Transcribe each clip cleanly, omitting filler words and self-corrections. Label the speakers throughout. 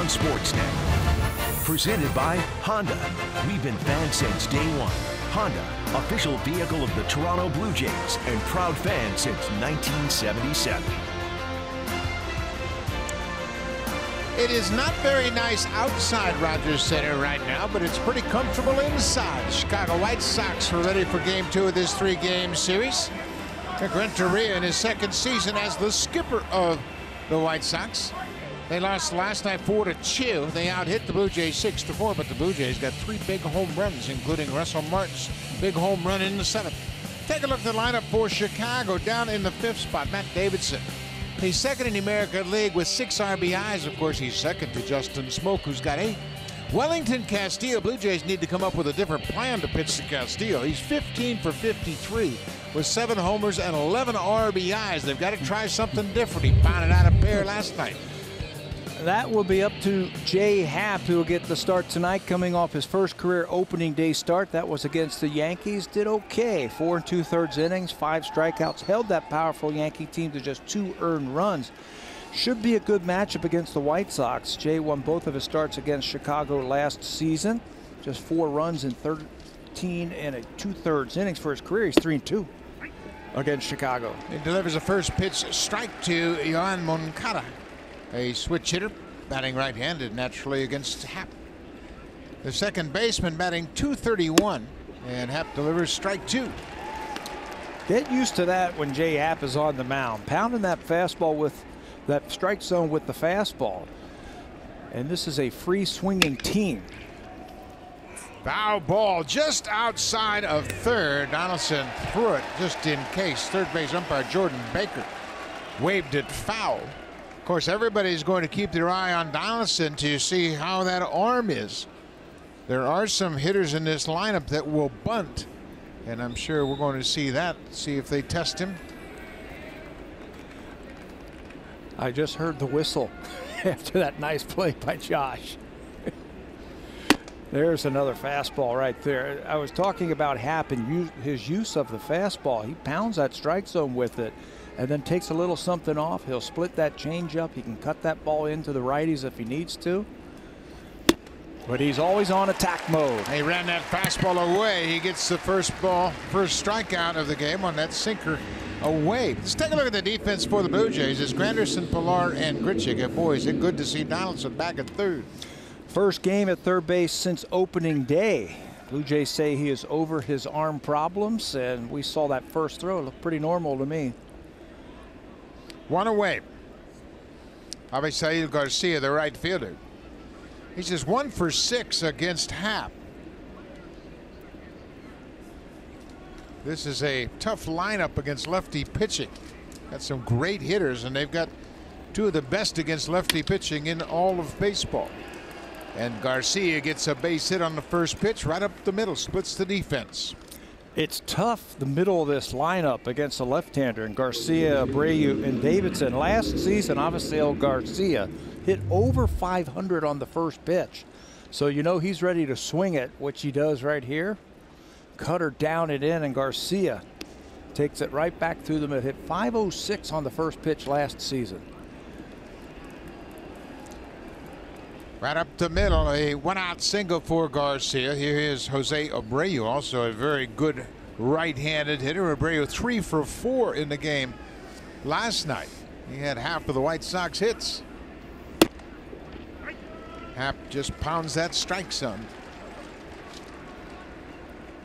Speaker 1: on Sportsnet. Presented by Honda. We've been fans since day one. Honda, official vehicle of the Toronto Blue Jays and proud fan since 1977.
Speaker 2: It is not very nice outside Rogers Center right now, but it's pretty comfortable inside. The Chicago White Sox are ready for Game 2 of this 3-game series. Renteria in his second season as the skipper of the White Sox. They lost last night 4-2. They out-hit the Blue Jays 6-4, but the Blue Jays got 3 big home runs, including Russell Martin's big home run in the 7th. Take a look at the lineup for Chicago. Down in the 5th spot, Matt Davidson. He's second in the American League with 6 RBIs. Of course, he's second to Justin Smoak, who's got 8. Wellington Castillo, Blue Jays need to come up with a different plan to pitch to Castillo. He's 15 for 53 with 7 homers and 11 RBIs. They've got to try something different. He pounded out a pair last night.
Speaker 3: That will be up to Jay Happ, who will get the start tonight, coming off his first career opening day start. That was against the Yankees. Did okay. 4 2/3 innings, 5 strikeouts. Held that powerful Yankee team to just 2 earned runs. Should be a good matchup against the White Sox. Jay won both of his starts against Chicago last season. Just 4 runs in 13 and 2/3 innings for his career. He's 3-2 against Chicago.
Speaker 2: He delivers a first pitch strike to Yoan Moncada. A switch hitter, batting right-handed naturally against Happ. The second baseman batting .231, and Happ delivers strike 2.
Speaker 3: Get used to that when Jay Happ is on the mound, pounding that fastball with that strike zone with the fastball. And this is a free swinging team.
Speaker 2: Foul ball just outside of third. Donaldson threw it just in case. Third base umpire Jordan Baker waved it foul. Of course, everybody's going to keep their eye on Donaldson to see how that arm is. There are some hitters in this lineup that will bunt, and I'm sure we're going to see that, see if they test him.
Speaker 3: I just heard the whistle after that nice play by Josh. There's another fastball right there. I was talking about Happ and his use of the fastball. He pounds that strike zone with it and then takes a little something off. He'll split that changeup. He can cut that ball into the righties if he needs to. But he's always on attack mode.
Speaker 2: He ran that fastball away. He gets the first strikeout of the game on that sinker away. Let's take a look at the defense for the Blue Jays. It's Granderson, Pilar, and Grichuk. Boy, is it good to see Donaldson back at third.
Speaker 3: First game at third base since opening day. Blue Jays say he is over his arm problems, and we saw that first throw. It looked pretty normal to me.
Speaker 2: 1 away. Avisail Garcia, the right fielder. He's just 1 for 6 against Happ. This is a tough lineup against lefty pitching. Got some great hitters, and they've got 2 of the best against lefty pitching in all of baseball. And Garcia gets a base hit on the first pitch right up the middle, splits the defense.
Speaker 3: It's tough, the middle of this lineup against a left-hander, and Garcia, Abreu, and Davidson. Last season, Avisail Garcia hit over 500 on the first pitch. So you know he's ready to swing it, which he does right here. Cutter down and in, and Garcia takes it right back through the middle. Hit 506 on the first pitch last season.
Speaker 2: Right up the middle, a 1-out single for Garcia. Here is Jose Abreu, also a very good right-handed hitter. Abreu 3 for 4 in the game last night. He had half of the White Sox hits. Happ just pounds that strike zone.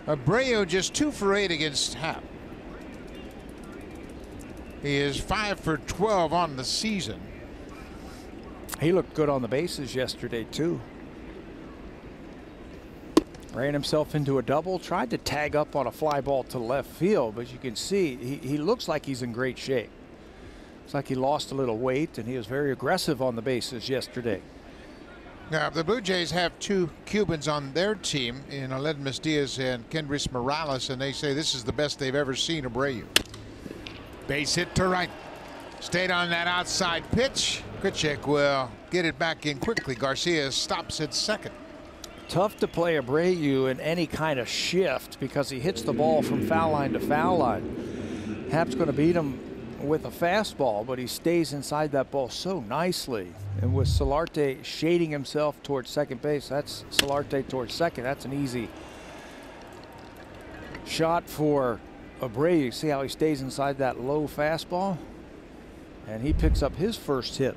Speaker 2: Abreu just 2 for 8 against Happ. He is 5 for 12 on the season.
Speaker 3: He looked good on the bases yesterday, too. Ran himself into a double, tried to tag up on a fly ball to left field, but you can see he looks like he's in great shape. It's like he lost a little weight, and he was very aggressive on the bases yesterday.
Speaker 2: Now, the Blue Jays have 2 Cubans on their team in Aledmus Diaz and Kendrys Morales, and they say this is the best they've ever seen Abreu. Base hit to right. Stayed on that outside pitch. Grichuk will get it back in quickly. Garcia stops at second.
Speaker 3: Tough to play Abreu in any kind of shift because he hits the ball from foul line to foul line. Happ's going to beat him with a fastball, but he stays inside that ball so nicely. And with Solarte shading himself towards second base, that's Solarte towards second. That's an easy shot for Abreu. See how he stays inside that low fastball? And he picks up his first hit.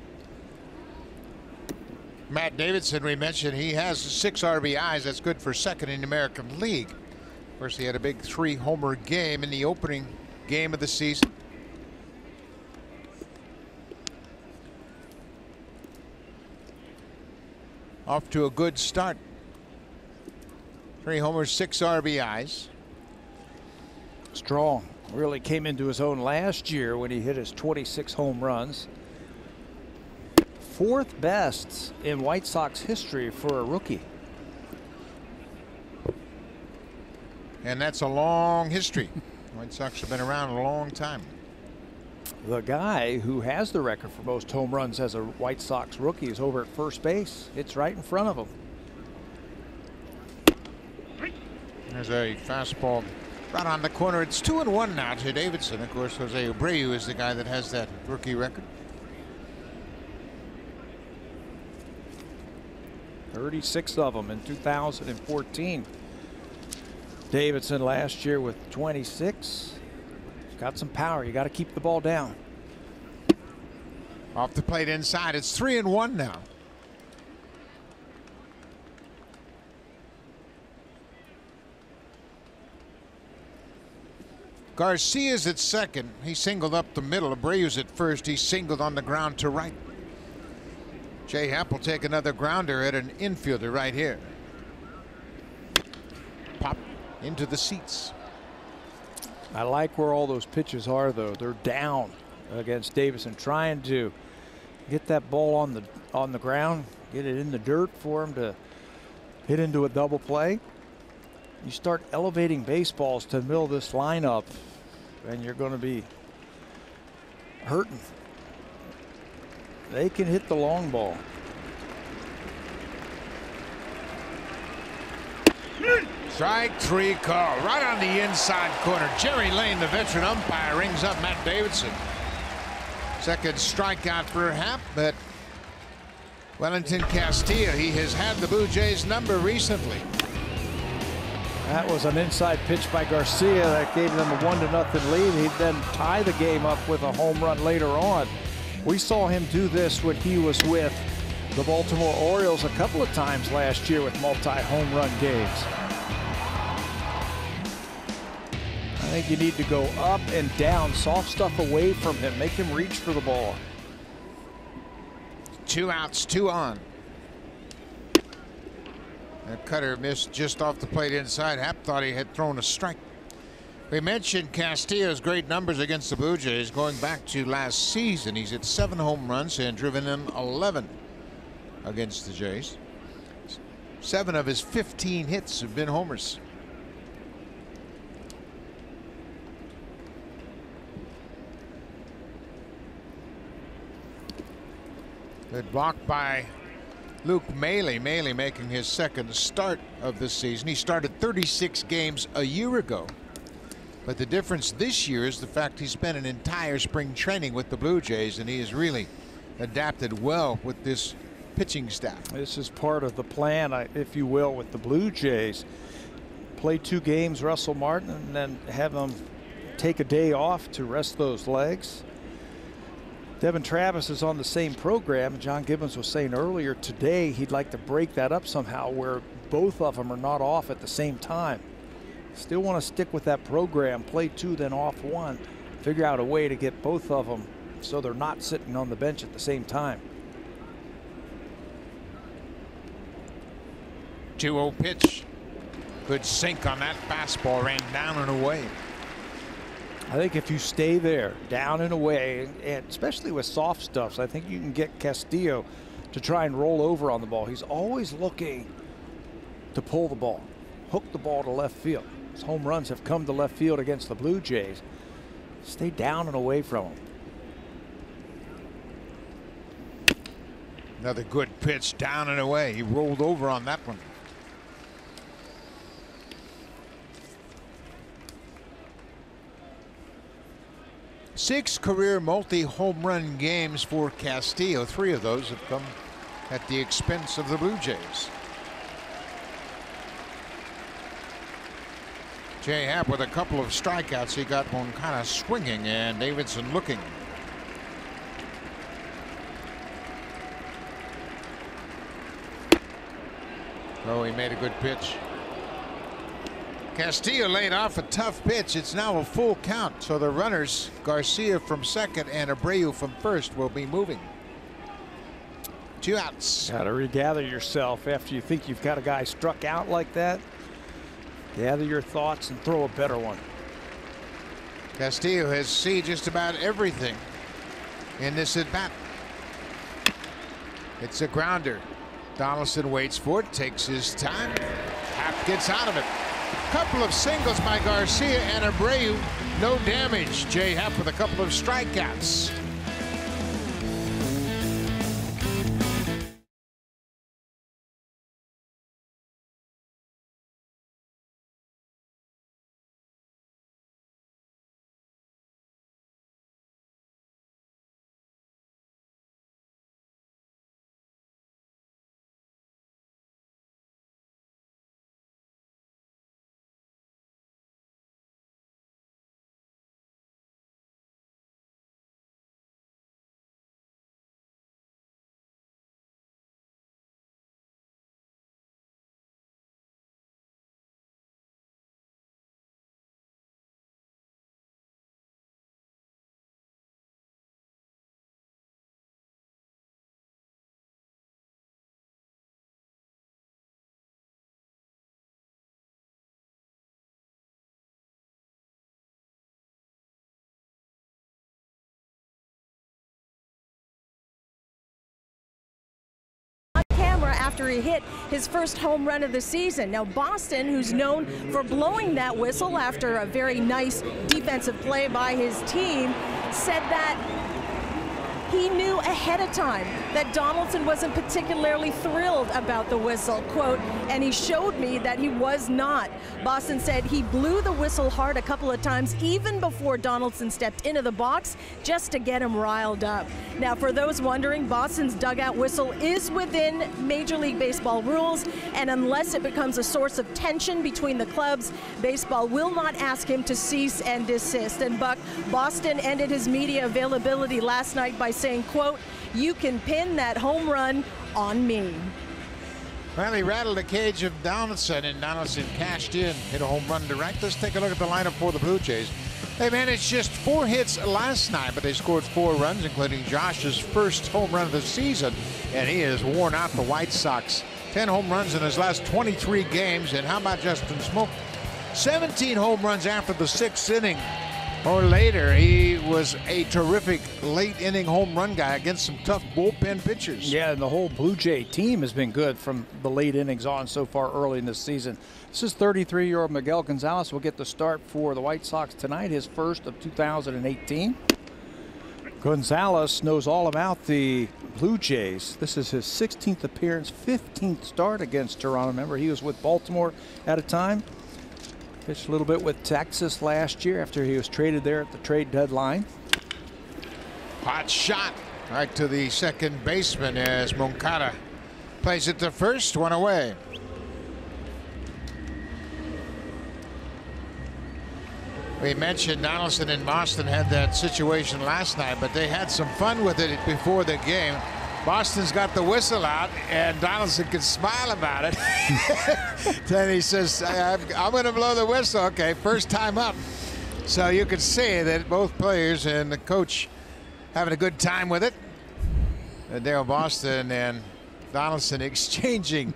Speaker 2: Matt Davidson, we mentioned he has 6 RBIs. That's good for second in the American League. Of course, he had a big 3-homer game in the opening game of the season. Off to a good start. 3 homers, 6 RBIs.
Speaker 3: Strong. Really came into his own last year when he hit his 26 home runs. 4th best in White Sox history for a rookie.
Speaker 2: And that's a long history. White Sox have been around a long time.
Speaker 3: The guy who has the record for most home runs as a White Sox rookie is over at first base. It's right in front of him.
Speaker 2: There's a fastball right on the corner. It's 2-1 now to Davidson. Of course, Jose Abreu is the guy that has that rookie record.
Speaker 3: 36 of them in 2014. Davidson last year with 26. He's got some power. You got to keep the ball down.
Speaker 2: Off the plate inside. It's 3-1 now. Garcia's at second. He singled up the middle. Abreu's at first. He singled on the ground to right. Jay Happ will take another grounder at an infielder right here. Pop into the seats.
Speaker 3: I like where all those pitches are, though. They're down against Davidson, trying to get that ball on the ground, get it in the dirt for him to hit into a double play. You start elevating baseballs to the middle of this lineup, and you're going to be hurting. They can hit the long ball.
Speaker 2: Strike 3 call right on the inside corner. Jerry Lane, the veteran umpire, rings up Matt Davidson. Second strikeout for Happ, but Wellington Castillo, he has had the Blue Jays number recently.
Speaker 3: That was an inside pitch by Garcia that gave them a 1-0 lead. He'd then tie the game up with a home run later on. We saw him do this when he was with the Baltimore Orioles a couple of times last year with multi-home run games. I think you need to go up and down, soft stuff away from him, make him reach for the ball.
Speaker 2: 2 outs, 2 on. That cutter missed just off the plate inside. Happ thought he had thrown a strike. We mentioned Castillo's great numbers against the Blue Jays going back to last season. He's hit 7 home runs and driven in 11 against the Jays. 7 of his 15 hits have been homers. Good block by Luke Maile. Maile making his second start of the season. He started 36 games a year ago. But the difference this year is the fact he spent an entire spring training with the Blue Jays, and he has really adapted well with this pitching staff.
Speaker 3: This is part of the plan, if you will, with the Blue Jays. Play 2 games, Russell Martin, and then have him take a day off to rest those legs. Devin Travis is on the same program. John Gibbons was saying earlier today he'd like to break that up somehow where both of them are not off at the same time. Still want to stick with that program, play 2, then off 1. Figure out a way to get both of them so they're not sitting on the bench at the same time.
Speaker 2: 2-0 pitch. Good sink on that fastball, ran down and away.
Speaker 3: I think if you stay there, down and away, and especially with soft stuffs, I think you can get Castillo to try and roll over on the ball. He's always looking to pull the ball, hook the ball to left field. His home runs have come to left field against the Blue Jays. Stay down and away from him.
Speaker 2: Another good pitch, down and away. He rolled over on that one. 6 career multi-home run games for Castillo. 3 of those have come at the expense of the Blue Jays. Jay Happ with a couple of strikeouts. He got one kind of swinging and Davidson looking. Oh, he made a good pitch. Castillo laid off a tough pitch. It's now a full count. So the runners, Garcia from second and Abreu from first, will be moving. 2 outs.
Speaker 3: Got to regather yourself after you think you've got a guy struck out like that. Gather your thoughts and throw a better one.
Speaker 2: Castillo has seen just about everything in this at bat. It's a grounder. Donaldson waits for it, takes his time. Happ gets out of it. Couple of singles by Garcia and Abreu. No damage. Jay Happ with a couple of strikeouts.
Speaker 4: After he hit his first home run of the season. Now Boston, who's known for blowing that whistle after a very nice defensive play by his team, said that he knew ahead of time that Donaldson wasn't particularly thrilled about the whistle, quote, and he showed me that he was not. Boston said he blew the whistle hard a couple of times even before Donaldson stepped into the box just to get him riled up. Now, for those wondering, Boston's dugout whistle is within Major League Baseball rules, and unless it becomes a source of tension between the clubs, baseball will not ask him to cease and desist. And Buck, Boston ended his media availability last night by saying, quote, "You can pin that home run on me."
Speaker 2: Well, he rattled the cage of Donaldson, and Donaldson cashed in, hit a home run direct. Let's take a look at the lineup for the Blue Jays. They managed just 4 hits last night, but they scored 4 runs, including Josh's first home run of the season, and he has worn out the White Sox. 10 home runs in his last 23 games, and how about Justin Smoke? 17 home runs after the 6th inning or later. He was a terrific late inning home run guy against some tough bullpen pitchers.
Speaker 3: Yeah, and the whole Blue Jay team has been good from the late innings on so far early in this season. This is 33-year-old Miguel Gonzalez will get the start for the White Sox tonight, his first of 2018. Gonzalez knows all about the Blue Jays. This is his 16th appearance, 15th start against Toronto. Remember, he was with Baltimore at a time. Pitched a little bit with Texas last year after he was traded there at the trade deadline.
Speaker 2: Hot shot right to the second baseman as Moncada plays it to first, 1 away. We mentioned Donaldson and Boston had that situation last night, but they had some fun with it before the game. Boston's got the whistle out, and Donaldson can smile about it. Then he says, I'm going to blow the whistle. Okay, first time up. So you could see that both players and the coach having a good time with it. Dale Boston and Donaldson exchanging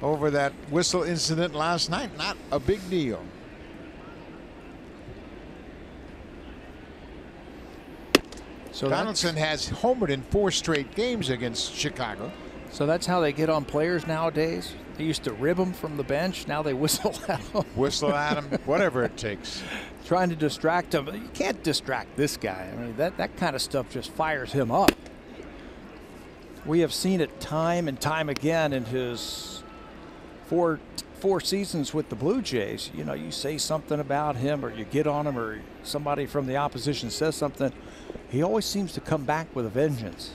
Speaker 2: over that whistle incident last night. Not a big deal. So Donaldson has homered in 4 straight games against Chicago.
Speaker 3: So that's how they get on players nowadays. They used to rib them from the bench. Now they whistle at them.
Speaker 2: Whistle at them, whatever it takes.
Speaker 3: Trying to distract him. You can't distract this guy. I mean, that kind of stuff just fires him up. We have seen it time and time again in his 4 seasons with the Blue Jays, you know, you say something about him or you get on him or somebody from the opposition says something, he always seems to come back with a vengeance.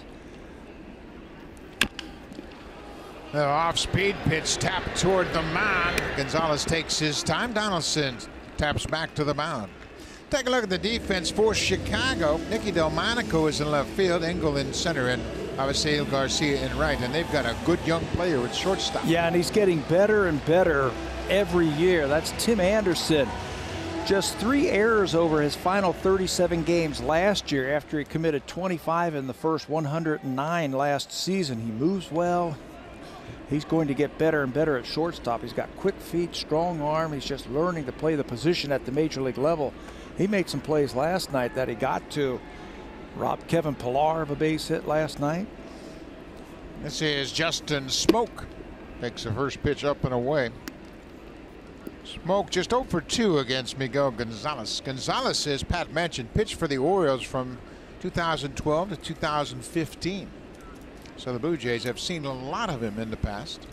Speaker 2: The off-speed pitch tapped toward the mound. Gonzalez takes his time. Donaldson taps back to the mound. Take a look at the defense for Chicago. Nicky Delmonico is in left field, Engel in center, and Avisail Garcia in right. And they've got a good young player at shortstop.
Speaker 3: Yeah, and he's getting better and better every year. That's Tim Anderson. Just 3 errors over his final 37 games last year after he committed 25 in the first 109 last season. He moves well. He's going to get better and better at shortstop. He's got quick feet, strong arm. He's just learning to play the position at the major league level. He made some plays last night that he got to. Robbed Kevin Pillar of a base hit last night.
Speaker 2: This is Justin Smoke. Takes the first pitch up and away. Smoke just 0 for 2 against Miguel Gonzalez. Gonzalez, as Pat mentioned, pitched for the Orioles from 2012 to 2015. So the Blue Jays have seen a lot of him in the past.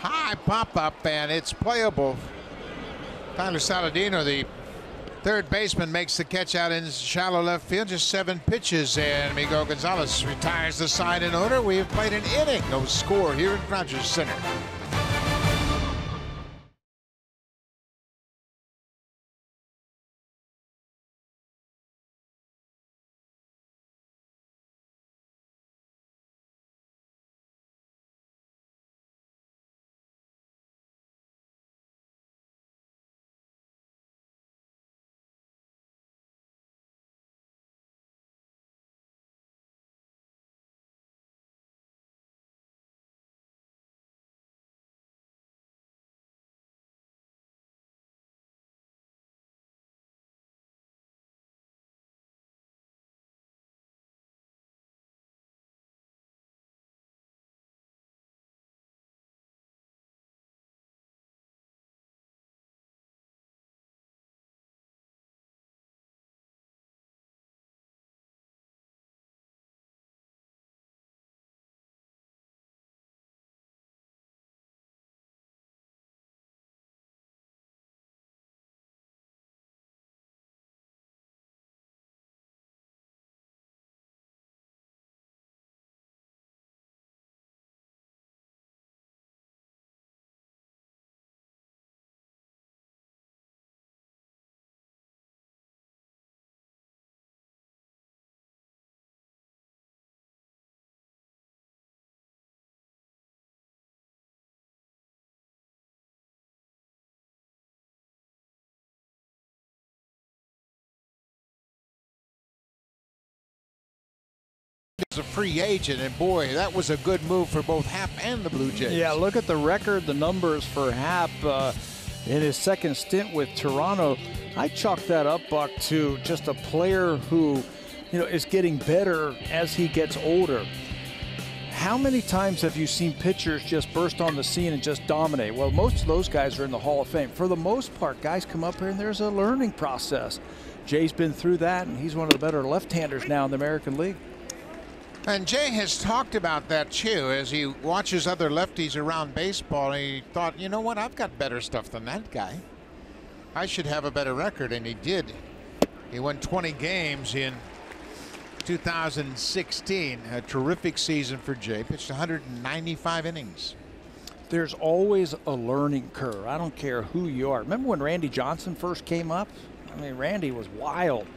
Speaker 2: High pop-up, and it's playable. Tyler Saladino, the third baseman, makes the catch out in shallow left field. Just 7 pitches, and Miguel Gonzalez retires the side in order. We have played an inning. No score here at Rogers Center. As a free agent, and boy, that was a good move for both Happ and the Blue Jays.
Speaker 3: Yeah, look at the record, the numbers for Happ in his second stint with Toronto. I chalk that up, Buck, to just a player who, you know, is getting better as he gets older. How many times have you seen pitchers just burst on the scene and just dominate? Well, most of those guys are in the Hall of Fame. For the most part, guys come up here and there's a learning process. Jay's been through that, and he's one of the better left-handers now in the American League.
Speaker 2: And Jay has talked about that too as he watches other lefties around baseball. And he thought, you know what, I've got better stuff than that guy. I should have a better record, and he did. He won 20 games in 2016. A terrific season for Jay. Pitched 195 innings.
Speaker 3: There's always a learning curve. I don't care who you are. Remember when Randy Johnson first came up? I mean, Randy was wild.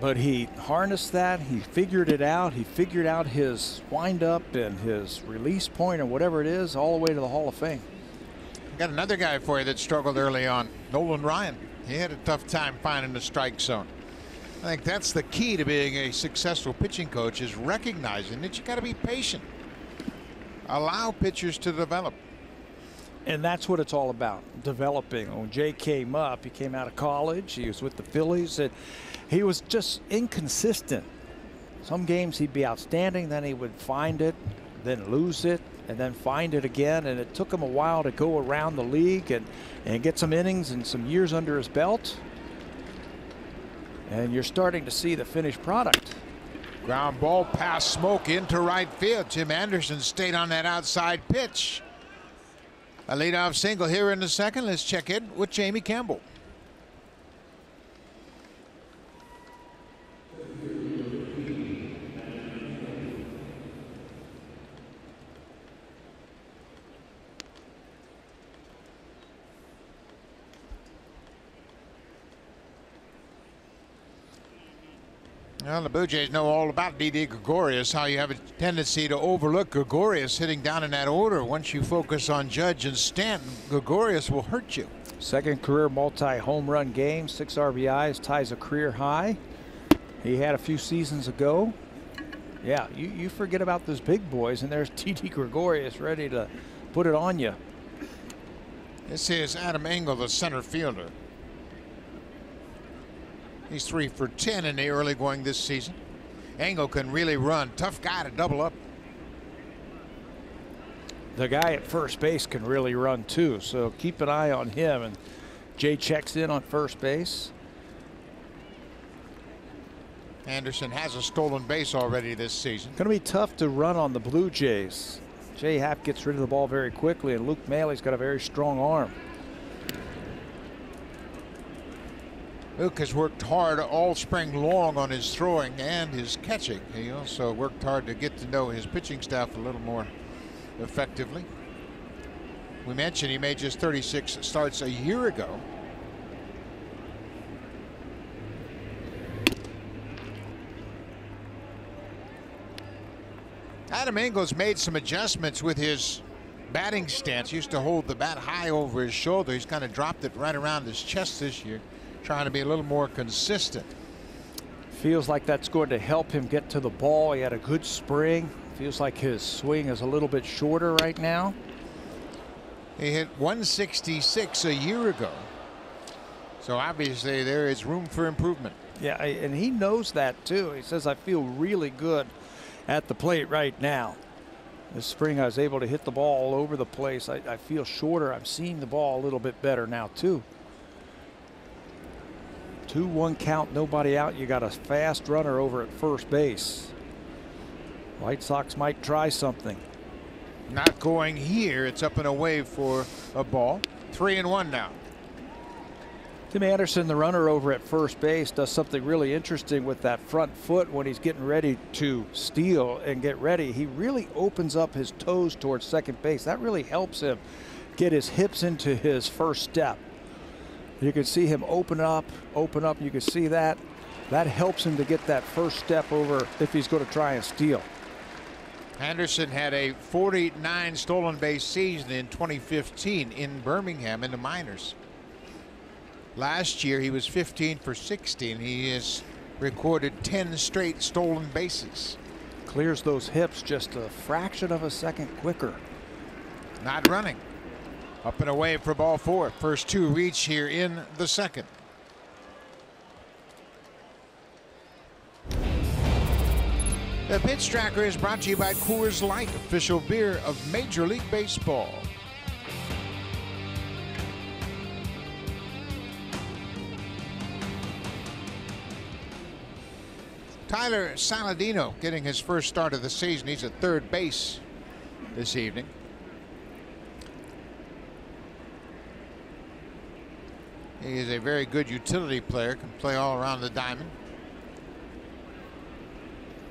Speaker 3: But he harnessed that, he figured it out, he figured out his windup and his release point or whatever it is, all the way to the Hall of Fame.
Speaker 2: Got another guy for you that struggled early on, Nolan Ryan. He had a tough time finding the strike zone. I think that's the key to being a successful pitching coach, is recognizing that you got to be patient. Allow pitchers to develop.
Speaker 3: And that's what it's all about, developing. When Jay came up, he came out of college, he was with the Phillies, and he was just inconsistent. Some games he'd be outstanding, then he would find it, then lose it, and then find it again. And it took him a while to go around the league and get some innings and some years under his belt. And you're starting to see the finished product.
Speaker 2: Ground ball past Smoke into right field. Tim Anderson stayed on that outside pitch. A leadoff single here in the second. Let's check in with Jamie Campbell. Well, the Blue Jays know all about Didi Gregorius, how you have a tendency to overlook Gregorius hitting down in that order. Once you focus on Judge and Stanton, Gregorius will hurt you.
Speaker 3: Second career multi-home run game, 6 RBIs, ties a career high. He had a few seasons ago. Yeah, you forget about those big boys, and there's Didi Gregorius ready to put it on you.
Speaker 2: This is Adam Engel, the center fielder. He's 3 for 10 in the early going this season. Engel can really run. Tough guy to double up.
Speaker 3: The guy at first base can really run too, so keep an eye on him. And Jay checks in on first base.
Speaker 2: Anderson has a stolen base already this season.
Speaker 3: Going to be tough to run on the Blue Jays. Jay Happ gets rid of the ball very quickly, and Luke Maley's got a very strong arm.
Speaker 2: Luke has worked hard all spring long on his throwing and his catching. He also worked hard to get to know his pitching staff a little more effectively. We mentioned he made just 36 starts a year ago. Adam Engel's made some adjustments with his batting stance. He used to hold the bat high over his shoulder. He's kind of dropped it right around his chest this year, trying to be a little more consistent.
Speaker 3: Feels like that's going to help him get to the ball. He had a good spring. Feels like his swing is a little bit shorter right now.
Speaker 2: He hit 166 a year ago. So obviously there is room for improvement.
Speaker 3: Yeah, and he knows that too. He says, I feel really good at the plate right now. This spring I was able to hit the ball all over the place. I feel shorter. I'm seeing the ball a little bit better now too. 2-1 count, nobody out. You got a fast runner over at first base. White Sox might try something.
Speaker 2: Not going here. It's up and away for a ball. 3-1 now.
Speaker 3: Tim Anderson, the runner over at first base, does something really interesting with that front foot when he's getting ready to steal and get ready. He really opens up his toes towards second base. That really helps him get his hips into his first step. You can see him open up. You can see that. That helps him to get that first step over if he's going to try and steal.
Speaker 2: Anderson had a 49 stolen base season in 2015 in Birmingham in the minors. Last year he was 15 for 16. He has recorded 10 straight stolen bases.
Speaker 3: Clears those hips just a fraction of a second quicker.
Speaker 2: Not running. Up and away for ball 4. First 2 reach here in the second. The Pitch Tracker is brought to you by Coors Light, official beer of Major League Baseball. Tyler Saladino getting his first start of the season. He's at third base this evening. He is a very good utility player, can play all around the diamond.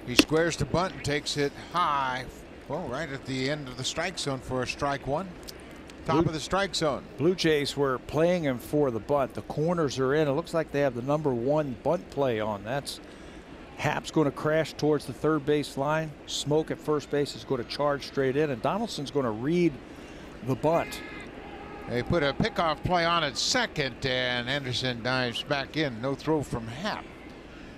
Speaker 2: He squares to bunt and takes it high. Well, right at the end of the strike zone for a strike one. Top of the strike zone.
Speaker 3: Blue Jays were playing him for the bunt. The corners are in. It looks like they have the #1 bunt play on. That's Happ's going to crash towards the third base line. Smoke at first base is going to charge straight in, and Donaldson's going to read the bunt.
Speaker 2: They put a pickoff play on at second, and Anderson dives back in. No throw from Happ.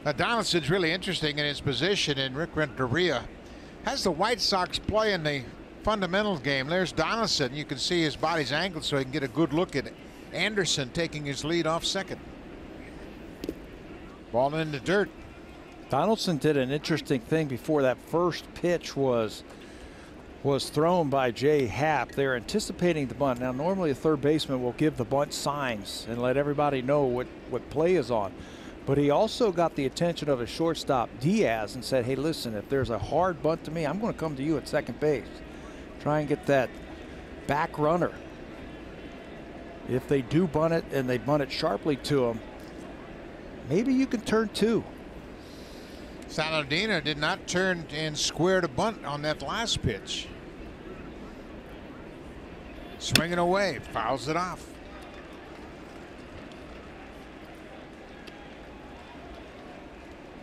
Speaker 2: Now Donaldson's really interesting in his position, and Rick Renteria has the White Sox play in the fundamentals game. There's Donaldson. You can see his body's angled so he can get a good look at Anderson taking his lead off second. Ball in the dirt.
Speaker 3: Donaldson did an interesting thing before that first pitch was thrown by Jay Happ. They're anticipating the bunt. Now normally a third baseman will give the bunt signs and let everybody know what play is on. But he also got the attention of his shortstop Diaz and said, hey, listen, if there's a hard bunt to me, I'm going to come to you at second base. Try and get that back runner. If they do bunt it and they bunt it sharply to him, maybe you can turn two.
Speaker 2: Saladino did not turn and square to bunt on that last pitch. Swinging away, fouls it off.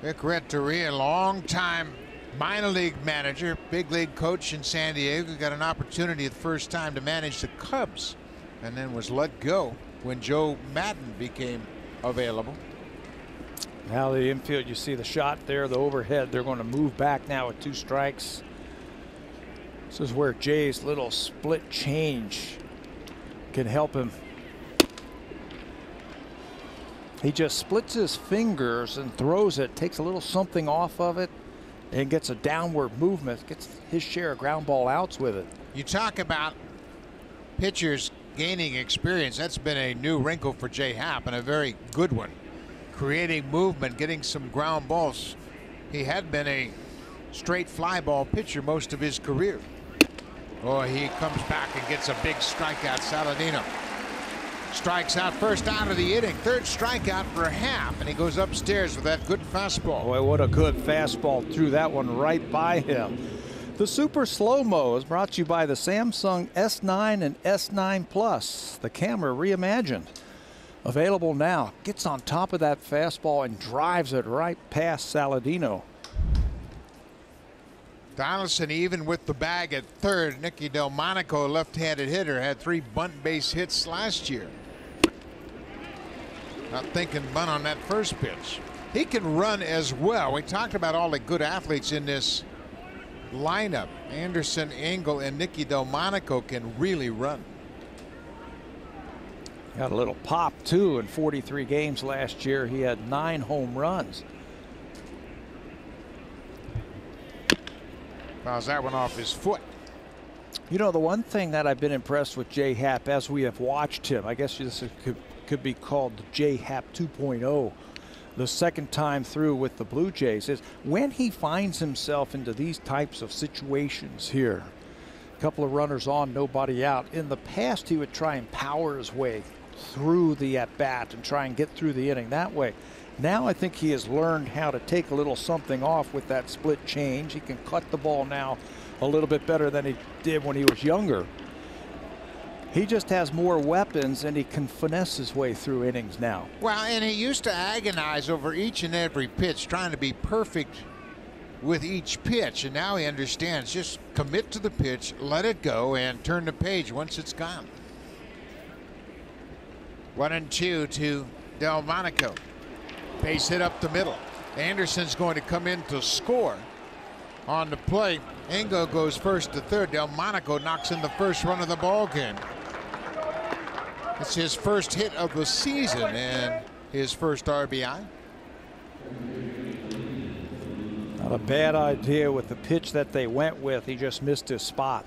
Speaker 2: Vic Renteria, long-time minor league manager, big league coach in San Diego, got an opportunity the first time to manage the Cubs and then was let go when Joe Madden became available.
Speaker 3: Now the infield, you see the shot there, the overhead. They're going to move back now with 2 strikes. This is where Jay's little split change can help him. He just splits his fingers and throws it, takes a little something off of it, and gets a downward movement, gets his share of ground ball outs with it.
Speaker 2: You talk about pitchers gaining experience. That's been a new wrinkle for Jay Happ, and a very good one. Creating movement, getting some ground balls. He had been a straight fly ball pitcher most of his career. Oh, he comes back and gets a big strikeout. Saladino strikes out, first out of the inning. 3rd strikeout for Happ, and he goes upstairs with that good fastball.
Speaker 3: Boy, what a good fastball. Threw that one right by him. The Super Slow-Mo is brought to you by the Samsung S9 and S9 Plus. The camera reimagined. Available now. Gets on top of that fastball and drives it right past Saladino.
Speaker 2: Donaldson even with the bag at 3rd. Nicky Delmonico, left-handed hitter, had 3 bunt base hits last year. Not thinking bunt on that first pitch. He can run as well. We talked about all the good athletes in this lineup. Anderson, Engel, and Nicky Delmonico can really run.
Speaker 3: Got a little pop too. In 43 games last year, he had 9 home runs.
Speaker 2: Fouls that one off his foot.
Speaker 3: You know, the one thing that I've been impressed with Jay Happ as we have watched him, I guess this could be called the Jay Happ 2.0, the second time through with the Blue Jays, is when he finds himself into these types of situations here. A couple of runners on, nobody out. In the past, he would try and power his way through the at-bat and try and get through the inning that way. Now I think he has learned how to take a little something off with that split change. He can cut the ball now a little bit better than he did when he was younger. He just has more weapons, and he can finesse his way through innings now.
Speaker 2: Well, and he used to agonize over each and every pitch, trying to be perfect with each pitch, and now he understands. Just commit to the pitch, let it go, and turn the page once it's gone. 1-2 to Delmonico. Base hit up the middle. Anderson's going to come in to score. On the play, Engel goes first to 3rd. Delmonico knocks in the first run of the ball game. It's his first hit of the season and his first RBI.
Speaker 3: Not a bad idea with the pitch that they went with. He just missed his spot.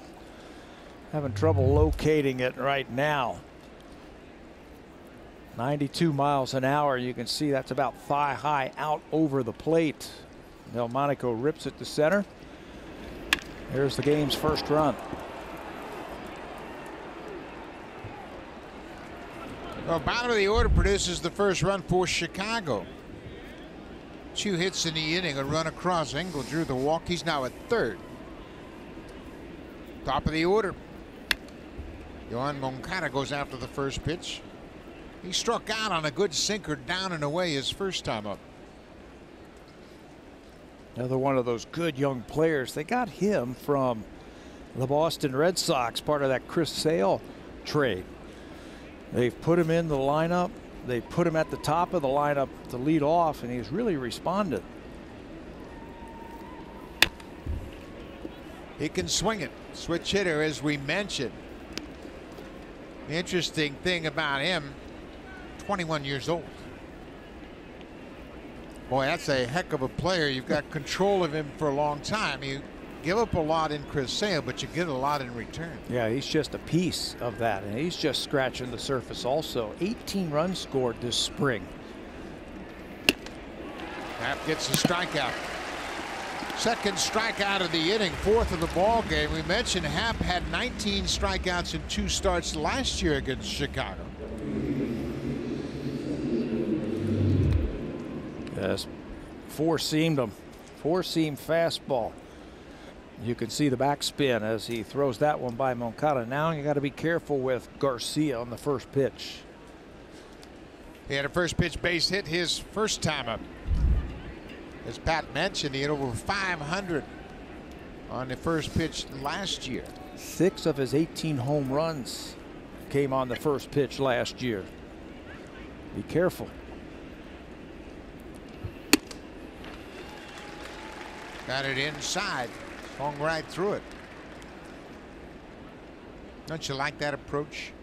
Speaker 3: Having trouble locating it right now. 92 miles an hour. You can see that's about thigh high out over the plate. Delmonico rips it to center. There's the game's first run.
Speaker 2: Well, bottom of the order produces the first run for Chicago. 2 hits in the inning, a run across. Engel drew the walk. He's now at 3rd. Top of the order. Yohan Moncada goes after the first pitch. He struck out on a good sinker down and away his first time up.
Speaker 3: Another one of those good young players. They got him from the Boston Red Sox, part of that Chris Sale trade. They've put him in the lineup. They put him at the top of the lineup to lead off, and he's really responded.
Speaker 2: He can swing it. Switch hitter, as we mentioned. The interesting thing about him, 21 years old. Boy, that's a heck of a player. You've got control of him for a long time. You give up a lot in Chris Sale, but you get a lot in return.
Speaker 3: Yeah, he's just a piece of that, and he's just scratching the surface also. 18 runs scored this spring.
Speaker 2: Happ gets a strikeout. Second strikeout of the inning, fourth of the ball game. We mentioned Happ had 19 strikeouts in 2 starts last year against Chicago.
Speaker 3: Yes, four-seamed him. Four-seam fastball. You can see the backspin as he throws that one by Moncada. Now you got to be careful with Garcia on the first pitch.
Speaker 2: He had a first pitch base hit his first time up. As Pat mentioned, he had over 500 on the first pitch last year.
Speaker 3: 6 of his 18 home runs came on the first pitch last year. Be careful.
Speaker 2: Got it inside. Swung right through it. Don't you like that approach?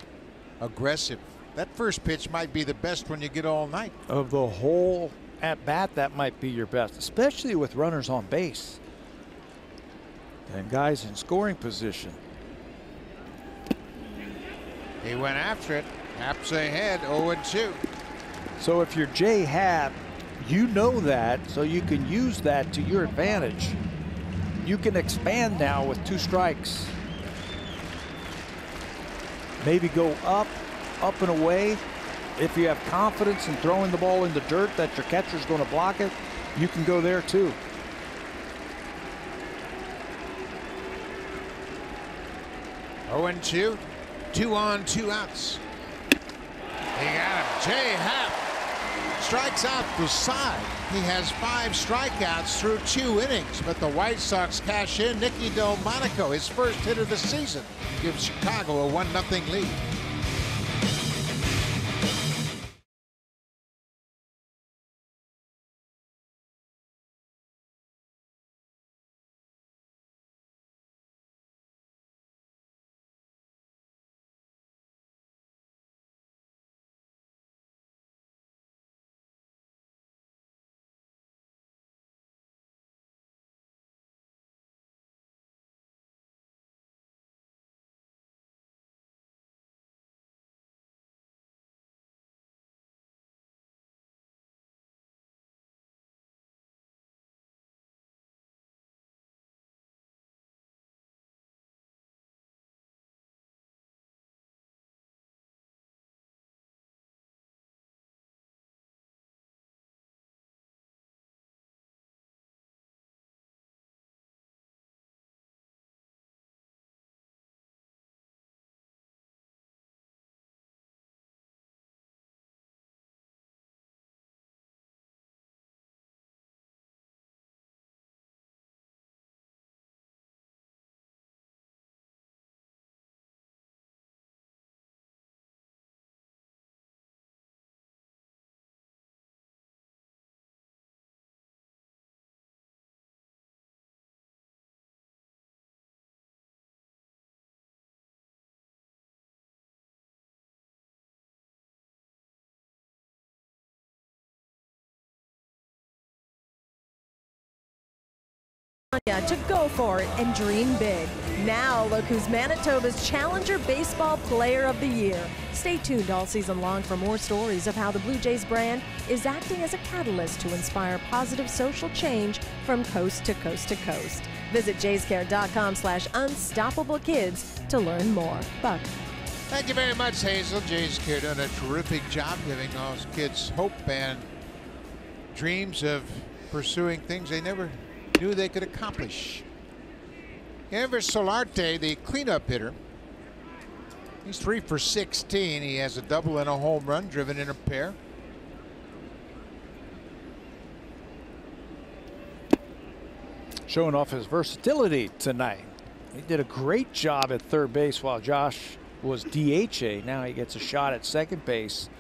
Speaker 2: Aggressive. That first pitch might be the best one you get all night.
Speaker 3: Of the whole at bat, that might be your best, especially with runners on base and guys in scoring position.
Speaker 2: He went after it. Happ's ahead, 0-2.
Speaker 3: So if you're Jay Happ, you know that, so you can use that to your advantage. You can expand now with 2 strikes. Maybe go up and away. If you have confidence in throwing the ball in the dirt that your catcher's going to block it, you can go there too.
Speaker 2: Oh, 2. 2 on, 2 outs. He got him. Jay Happ strikes out the side. He has 5 strikeouts through 2 innings, but the White Sox cash in. Nicky Delmonico, his first hit of the season, gives Chicago a 1-0 lead.
Speaker 4: To go for it and dream big. Now look who's Manitoba's Challenger Baseball Player of the Year. Stay tuned all season long for more stories of how the Blue Jays brand is acting as a catalyst to inspire positive social change from coast to coast to coast. Visit jayscare.com/unstoppablekids to learn more. Buck.
Speaker 2: Thank you very much, Hazel. Jays Care doing a terrific job giving those kids hope and dreams of pursuing things they never knew they could accomplish. Ever Solarte, the cleanup hitter, he's 3 for 16. He has a double and a home run, driven in a pair.
Speaker 3: Showing off his versatility tonight. He did a great job at third base while Josh was DHA. Now he gets a shot at second base.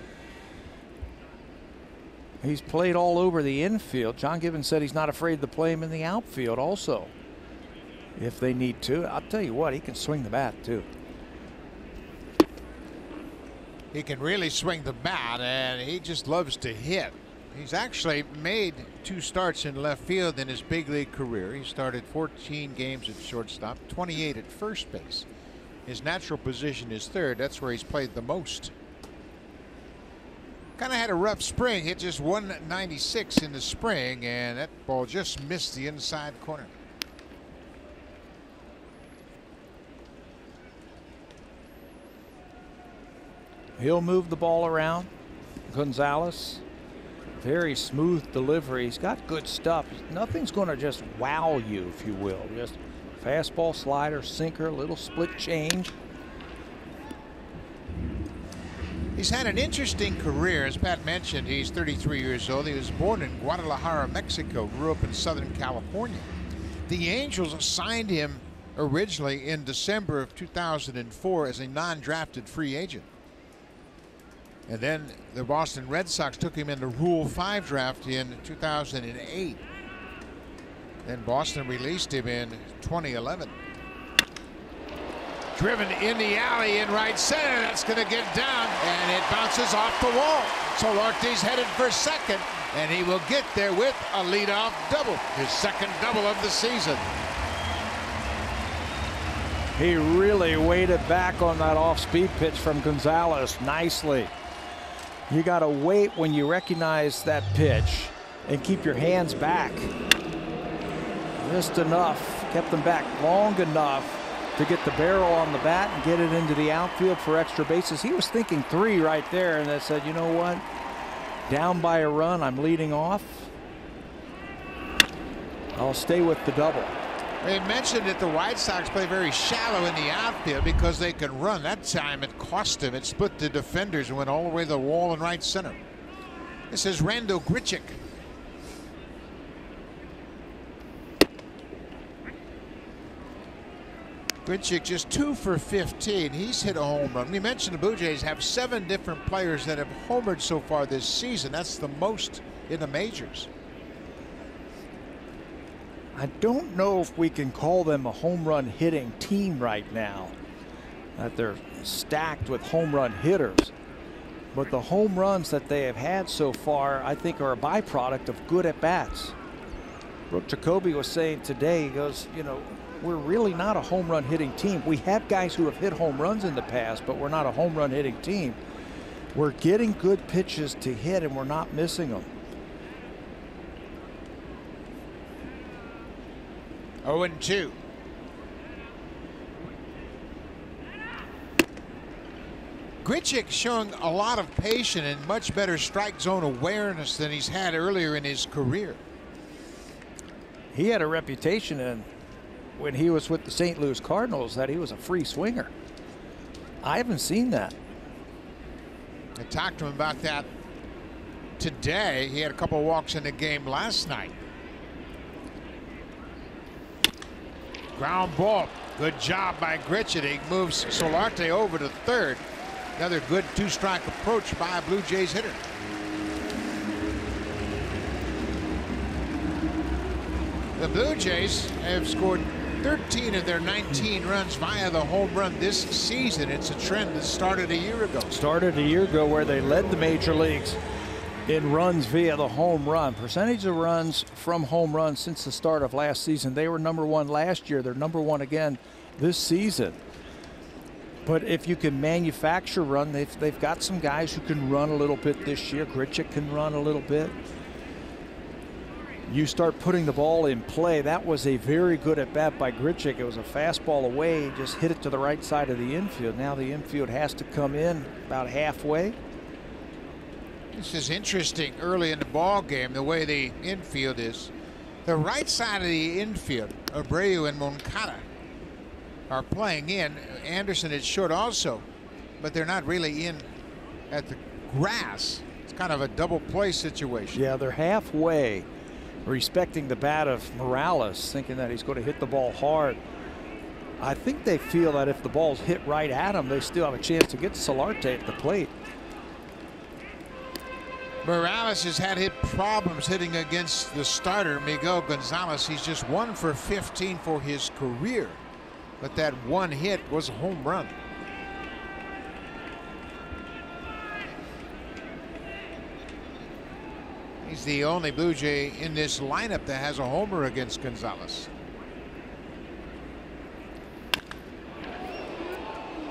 Speaker 3: He's played all over the infield. John Gibbons said he's not afraid to play him in the outfield also, if they need to. I'll tell you what, he can swing the bat too.
Speaker 2: He can really swing the bat, and he just loves to hit. He's actually made 2 starts in left field in his big league career. He started 14 games at shortstop, 28 at first base. His natural position is third. That's where he's played the most. Kind of had a rough spring, hit just 196 in the spring, and that ball just missed the inside corner.
Speaker 3: He'll move the ball around. Gonzalez, very smooth delivery. He's got good stuff. Nothing's going to just wow you, if you will. Just fastball, slider, sinker, little split change.
Speaker 2: He's had an interesting career. As Pat mentioned, he's 33 years old. He was born in Guadalajara, Mexico, grew up in Southern California. The Angels signed him originally in December of 2004 as a non-drafted free agent. And then the Boston Red Sox took him in the Rule 5 draft in 2008. Then Boston released him in 2011. Driven in the alley in right center. That's going to get down, and it bounces off the wall. Solarte's headed for second, and he will get there with a leadoff double. His second double of the season.
Speaker 3: He really waited back on that off-speed pitch from Gonzalez nicely. You got to wait when you recognize that pitch and keep your hands back. Just enough, kept them back long enough to get the barrel on the bat and get it into the outfield for extra bases. He was thinking 3 right there, and they said, you know what? Down by a run, I'm leading off. I'll stay with the double.
Speaker 2: They mentioned that the White Sox play very shallow in the outfield because they can run. That time it cost him. It split the defenders and went all the way to the wall in right center. This is Randall Grichuk. Grichuk just 2 for 15. He's hit a home run. We mentioned the Blue Jays have 7 different players that have homered so far this season. That's the most in the majors.
Speaker 3: I don't know if we can call them a home run hitting team right now, that they're stacked with home run hitters. But the home runs that they have had so far, I think, are a byproduct of good at-bats. Brooke Jacoby was saying today, he goes, you know, we're really not a home run hitting team. We have guys who have hit home runs in the past, but we're not a home run hitting team. We're getting good pitches to hit, and we're not missing them.
Speaker 2: 0-2. Grichuk showing a lot of patience and much better strike zone awareness than he's had earlier in his career.
Speaker 3: He had a reputation when he was with the St. Louis Cardinals that he was a free swinger. I haven't seen that.
Speaker 2: I talked to him about that today. He had a couple walks in the game last night. Ground ball. Good job by Grichuk. He moves Solarte over to third. Another good 2-strike approach by a Blue Jays hitter. The Blue Jays have scored 13 of their 19 runs via the home run this season. It's a trend that started a year ago.
Speaker 3: Started a year ago where they led the major leagues in runs via the home run. Percentage of runs from home runs since the start of last season. They were #1 last year. They're #1 again this season. But if you can manufacture run, they've got some guys who can run a little bit this year. Grichuk can run a little bit. You start putting the ball in play. That was a very good at bat by Grichuk. It was a fastball away, just hit it to the right side of the infield. Now the infield has to come in about halfway.
Speaker 2: This is interesting early in the ball game, the way the infield is. The right side of the infield, Abreu and Moncada are playing in. Anderson is short also, but they're not really in at the grass. It's kind of a double play situation.
Speaker 3: Yeah, they're halfway, respecting the bat of Morales, thinking that he's going to hit the ball hard. I think they feel that if the ball's hit right at him, they still have a chance to get Solarte at the plate.
Speaker 2: Morales has had hit problems hitting against the starter, Miguel Gonzalez. He's just 1 for 15 for his career, but that one hit was a home run. He's the only Blue Jay in this lineup that has a homer against Gonzalez.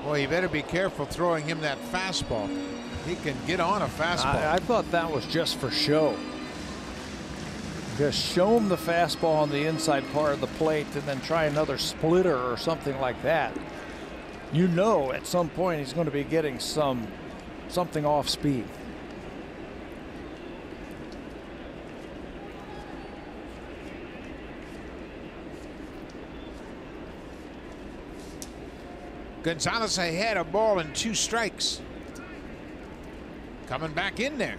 Speaker 2: Boy, you better be careful throwing him that fastball. He can get on a fastball.
Speaker 3: I thought that was just for show. Just show him the fastball on the inside part of the plate and then try another splitter or something like that. You know at some point he's going to be getting something off speed.
Speaker 2: Gonzalez ahead, a ball and 2 strikes. Coming back in there.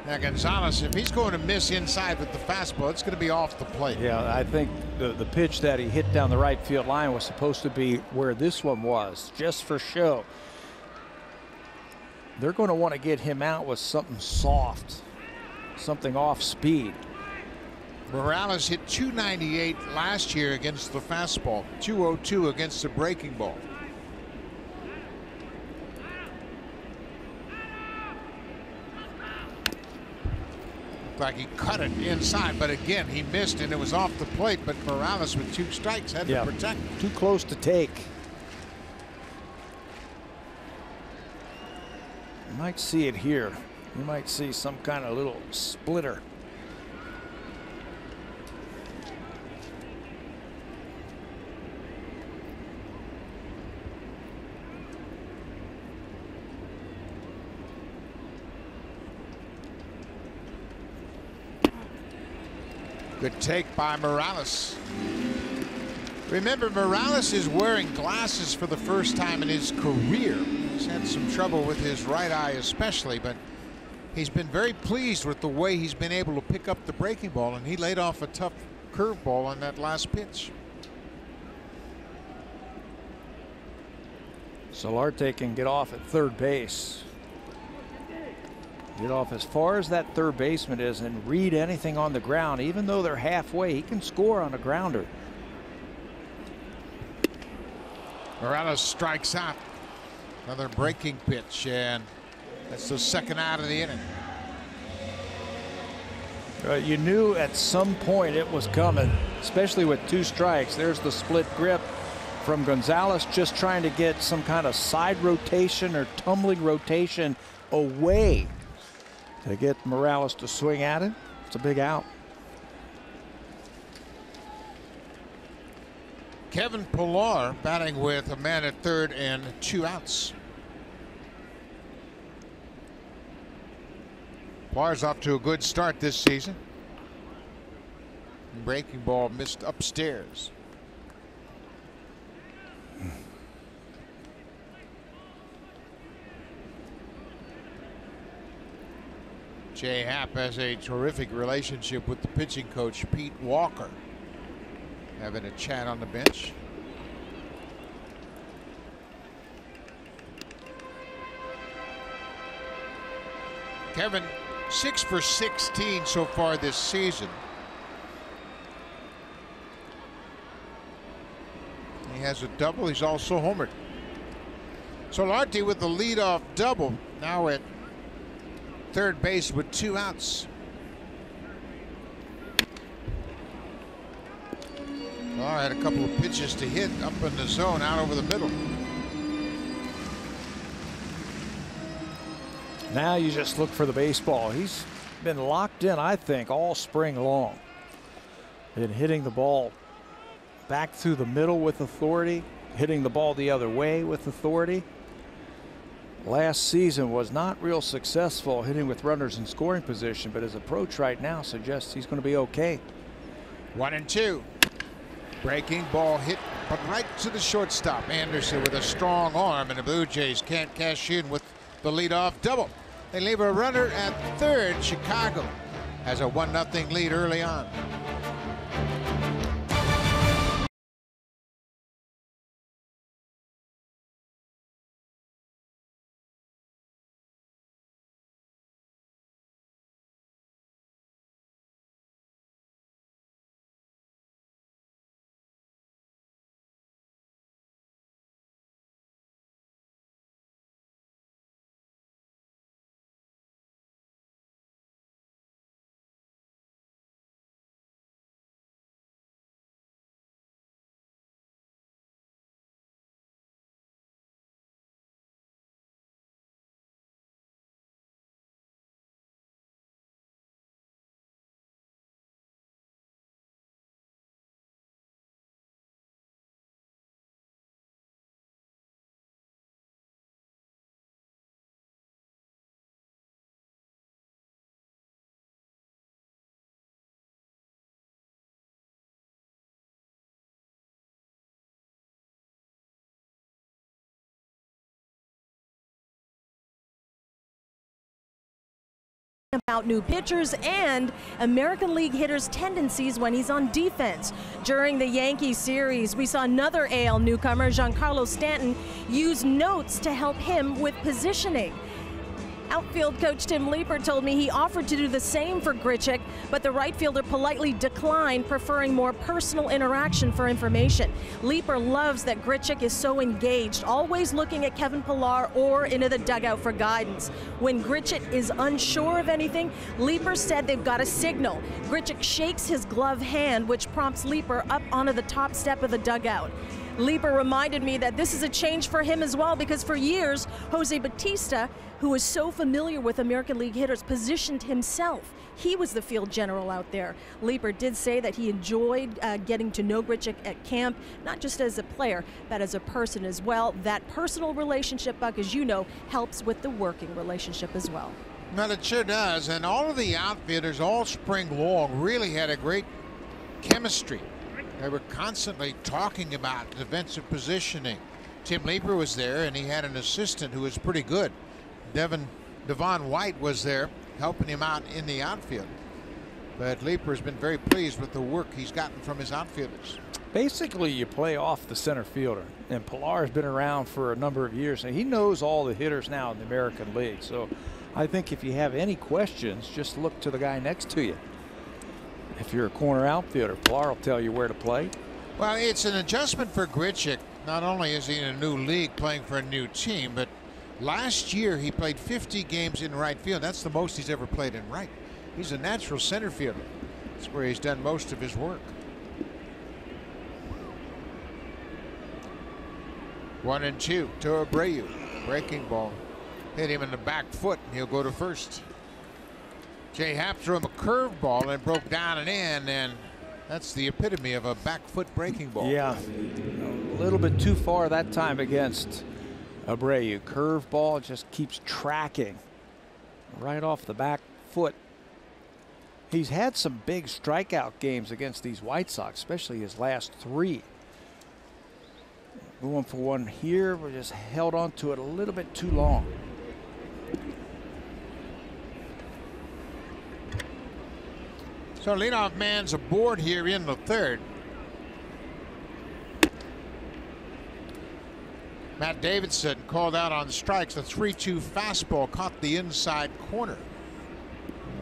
Speaker 2: Now Gonzalez, if he's going to miss inside with the fastball, it's going to be off the plate.
Speaker 3: Yeah, I think the pitch that he hit down the right field line was supposed to be where this one was, just for show. They're going to want to get him out with something soft, something off speed.
Speaker 2: Morales hit .298 last year against the fastball, .202 against the breaking ball. Looked like he cut it inside, but again he missed and it was off the plate. But Morales with 2 strikes had to protect.
Speaker 3: Too close to take. You might see it here. You might see some kind of little splitter.
Speaker 2: Good take by Morales. Remember, Morales is wearing glasses for the first time in his career. He's had some trouble with his right eye especially, but he's been very pleased with the way he's been able to pick up the breaking ball, and he laid off a tough curveball on that last pitch.
Speaker 3: Solarte can get off at third base. Get off as far as that third baseman is and read anything on the ground. Even though they're halfway, he can score on a grounder.
Speaker 2: Morales strikes out. Another breaking pitch, and that's the second out of the inning.
Speaker 3: You knew at some point it was coming, especially with 2 strikes. There's the split grip from Gonzalez, just trying to get some kind of side rotation or tumbling rotation away to get Morales to swing at it. It's a big out.
Speaker 2: Kevin Pillar batting with a man at third and 2 outs. Pillar's off to a good start this season. Breaking ball missed upstairs. Jay Happ has a terrific relationship with the pitching coach, Pete Walker. Having a chat on the bench. Kevin, 6 for 16 so far this season. He has a double. He's also homered. Solarte with the leadoff double, now at third base with 2 outs. Pillar had a couple of pitches to hit up in the zone, out over the middle.
Speaker 3: Now you just look for the baseball. He's been locked in, I think, all spring long. Been hitting the ball back through the middle with authority, hitting the ball the other way with authority. Last season was not real successful hitting with runners in scoring position, but his approach right now suggests he's going to be okay.
Speaker 2: 1-2. Breaking ball hit, but right to the shortstop. Anderson with a strong arm, and the Blue Jays can't cash in with the leadoff double. They leave a runner at third. Chicago has a 1-0 lead early on.
Speaker 4: about new pitchers and American League hitters' tendencies when he's on defense. During the Yankee series, we saw another AL newcomer, Giancarlo Stanton, use notes to help him with positioning. Outfield coach Tim Leeper told me he offered to do the same for Grichuk, but the right fielder politely declined, preferring more personal interaction for information. Leeper loves that Grichuk is so engaged, always looking at Kevin Pillar or into the dugout for guidance. When Grichuk is unsure of anything, Leeper said they've got a signal. Grichuk shakes his glove hand, which prompts Leeper up onto the top step of the dugout. Leeper reminded me that this is a change for him as well, because for years, Jose Bautista, who is so familiar with American League hitters, positioned himself. He was the field general out there. Leeper did say that he enjoyed getting to know Grichuk at camp, not just as a player, but as a person as well. That personal relationship, Buck, as you know, helps with the working relationship as well.
Speaker 2: Well, it sure does, and all of the outfielders all spring long really had a great chemistry. They were constantly talking about defensive positioning. Tim Leeper was there, and he had an assistant who was pretty good. Devon White was there helping him out in the outfield. But Leeper has been very pleased with the work he's gotten from his outfielders.
Speaker 3: Basically, you play off the center fielder, and Pillar's been around for a number of years, and he knows all the hitters now in the American League. So I think if you have any questions, just look to the guy next to you. If you're a corner outfielder, Pillar will tell you where to play.
Speaker 2: Well, it's an adjustment for Grichuk. Not only is he in a new league playing for a new team, but last year he played 50 games in right field. That's the most he's ever played in right. He's a natural center fielder. That's where he's done most of his work. 1-2 to Abreu. Breaking ball. Hit him in the back foot, and he'll go to first. Jay Happ threw him a curveball and broke down and in, and that's the epitome of a back foot breaking ball.
Speaker 3: Yeah, a little bit too far that time against Abreu. Curveball just keeps tracking right off the back foot. He's had some big strikeout games against these White Sox, especially his last 3. Going for one here, we just held on to it a little bit too long.
Speaker 2: So leadoff man's aboard here in the third. Matt Davidson called out on strikes. The 3-2 fastball caught the inside corner.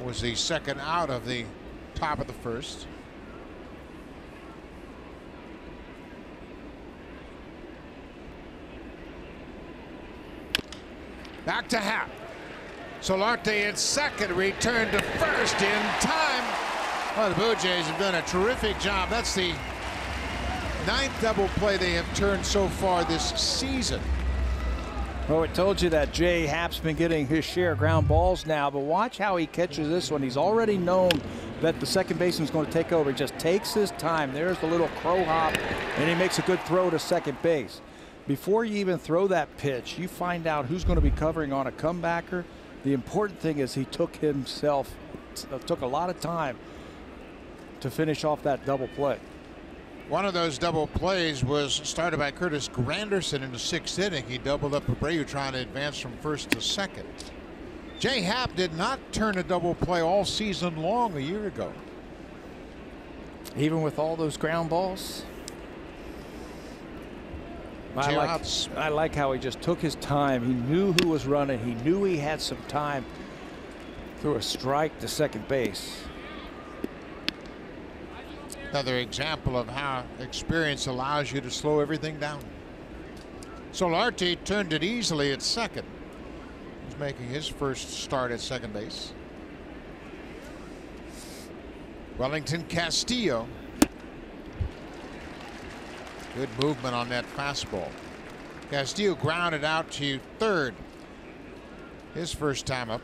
Speaker 2: Was the second out of the top of the first. Back to Happ. Solarte at second, return to first in time. Well, the Blue Jays have done a terrific job. That's the 9th double play they have turned so far this season.
Speaker 3: Well, I told you that Jay Happ's been getting his share of ground balls now, but watch how he catches this one. He's already known that the second baseman's going to take over. He just takes his time. There's the little crow hop, and he makes a good throw to second base. Before you even throw that pitch, you find out who's going to be covering on a comebacker. The important thing is he took a lot of time to finish off that double play.
Speaker 2: One of those double plays was started by Curtis Granderson in the 6th inning. He doubled up Abreu trying to advance from first to second. Jay Happ did not turn a double play all season long a year ago.
Speaker 3: Even with all those ground balls? I like how he just took his time. He knew who was running. He knew he had some time. Threw a strike to second base.
Speaker 2: Another example of how experience allows you to slow everything down. Solarte turned it easily at second. He's making his first start at second base. Wellington Castillo. Good movement on that fastball. Castillo grounded out to third. His first time up.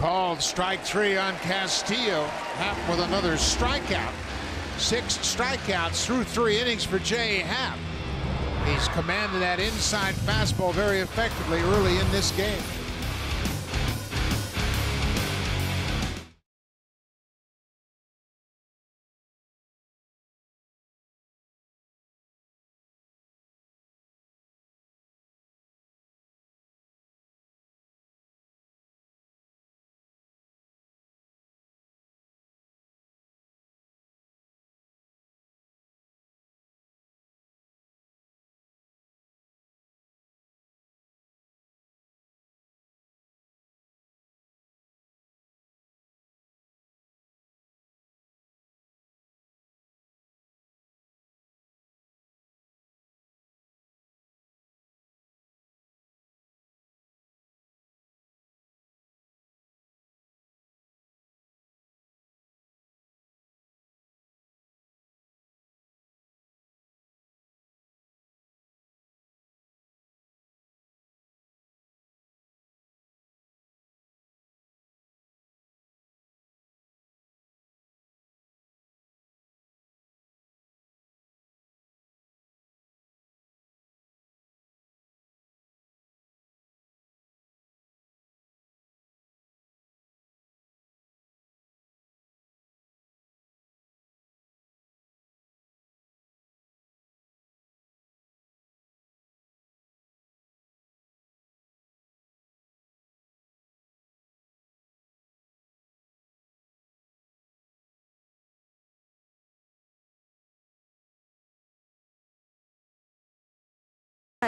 Speaker 2: Called strike 3 on Castillo. Happ with another strikeout. 6 strikeouts through 3 innings for Jay Happ. He's commanded that inside fastball very effectively early in this game.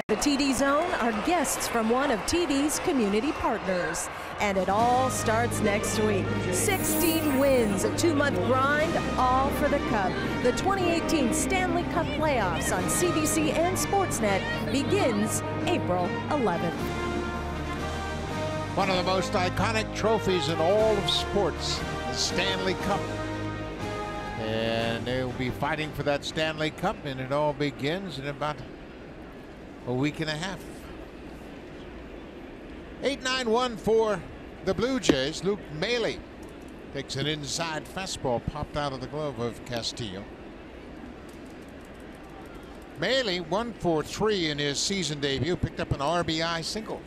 Speaker 4: The TD Zone are guests from one of TD's community partners. And it all starts next week. 16 wins, a 2-month grind, all for the Cup. The 2018 Stanley Cup playoffs on CBC and Sportsnet begins April 11th.
Speaker 2: One of the most iconic trophies in all of sports, the Stanley Cup. And they'll be fighting for that Stanley Cup, and it all begins in about a week and a half. 8-9-1 for the Blue Jays. Luke Maile takes an inside fastball popped out of the glove of Castillo. Maile 1 for 3 in his season debut, picked up an RBI single.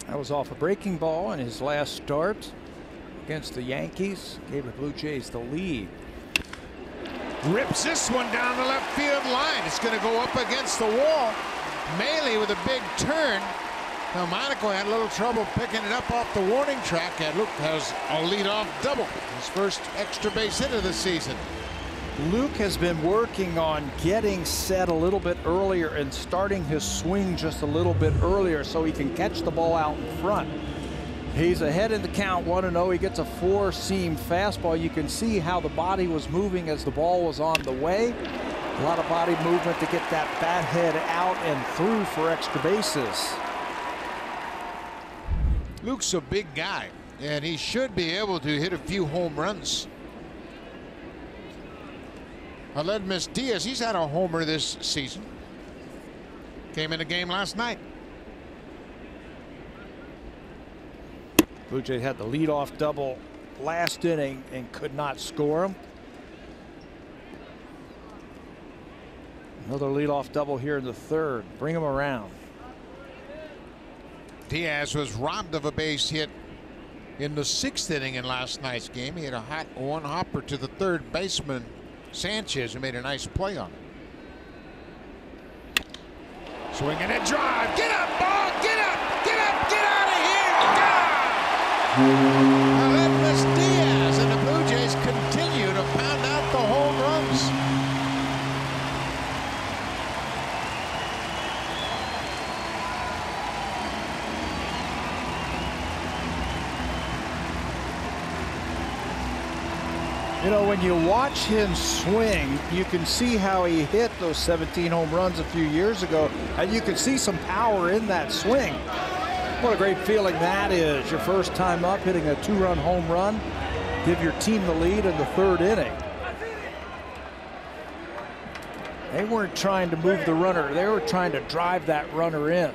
Speaker 3: That was off a breaking ball in his last start against the Yankees. Gave the Blue Jays the lead.
Speaker 2: Rips this one down the left field line. It's going to go up against the wall. Maile with a big turn. Now Monaco had a little trouble picking it up off the warning track, and Luke has a leadoff double. His first extra base hit of the season.
Speaker 3: Luke has been working on getting set a little bit earlier and starting his swing just a little bit earlier so he can catch the ball out in front. He's ahead in the count, 1-0. He gets a 4-seam fastball. You can see how the body was moving as the ball was on the way. A lot of body movement to get that bat head out and through for extra bases.
Speaker 2: Luke's a big guy, and he should be able to hit a few home runs. Aledmus Diaz, he's had a homer this season. Came in a game last night.
Speaker 3: Blue Jays had the leadoff double last inning and could not score him. Another leadoff double here in the third. Bring him around.
Speaker 2: Diaz was robbed of a base hit in the 6th inning in last night's game. He had a hot one-hopper to the third baseman, Sanchez, who made a nice play on it. Swinging a drive. Get up, ball! Get up! Get up! Get out of here! Gone! Aledmus Diaz and the Blue Jays continue to pound out the home runs.
Speaker 3: You know, when you watch him swing, you can see how he hit those 17 home runs a few years ago, and you can see some power in that swing. What a great feeling that is. Your first time up, hitting a 2-run home run, give your team the lead in the 3rd inning. They weren't trying to move the runner. They were trying to drive that runner in.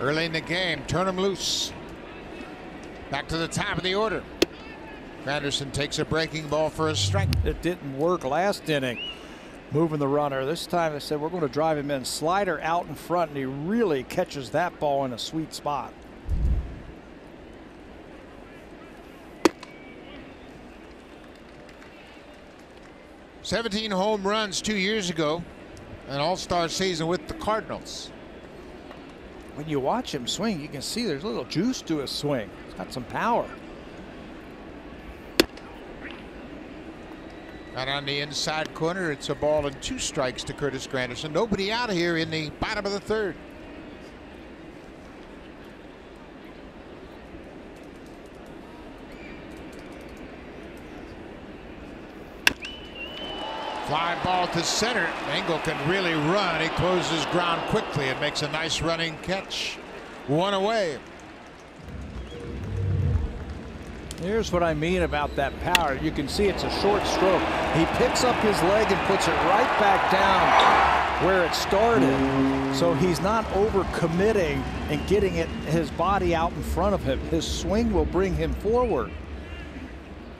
Speaker 2: Early in the game, turn him loose. Back to the top of the order. Granderson takes a breaking ball for a strike.
Speaker 3: It didn't work last inning, moving the runner. This time they said we're going to drive him in. Slider out in front, and he really catches that ball in a sweet spot.
Speaker 2: "17 home runs 2 years ago, an all-star season with the Cardinals."
Speaker 3: When you watch him swing, you can see there's a little juice to his swing. He's got some power.
Speaker 2: Out on the inside corner, it's a ball and 2 strikes to Curtis Granderson. Nobody out of here in the bottom of the 3rd. Fly ball to center. Engel can really run. He closes ground quickly and makes a nice running catch. 1 away.
Speaker 3: Here's what I mean about that power. You can see it's a short stroke. He picks up his leg and puts it right back down where it started. So he's not overcommitting and getting his body out in front of him. His swing will bring him forward.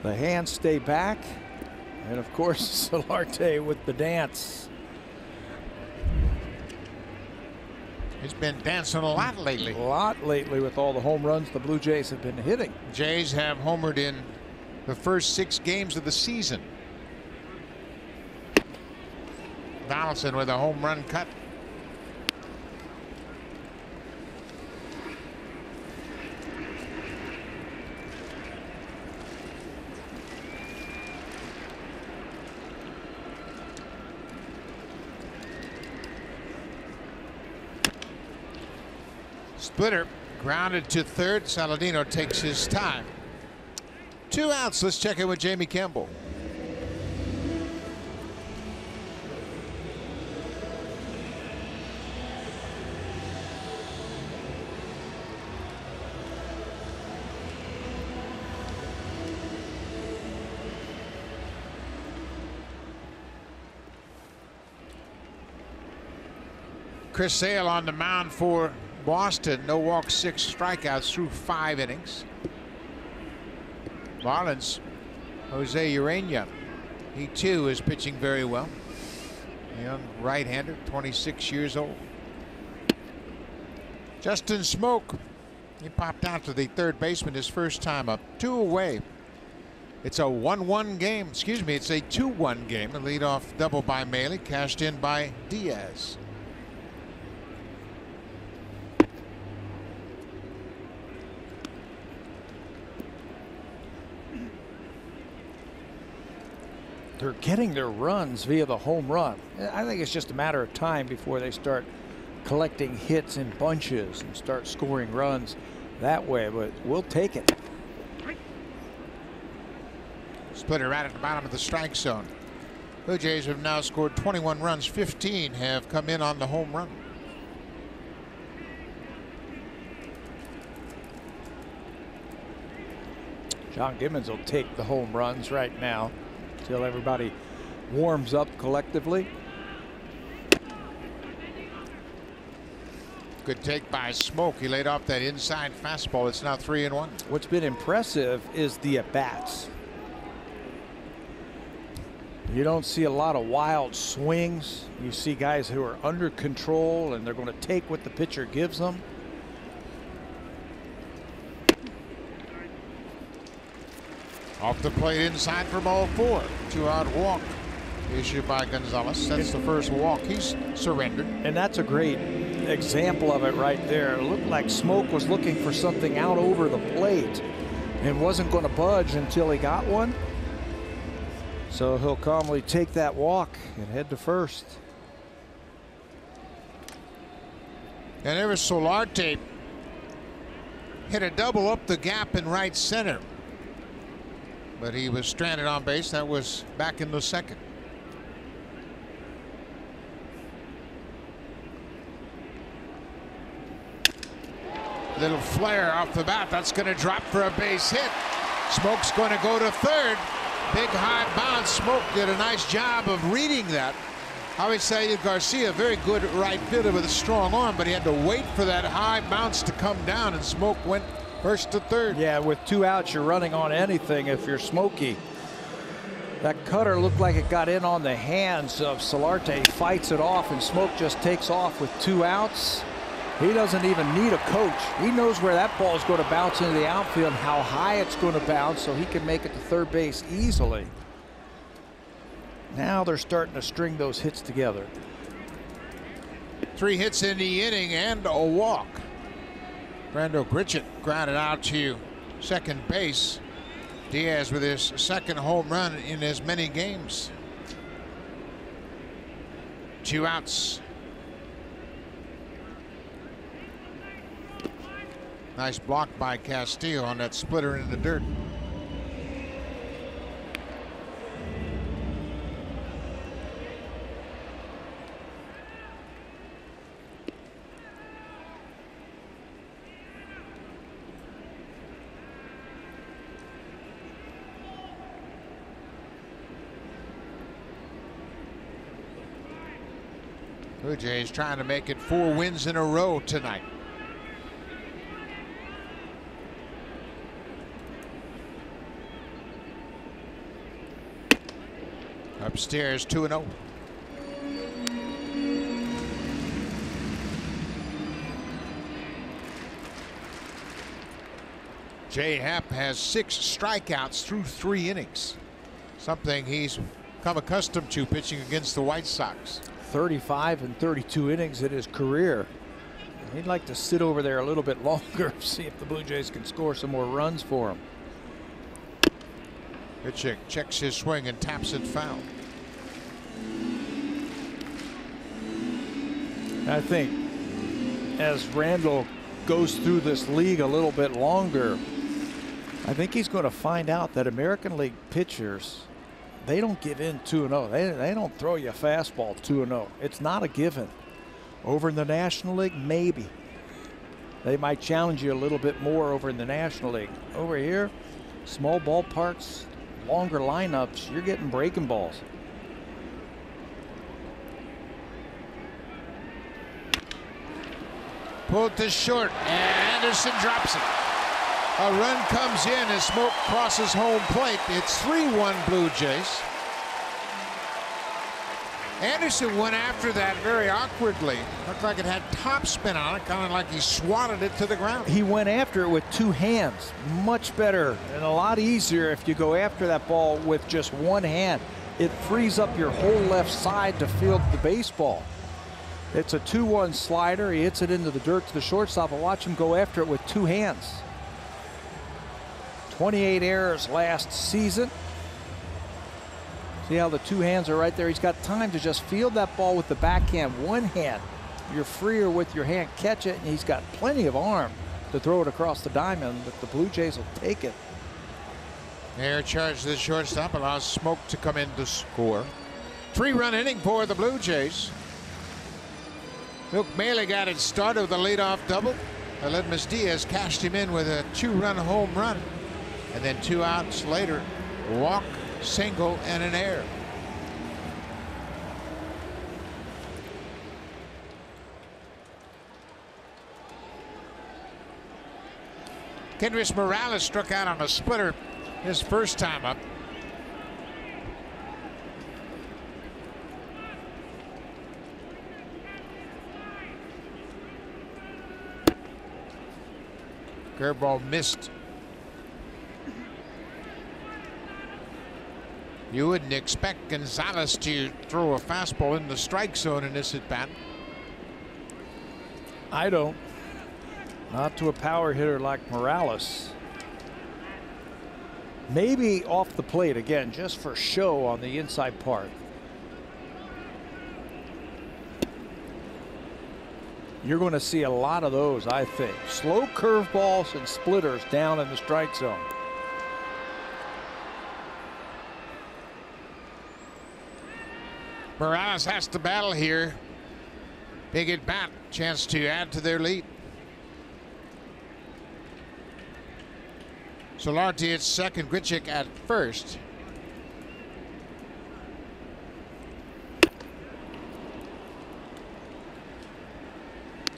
Speaker 3: The hands stay back. And of course, Solarte with the dance.
Speaker 2: He's been dancing a lot lately.
Speaker 3: A lot lately with all the home runs the Blue Jays have been hitting.
Speaker 2: Jays have homered in the first 6 games of the season. Donaldson with a home run cut. Splitter grounded to 3rd. Saladino takes his time. 2 outs. Let's check in with Jamie Campbell. Chris Sale on the mound for Boston. No walks, 6 strikeouts through 5 innings. Marlins, Jose Urena. He too is pitching very well. Young right-hander, 26 years old. Justin Smoke. He popped out to the 3rd baseman his first time up. 2 away. It's a 1-1 game. Excuse me, it's a 2-1 game. A leadoff double by Maile, cashed in by Diaz.
Speaker 3: They're getting their runs via the home run. I think it's just a matter of time before they start collecting hits in bunches and start scoring runs that way, but we'll take it.
Speaker 2: Splitter right at the bottom of the strike zone. Blue Jays have now scored 21 runs. 15 have come in on the home run.
Speaker 3: John Gibbons will take the home runs right now until everybody warms up collectively.
Speaker 2: Good take by Smoke. He laid off that inside fastball. It's now 3-1.
Speaker 3: What's been impressive is the at-bats. You don't see a lot of wild swings. You see guys who are under control and they're going to take what the pitcher gives them.
Speaker 2: Off the plate inside for ball 4. 2-out walk issued by Gonzalez. That's the first walk he's surrendered.
Speaker 3: And that's a great example of it right there. It looked like Smoke was looking for something out over the plate and wasn't going to budge until he got one. So he'll calmly take that walk and head to first.
Speaker 2: And there was Solarte. Hit a double up the gap in right center. But he was stranded on base. That was back in the 2nd. Little flare off the bat. That's going to drop for a base hit. Smoke's going to go to 3rd. Big high bounce. Smoke did a nice job of reading that. Javi Sayed Garcia, very good right fielder with a strong arm, but he had to wait for that high bounce to come down, and Smoke went First to third.
Speaker 3: Yeah, with 2 outs, you're running on anything if you're Smokey. That cutter looked like it got in on the hands of Solarte. He fights it off, and Smoke just takes off with 2 outs. He doesn't even need a coach. He knows where that ball is going to bounce into the outfield, how high it's going to bounce, so he can make it to third base easily. Now they're starting to string those hits together.
Speaker 2: 3 hits in the inning and a walk. Brando Grichuk grounded out to second base. Diaz with his second home run in as many games. 2 outs. Nice block by Castillo on that splitter in the dirt. Blue Jays trying to make it 4 wins in a row tonight. Upstairs 2-0. Jay Happ has 6 strikeouts through 3 innings. Something he's come accustomed to pitching against the White Sox.
Speaker 3: 35 and 32 innings in his career. He'd like to sit over there a little bit longer, see if the Blue Jays can score some more runs for him.
Speaker 2: Grichuk checks his swing and taps it foul.
Speaker 3: I think as Randall goes through this league a little bit longer, I think he's going to find out that American League pitchers, they don't give in 2-0. They don't throw you a fastball 2-0. It's not a given. Over in the National League, maybe. They might challenge you a little bit more over in the National League. Over here, small ballparks, longer lineups, you're getting breaking balls.
Speaker 2: Pulled to short, and Anderson drops it. A run comes in as Smoke crosses home plate. It's 3-1 Blue Jays. Anderson went after that very awkwardly. Looked like it had topspin on it, kind of like he swatted it to the ground.
Speaker 3: He went after it with 2 hands. Much better and a lot easier if you go after that ball with just 1 hand. It frees up your whole left side to field the baseball. It's a 2-1 slider. He hits it into the dirt to the shortstop, and watch him go after it with 2 hands. 28 errors last season. See how the 2 hands are right there? He's got time to just field that ball with the backhand, 1 hand. You're freer with your hand, catch it, and he's got plenty of arm to throw it across the diamond, but the Blue Jays will take it.
Speaker 2: Air charge to the shortstop allows Smoke to come in to score. 3-run inning for the Blue Jays. Milk Maley got it started with a leadoff double. Aledmus Diaz cashed him in with a 2-run home run. And then 2 outs later, walk, single, and an error. Kendrys Morales struck out on a splitter his first time up. Curveball missed. You wouldn't expect Gonzalez to throw a fastball in the strike zone in this at bat.
Speaker 3: I don't. Not to a power hitter like Morales. Maybe off the plate again, just for show on the inside part. You're going to see a lot of those, I think. Slow curveballs and splitters down in the strike zone.
Speaker 2: Morales has to battle here. Big at bat, chance to add to their lead. Solarte at second, Grichuk at first.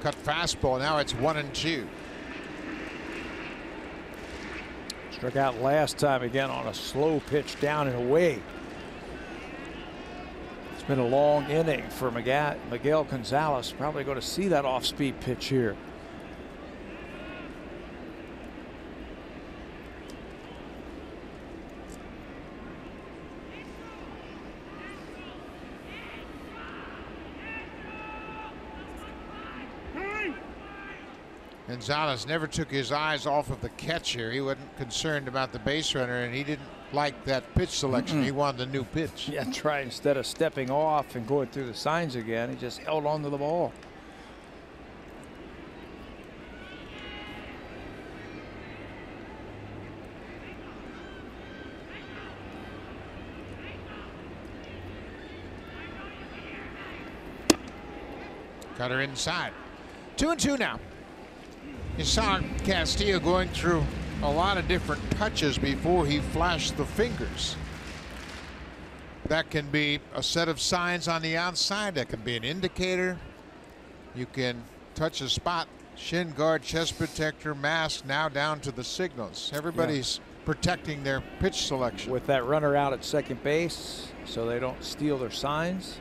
Speaker 2: Cut fastball, now it's 1-2.
Speaker 3: Struck out last time again on a slow pitch down and away. It's been a long inning for Miguel Gonzalez. Probably going to see that off-speed pitch here.
Speaker 2: Gonzalez never took his eyes off of the catcher. He wasn't concerned about the base runner, and he didn't like that pitch selection. He wanted a new pitch.
Speaker 3: Yeah, try instead of stepping off and going through the signs again, he just held on to the ball.
Speaker 2: Cutter inside. 2-2 now. You saw Castillo going through a lot of different touches before he flashed the fingers. That can be a set of signs on the outside. That can be an indicator. You can touch a spot, shin guard, chest protector, mask, now down to the signals. Everybody's protecting their pitch selection.
Speaker 3: With that runner out at second base so they don't steal their signs.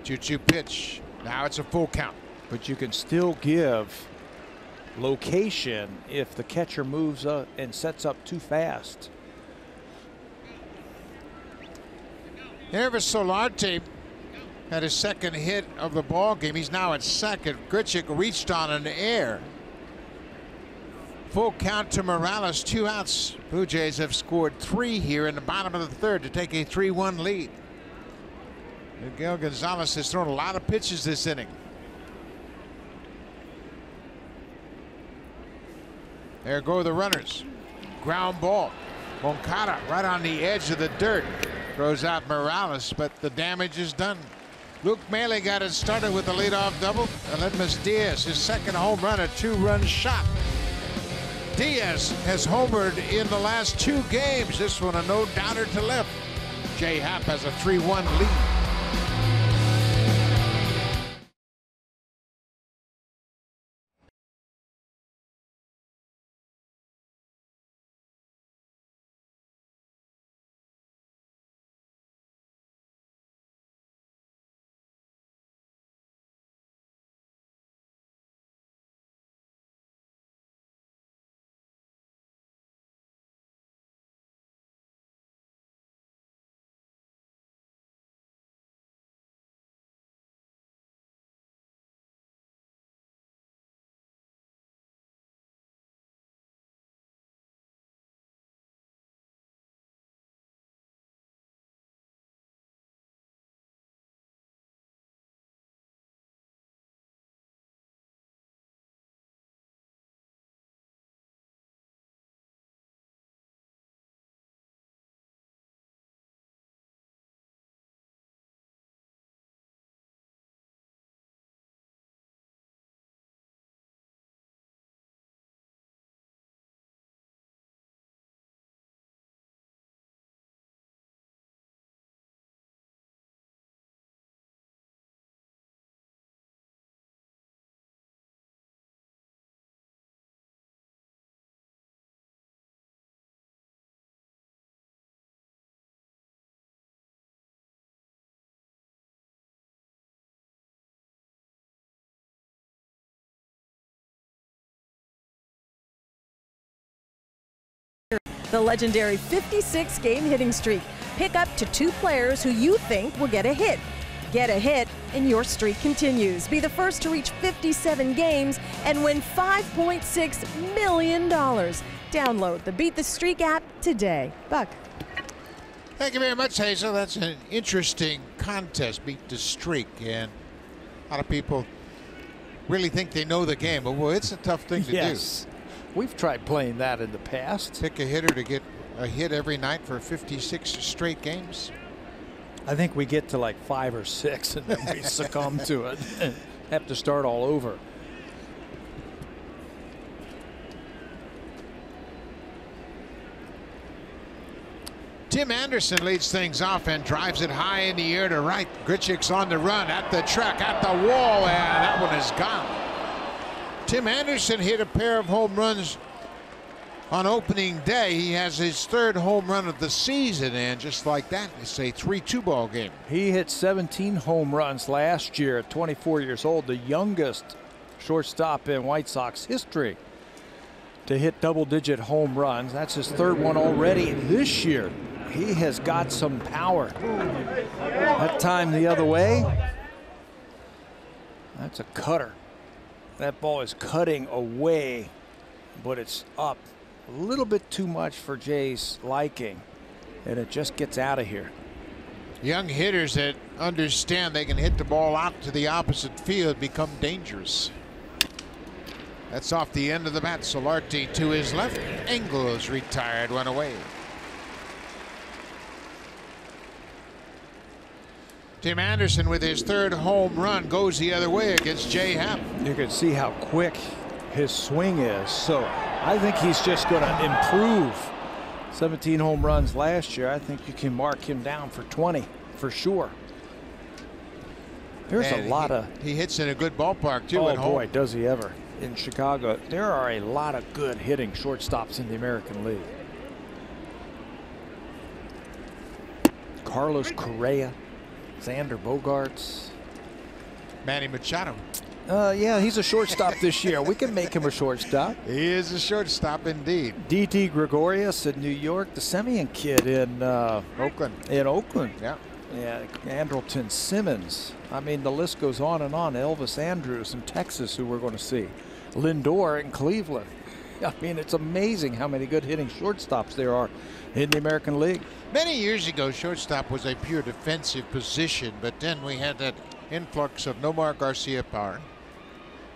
Speaker 2: 2-2 pitch. Now it's a full count.
Speaker 3: But you can still give location if the catcher moves up and sets up too fast.
Speaker 2: Hervis Solarte had his second hit of the ball game. He's now at second. Grichuk reached on an air. Full count to Morales, 2 outs. Blue Jays have scored 3 here in the bottom of the third to take a 3-1 lead. Miguel Gonzalez has thrown a lot of pitches this inning. There go the runners. Ground ball. Moncada right on the edge of the dirt. Throws out Morales, but the damage is done. Luke Maile got it started with a leadoff double. Aledmus Diaz, his second home run, a 2-run shot. Diaz has homered in the last 2 games. This one a no-doubter to left. Jay Happ has a 3-1 lead.
Speaker 4: The legendary 56-game hitting streak. Pick up to 2 players who you think will get a hit. Get a hit and your streak continues. Be the first to reach 57 games and win $5.6 million. Download the Beat the Streak app today. Buck.
Speaker 2: Thank you very much, Hazel. That's an interesting contest, Beat the Streak. And a lot of people really think they know the game, but boy, it's a tough thing to do.
Speaker 3: We've tried playing that in the past.
Speaker 2: Pick a hitter to get a hit every night for 56 straight games.
Speaker 3: I think we get to like 5 or 6 and then we succumb to it and have to start all over.
Speaker 2: Tim Anderson leads things off and drives it high in the air to right. Grichuk's on the run at the track, at the wall, and that one is gone. Tim Anderson hit a pair of home runs On opening day, he has his 3rd home run of the season, and just like that, it's a 3-2 ball game.
Speaker 3: He hit 17 home runs last year at 24 years old, the youngest shortstop in White Sox history to hit double-digit home runs. That's his 3rd one already this year. He has got some power. That time the other way. That's a cutter. That ball is cutting away, but it's up a little bit too much for Jay's liking, and it just gets out of here.
Speaker 2: Young hitters that understand they can hit the ball out to the opposite field become dangerous. That's off the end of the bat. Solarte to his left. Engels retired, one away. Tim Anderson with his 3rd home run goes the other way against Jay Happ.
Speaker 3: You can see how quick his swing is. So I think he's just going to improve. 17 home runs last year. I think you can mark him down for 20 for sure. There's a lot of.
Speaker 2: He hits in a good ballpark too.
Speaker 3: Oh
Speaker 2: at home.
Speaker 3: Boy, does he ever. In Chicago, there are a lot of good hitting shortstops in the American League. Carlos Correa, Xander Bogaerts,
Speaker 2: Manny Machado.
Speaker 3: Yeah, he's a shortstop this year. We can make him a shortstop.
Speaker 2: He is a shortstop indeed.
Speaker 3: D.T. Gregorius in New York, the Semien kid in
Speaker 2: Oakland.
Speaker 3: Yeah. Yeah, Andrelton Simmons. I mean, the list goes on and on. Elvis Andrews in Texas, who we're going to see. Lindor in Cleveland. I mean, it's amazing how many good hitting shortstops there are in the American League.
Speaker 2: Many years ago, shortstop was a pure defensive position, but then we had that influx of Nomar Garcia-Parra,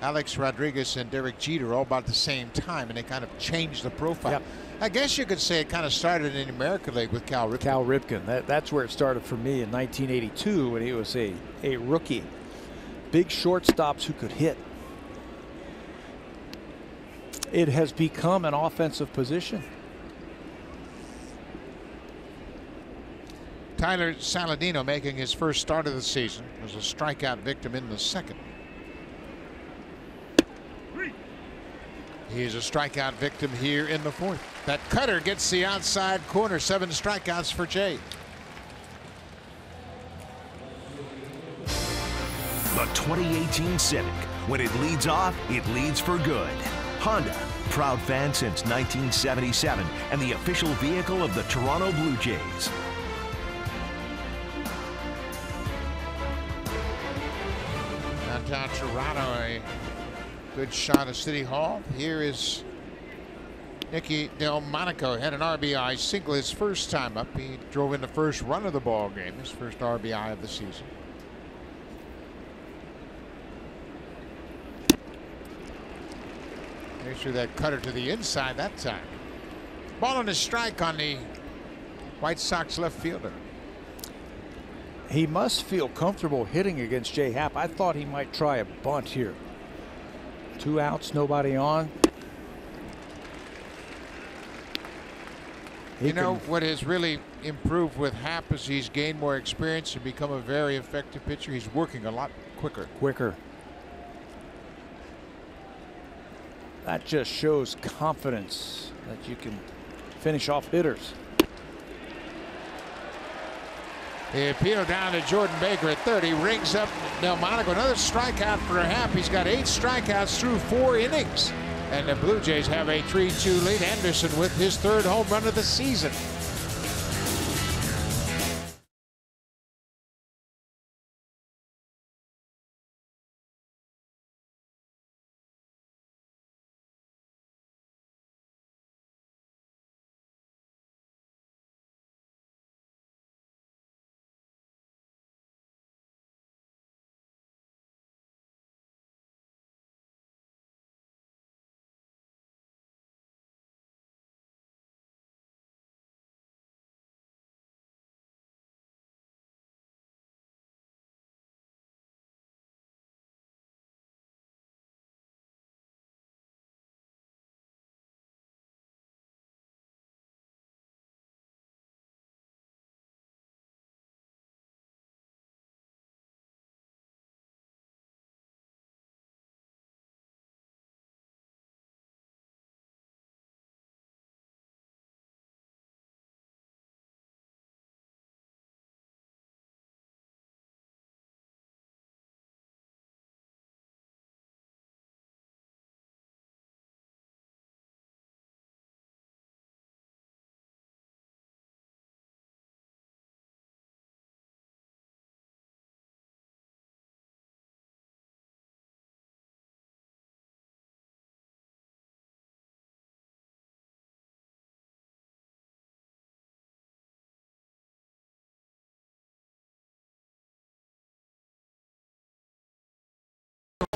Speaker 2: Alex Rodriguez, and Derek Jeter all about the same time, and they kind of changed the profile.
Speaker 3: Yep.
Speaker 2: I guess you could say it kind of started in the American League with Cal Ripken.
Speaker 3: Cal Ripken. That's where it started for me in 1982 when he was a rookie. Big shortstops who could hit. It has become an offensive position.
Speaker 2: Tyler Saladino making his first start of the season was a strikeout victim in the 2nd. He's a strikeout victim here in the 4th. That cutter gets the outside corner. 7 strikeouts for Jay.
Speaker 1: The 2018 Civic. When it leads off, it leads for good. Honda, proud fan since 1977 and the official vehicle of the Toronto Blue Jays.
Speaker 2: Downtown Toronto, a good shot of City Hall. Here is Nicky Delmonico. Had an RBI single his first time up. He drove in the first run of the ball game, his first RBI of the season. Make sure that cutter to the inside that time. Ball on a strike on the White Sox left fielder.
Speaker 3: He must feel comfortable hitting against Jay Happ. I thought he might try a bunt here. 2 outs, nobody on.
Speaker 2: You know what has really improved with Happ is he's gained more experience and become a very effective pitcher. He's working a lot quicker.
Speaker 3: That just shows confidence that you can finish off hitters.
Speaker 2: The appeal down to Jordan Baker at 30. He rings up Delmonico. Another strikeout for Happ. He's got 8 strikeouts through 4 innings. And the Blue Jays have a 3-2 lead. Anderson with his 3rd home run of the season.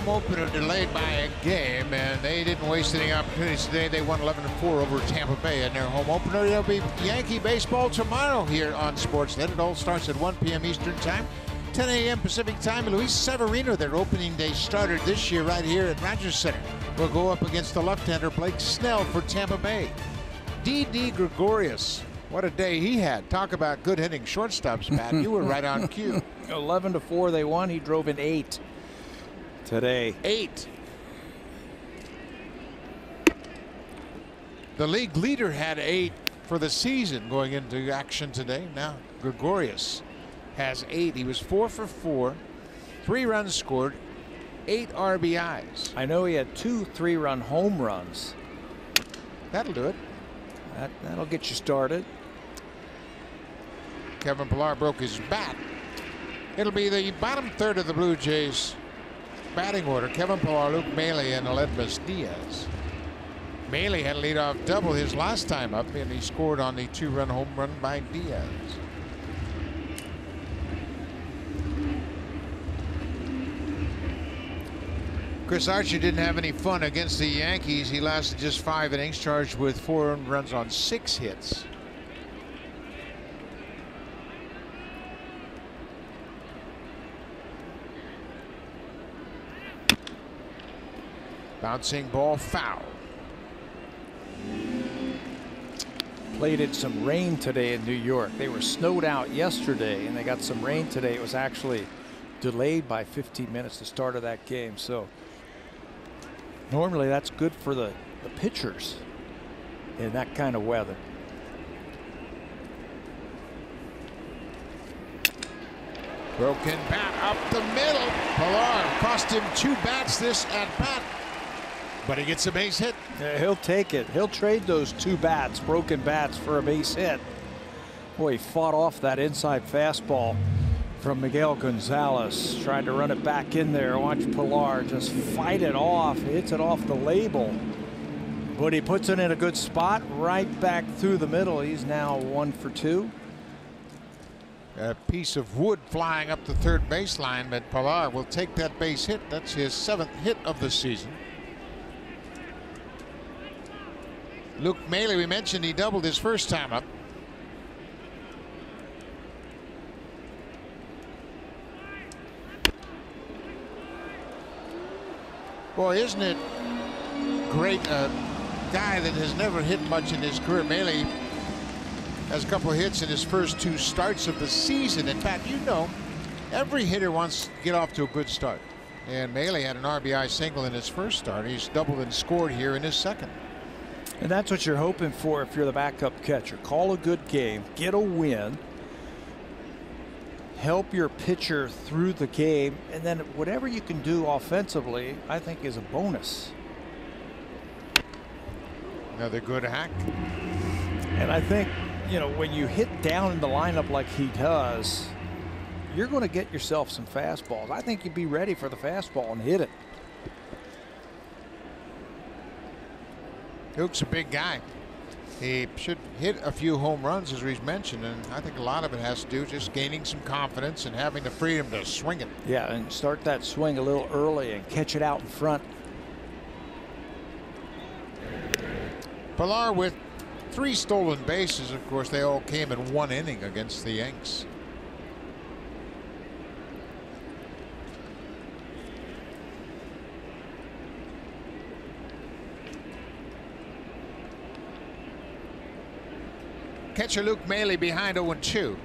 Speaker 2: home opener delayed by a game, and they didn't waste any opportunities today. They won 11-4 over Tampa Bay in their home opener. There'll be Yankee baseball tomorrow here on Sportsnet. It all starts at 1 p.m. Eastern Time, 10 a.m. Pacific Time. Luis Severino, their opening day starter this year right here at Rogers Center, will go up against the left-hander Blake Snell for Tampa Bay. D.D. Gregorius, what a day he had. Talk about good hitting shortstops, Pat. You were right on cue.
Speaker 3: 11-4 they won. He drove in 8 today.
Speaker 2: 8. The league leader had 8 for the season going into action today. Now Gregorius has 8. He was 4 for 4, 3 runs scored, 8 RBIs.
Speaker 3: I know he had 2 3-run home runs.
Speaker 2: That'll do it.
Speaker 3: That'll get you started.
Speaker 2: Kevin Pillar broke his bat. It'll be the bottom third of the Blue Jays batting order. Kevin Pillar, Luke Maile, and Aledmus Diaz. Maile had a leadoff double his last time up, and he scored on the 2-run home run by Diaz. Chris Archer didn't have any fun against the Yankees. He lasted just 5 innings, charged with 4 earned runs on 6 hits. Bouncing ball foul.
Speaker 3: Played in some rain today in New York. They were snowed out yesterday, and they got some rain today. It was actually delayed by 15 minutes, the start of that game. So normally that's good for the pitchers in that kind of weather.
Speaker 2: Broken bat up the middle. Pillar cost him 2 bats this at bat, but he gets a base hit.
Speaker 3: Yeah, he'll take it. He'll trade those 2 bats, broken bats, for a base hit. Boy, he fought off that inside fastball from Miguel Gonzalez. Tried to run it back in there. Watch Pillar just fight it off. Hits it off the label. But he puts it in a good spot right back through the middle. He's now 1 for 2.
Speaker 2: A piece of wood flying up the third baseline, but Pillar will take that base hit. That's his 7th hit of the season. Luke Maile, we mentioned he doubled his first time up. Boy, isn't it great? A guy that has never hit much in his career. Maile has a couple of hits in his first 2 starts of the season. In fact, you know, every hitter wants to get off to a good start. And Maile had an RBI single in his first start. He's doubled and scored here in his second.
Speaker 3: And that's what you're hoping for if you're the backup catcher. Call a good game, get a win, help your pitcher through the game, and then whatever you can do offensively, I think, is a bonus.
Speaker 2: Another good hack.
Speaker 3: And I think, you know, when you hit down in the lineup like he does, you're going to get yourself some fastballs. I think you'd be ready for the fastball and hit it.
Speaker 2: Luke's a big guy. He should hit a few home runs, as we've mentioned, and I think a lot of it has to do just gaining some confidence and having the freedom to swing it.
Speaker 3: Yeah, and start that swing a little early and catch it out in front.
Speaker 2: Pillar with 3 stolen bases. Of course, they all came in 1 inning against the Yanks. Catcher Luke Maile behind 0-2.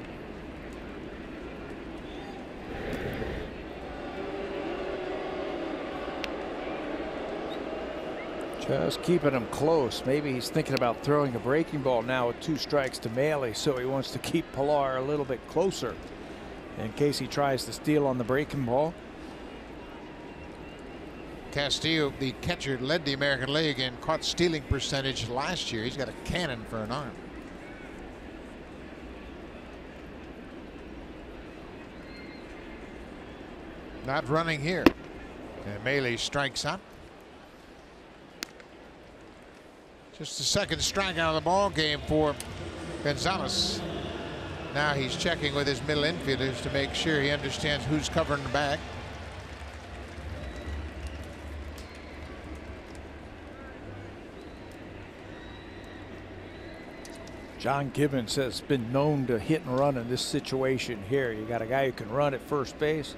Speaker 3: Just keeping him close. Maybe he's thinking about throwing a breaking ball now with 2 strikes to Maile, so he wants to keep Pillar a little bit closer in case he tries to steal on the breaking ball.
Speaker 2: Castillo, the catcher, led the American League in caught stealing percentage last year. He's got a cannon for an arm. Not running here. And Maile strikes out. Just the 2nd strikeout of the ball game for Gonzalez. Now he's checking with his middle infielders to make sure he understands who's covering the bag.
Speaker 3: John Gibbons has been known to hit and run in this situation here. You got a guy who can run at first base,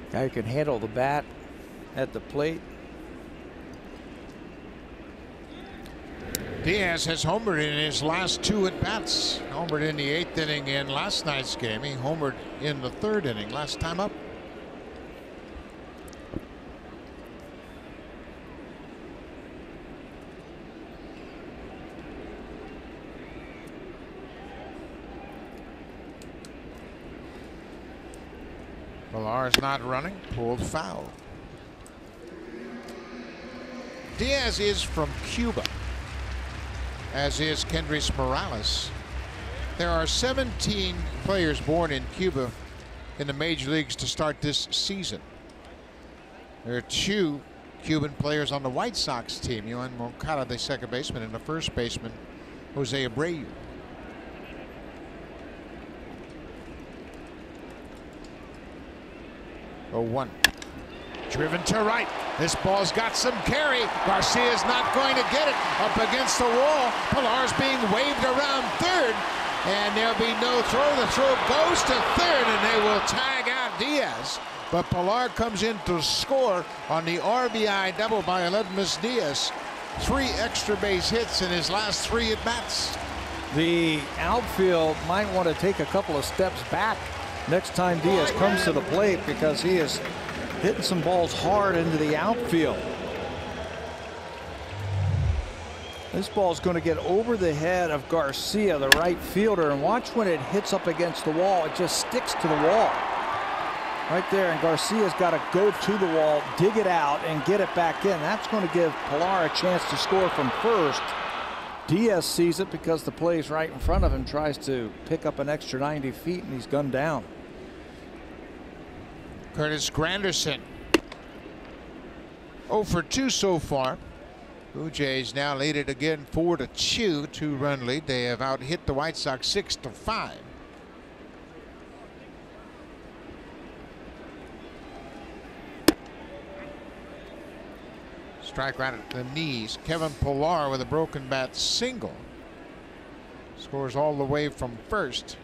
Speaker 3: a guy who can handle the bat at the plate.
Speaker 2: Diaz has homered in his last 2 at-bats. Homered in the 8th inning in last night's game. He homered in the 3rd inning last time up. Millar's not running. Pulled foul. Diaz is from Cuba, as is Kendrys Morales. There are 17 players born in Cuba in the major leagues to start this season. There are 2 Cuban players on the White Sox team. Yohan Moncada, the second baseman, and the first baseman, Jose Abreu. Oh, 1. Driven to right. This ball's got some carry. Garcia's not going to get it. Up against the wall. Pilar's being waved around third. And there'll be no throw. The throw goes to third, and they will tag out Diaz. But Pilar comes in to score on the RBI double by Aledmus Diaz. 3 extra base hits in his last 3 at-bats.
Speaker 3: The outfield might want to take a couple of steps back next time Diaz comes to the plate, because he is hitting some balls hard into the outfield. This ball is going to get over the head of Garcia, the right fielder, and watch when it hits up against the wall. It just sticks to the wall right there, and Garcia's got to go to the wall, dig it out, and get it back in. That's going to give Pilar a chance to score from first. Diaz sees it because the play's right in front of him, tries to pick up an extra 90 feet, and he's gunned down.
Speaker 2: Curtis Granderson 0 for 2 so far. Blue Jays now lead it again 4-2, 2-run lead. They have out hit the White Sox 6-5. Strike right at the knees. Kevin Pilar with a broken bat single. Scores all the way from first.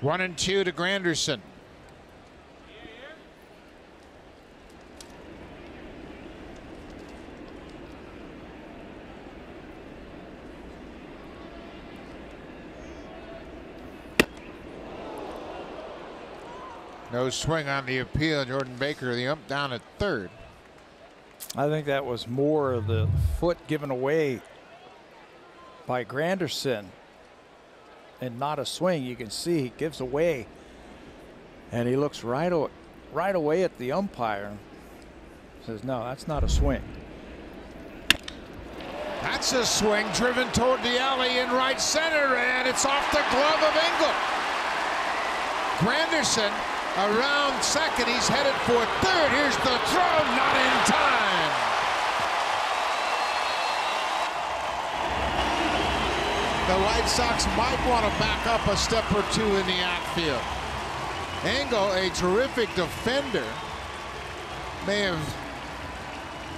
Speaker 2: One and 2 to Granderson. No swing on the appeal. Jordan Baker, the ump, down at third.
Speaker 3: I think that was more of the foot given away by Granderson and not a swing. You can see he gives away, and he looks right away at the umpire. Says, no, that's not a swing.
Speaker 2: That's a swing driven toward the alley in right center, and it's off the glove of Engel. Granderson around second. He's headed for third. Here's the throw, not in time. The White Sox might want to back up a step or 2 in the outfield. Engel, a terrific defender, may have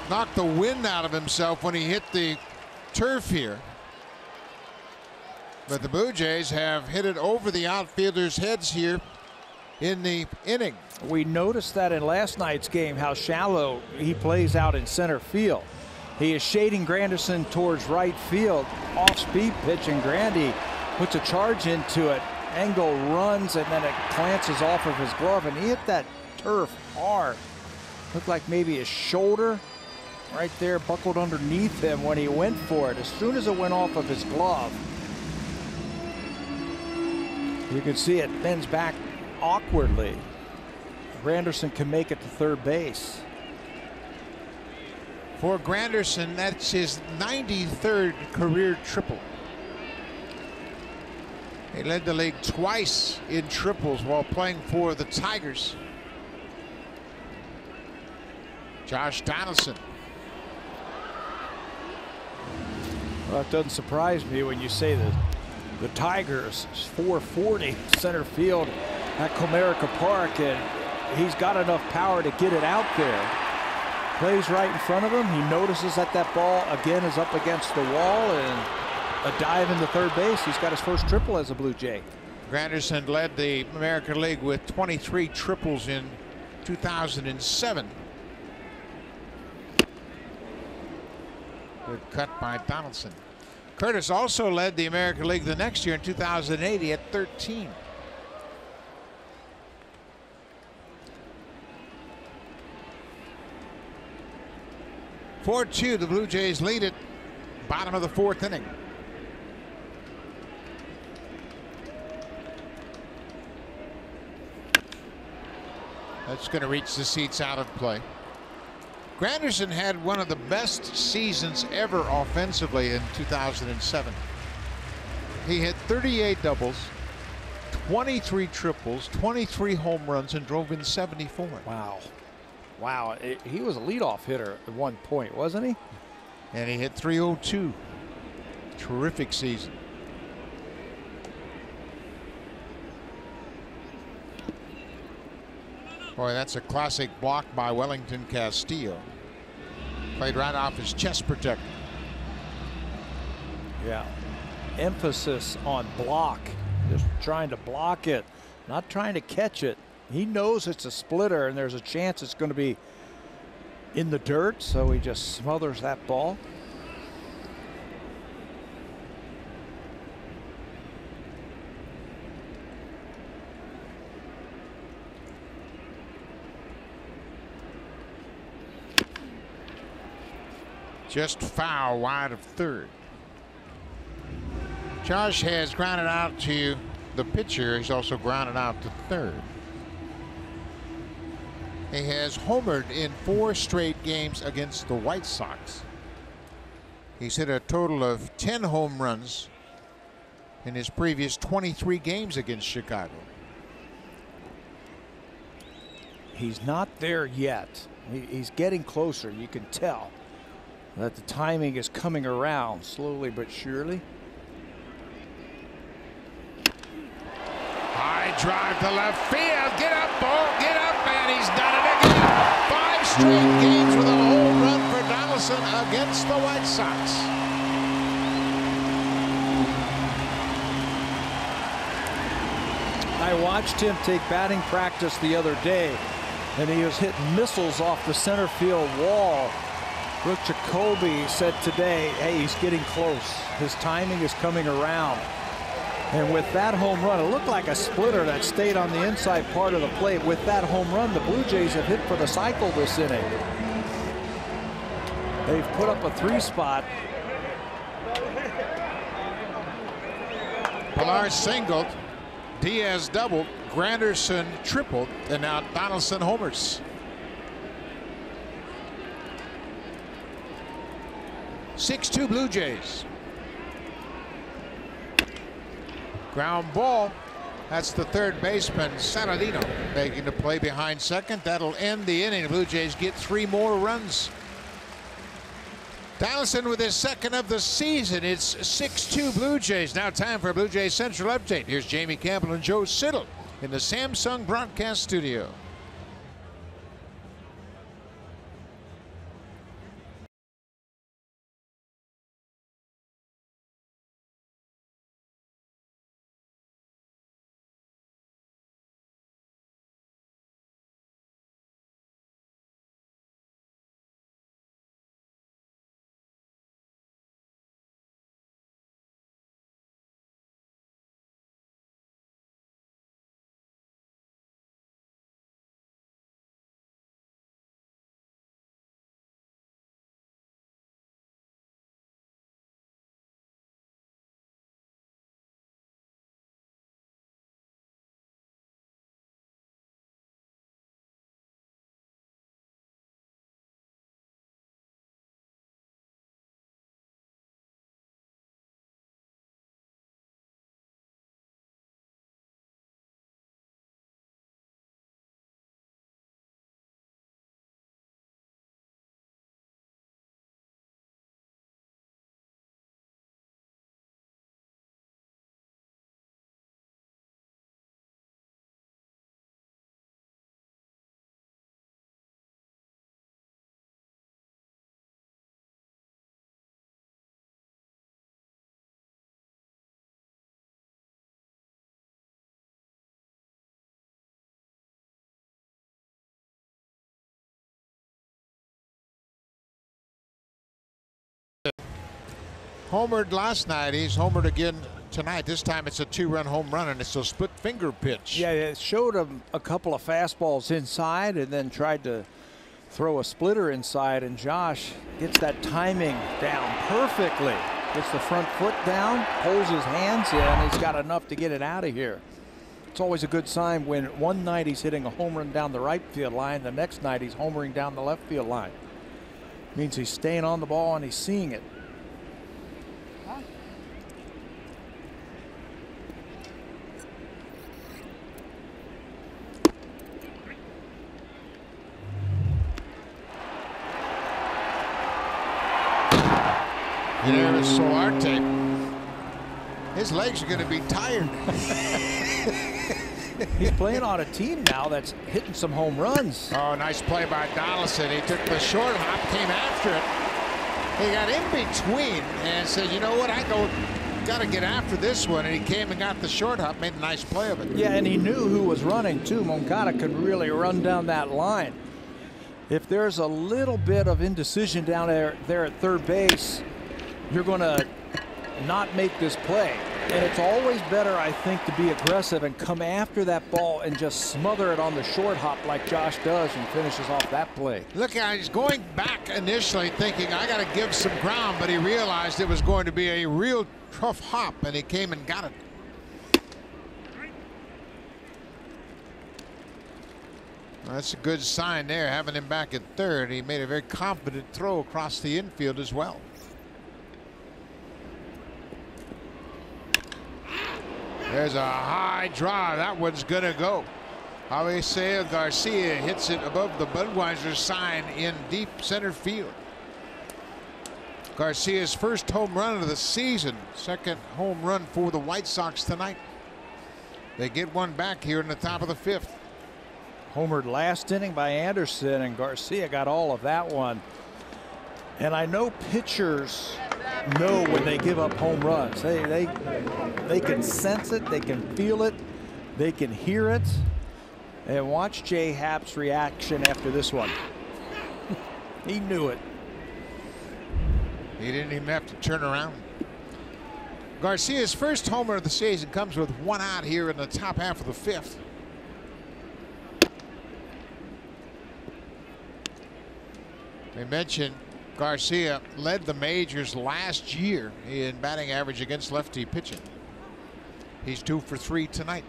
Speaker 2: knocked the wind out of himself when he hit the turf here. But the Blue Jays have hit it over the outfielders' heads here in the inning.
Speaker 3: We noticed that in last night's game, how shallow he plays out in center field. He is shading Granderson towards right field. Off-speed pitch, and Grandy puts a charge into it. Engel runs, and then it glances off of his glove, and he hit that turf hard. Looked like maybe his shoulder right there buckled underneath him when he went for it. As soon as it went off of his glove, you can see it bends back awkwardly. Granderson can make it to third base.
Speaker 2: For Granderson, that's his 93rd career triple. He led the league twice in triples while playing for the Tigers. Josh Donaldson.
Speaker 3: Well, it doesn't surprise me when you say that the Tigers 440 center field at Comerica Park, and he's got enough power to get it out there. Plays right in front of him. He notices that that ball again is up against the wall, and a dive into third base. He's got his first triple as a Blue Jay.
Speaker 2: Granderson led the American League with 23 triples in 2007. Good cut by Donaldson. Curtis also led the American League the next year in 2008. He had 13. (4-2), the Blue Jays lead it. Bottom of the fourth inning. That's going to reach the seats out of play. Granderson had one of the best seasons ever offensively in 2007. He hit 38 doubles, 23 triples, 23 home runs, and drove in 74.
Speaker 3: Wow. Wow. He was a leadoff hitter at one point, wasn't he?
Speaker 2: And he hit 302. Terrific season. Boy, that's a classic block by Wellington Castillo. Played right off his chest protector.
Speaker 3: Yeah. Emphasis on block. Just trying to block it, not trying to catch it. He knows it's a splitter and there's a chance it's going to be in the dirt, so he just smothers that ball.
Speaker 2: Just foul wide of third. Josh has grounded out to the pitcher. He's also grounded out to third. He has homered in 4 straight games against the White Sox. He's hit a total of 10 home runs in his previous 23 games against Chicago.
Speaker 3: He's not there yet. He's getting closer. You can tell that the timing is coming around slowly but surely.
Speaker 2: High drive to left field. Get up, ball. Get up, and he's done it again. 5 straight games with a home run for Donaldson against the White Sox.
Speaker 3: I watched him take batting practice the other day, and he was hitting missiles off the center field wall. Brooke Jacoby said today, hey, he's getting close. His timing is coming around. And with that home run, it looked like a splitter that stayed on the inside part of the plate. With that home run, the Blue Jays have hit for the cycle this inning. They've put up a 3-spot.
Speaker 2: Pilar singled, Diaz doubled, Granderson tripled, and now Donaldson homers. 6-2 Blue Jays. Ground ball. That's the third baseman, Saladino, making the play behind second. That'll end the inning. The Blue Jays get 3 more runs. Donaldson with his second of the season. It's 6-2 Blue Jays. Now time for a Blue Jays Central update. Here's Jamie Campbell and Joe Siddall in the Samsung broadcast studio. Homered last night. He's homered again tonight. This time it's a 2-run home run, and it's a split finger pitch.
Speaker 3: Yeah, it showed him a couple of fastballs inside and then tried to throw a splitter inside, and Josh gets that timing down perfectly. Gets the front foot down, pulls his hands in. He's got enough to get it out of here. It's always a good sign when one night he's hitting a home run down the right field line, the next night he's homering down the left field line. Means he's staying on the ball and he's seeing it.
Speaker 2: There's Solarte. His legs are going to be tired.
Speaker 3: He's playing on a team now that's hitting some home runs.
Speaker 2: Oh, nice play by Donaldson. He took the short hop, came after it. He got in between and said, you know what, got to get after this one. And he came and got the short hop, made a nice play of it.
Speaker 3: Yeah, and he knew who was running too. Moncada could really run down that line. If there's a little bit of indecision down there at third base, you're going to not make this play. And it's always better, I think, to be aggressive and come after that ball and just smother it on the short hop like Josh does and finishes off that play.
Speaker 2: Look, he's going back initially thinking, I got to give some ground, but he realized it was going to be a real tough hop, and he came and got it. Well, that's a good sign there, having him back at third. He made a very confident throw across the infield as well. There's a high drive. That one's going to go. Avisail Garcia hits it above the Budweiser sign in deep center field. Garcia's first home run of the season. Second home run for the White Sox tonight. They get one back here in the top of the fifth.
Speaker 3: Homered last inning by Anderson, and Garcia got all of that one. And I know pitchers know when they give up home runs. They can sense it, they can feel it, they can hear it. And watch Jay Happ's reaction after this one. He knew it.
Speaker 2: He didn't even have to turn around. Garcia's first homer of the season comes with one out here in the top half of the fifth. We mentioned Garcia led the majors last year in batting average against lefty pitching. He's 2 for 3 tonight.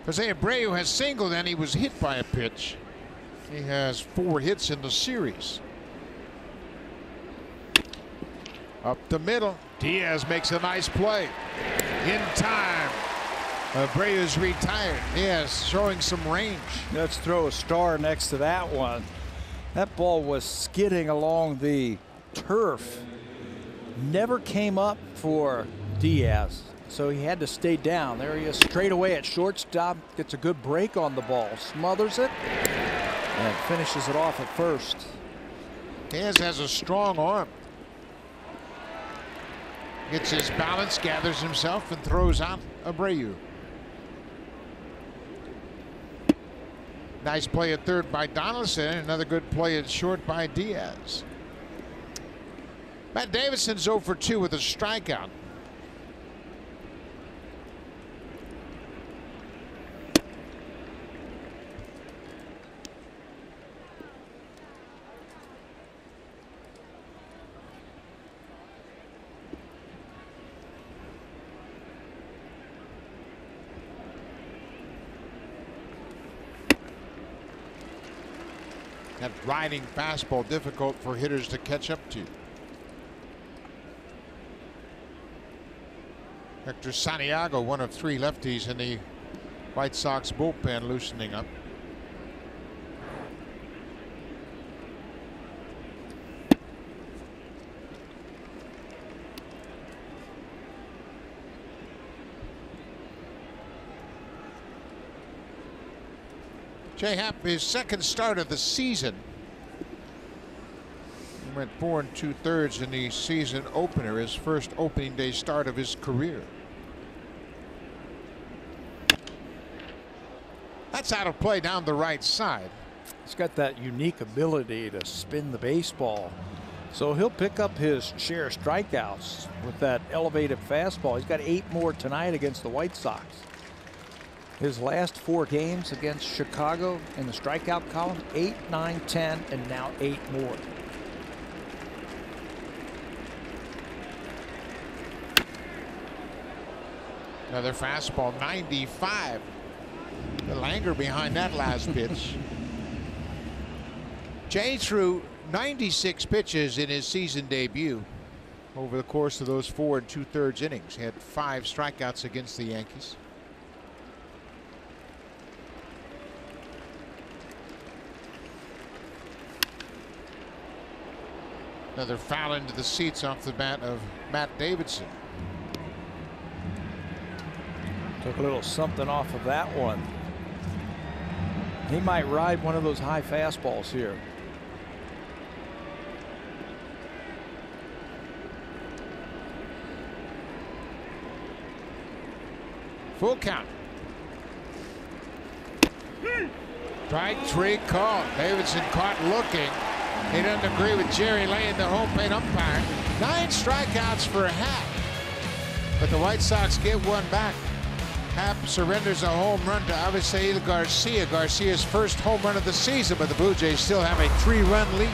Speaker 2: Jose Abreu has singled and he was hit by a pitch. He has 4 hits in the series. Up the middle, Diaz makes a nice play. In time, Abreu's retired. Diaz showing some range.
Speaker 3: Let's throw a star next to that one. That ball was skidding along the turf. Never came up for Diaz, so he had to stay down. There he is straight away at shortstop. Gets a good break on the ball. Smothers it and finishes it off at first.
Speaker 2: Diaz has a strong arm. Gets his balance, gathers himself, and throws out Abreu. Nice play at third by Donaldson. Another good play at short by Diaz. Matt Davidson's 0 for 2 with a strikeout. That riding fastball difficult for hitters to catch up to. Hector Santiago, one of 3 lefties in the White Sox bullpen, loosening up. Jay Happ, his second start of the season. Went 4 2/3 in the season opener, his first opening day start of his career. That's out of play down the right side.
Speaker 3: He's got that unique ability to spin the baseball. So he'll pick up his share of strikeouts with that elevated fastball. He's got 8 more tonight against the White Sox. His last 4 games against Chicago in the strikeout column, 8, 9, 10, and now 8 more.
Speaker 2: Another fastball, 95. The anger behind that last pitch. Jay threw 96 pitches in his season debut over the course of those 4 2/3 innings. He had 5 strikeouts against the Yankees. Another foul into the seats off the bat of Matt Davidson.
Speaker 3: Took a little something off of that one. He might ride one of those high fastballs here.
Speaker 2: Full count. Strike 3 call. Davidson caught looking. He doesn't agree with Jerry Lane, the home plate umpire. 9 strikeouts for Happ. But the White Sox get one back. Happ surrenders a home run to Avisail Garcia. Garcia's first home run of the season, but the Blue Jays still have a 3-run lead.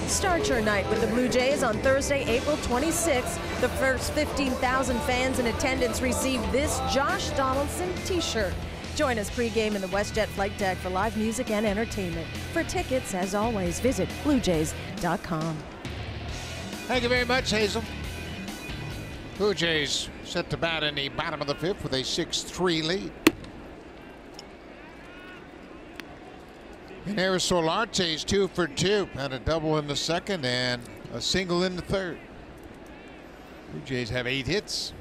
Speaker 4: Start your night with the Blue Jays on Thursday, April 26th. The first 15,000 fans in attendance receive this Josh Donaldson t-shirt. Join us pregame in the WestJet flight deck for live music and entertainment. For tickets, as always, visit BlueJays.com.
Speaker 2: Thank you very much, Hazel. Blue Jays set to bat in the bottom of the 5th with a 6-3 lead. And Eris Solarte's 2 for 2. Had a double in the second and a single in the third. Blue Jays have 8 hits.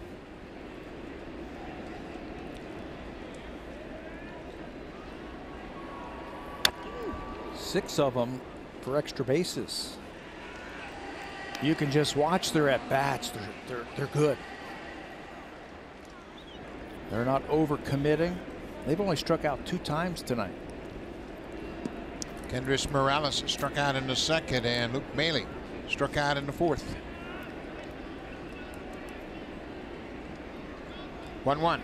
Speaker 3: Six of them for extra bases. You can just watch their at-bats. They're good. They're not overcommitting. They've only struck out 2 times tonight.
Speaker 2: Kendrys Morales struck out in the second, and Luke Maile struck out in the 4th. 1-1.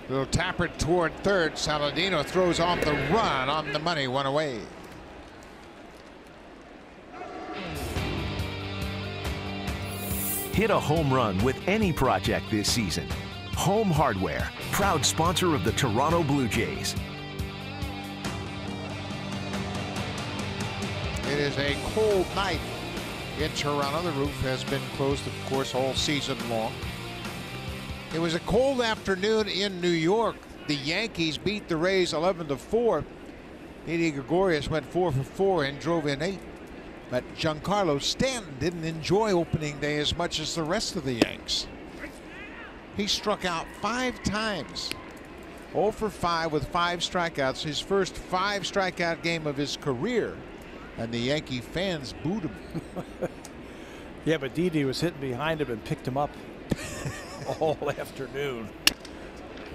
Speaker 2: Little tapper toward third. Saladino throws off the run on the money, 1 away.
Speaker 1: Hit a home run with any project this season. Home Hardware, proud sponsor of the Toronto Blue Jays.
Speaker 2: It is a cold night in Toronto. The roof has been closed, of course, all season long. It was a cold afternoon in New York. The Yankees beat the Rays 11-4. Didi Gregorius went 4 for 4 and drove in 8. But Giancarlo Stanton didn't enjoy opening day as much as the rest of the Yanks. He struck out 5 times. 0 for 5 with 5 strikeouts. His first 5 strikeout game of his career. And the Yankee fans booed him.
Speaker 3: Yeah, but Didi was hitting behind him and picked him up all afternoon.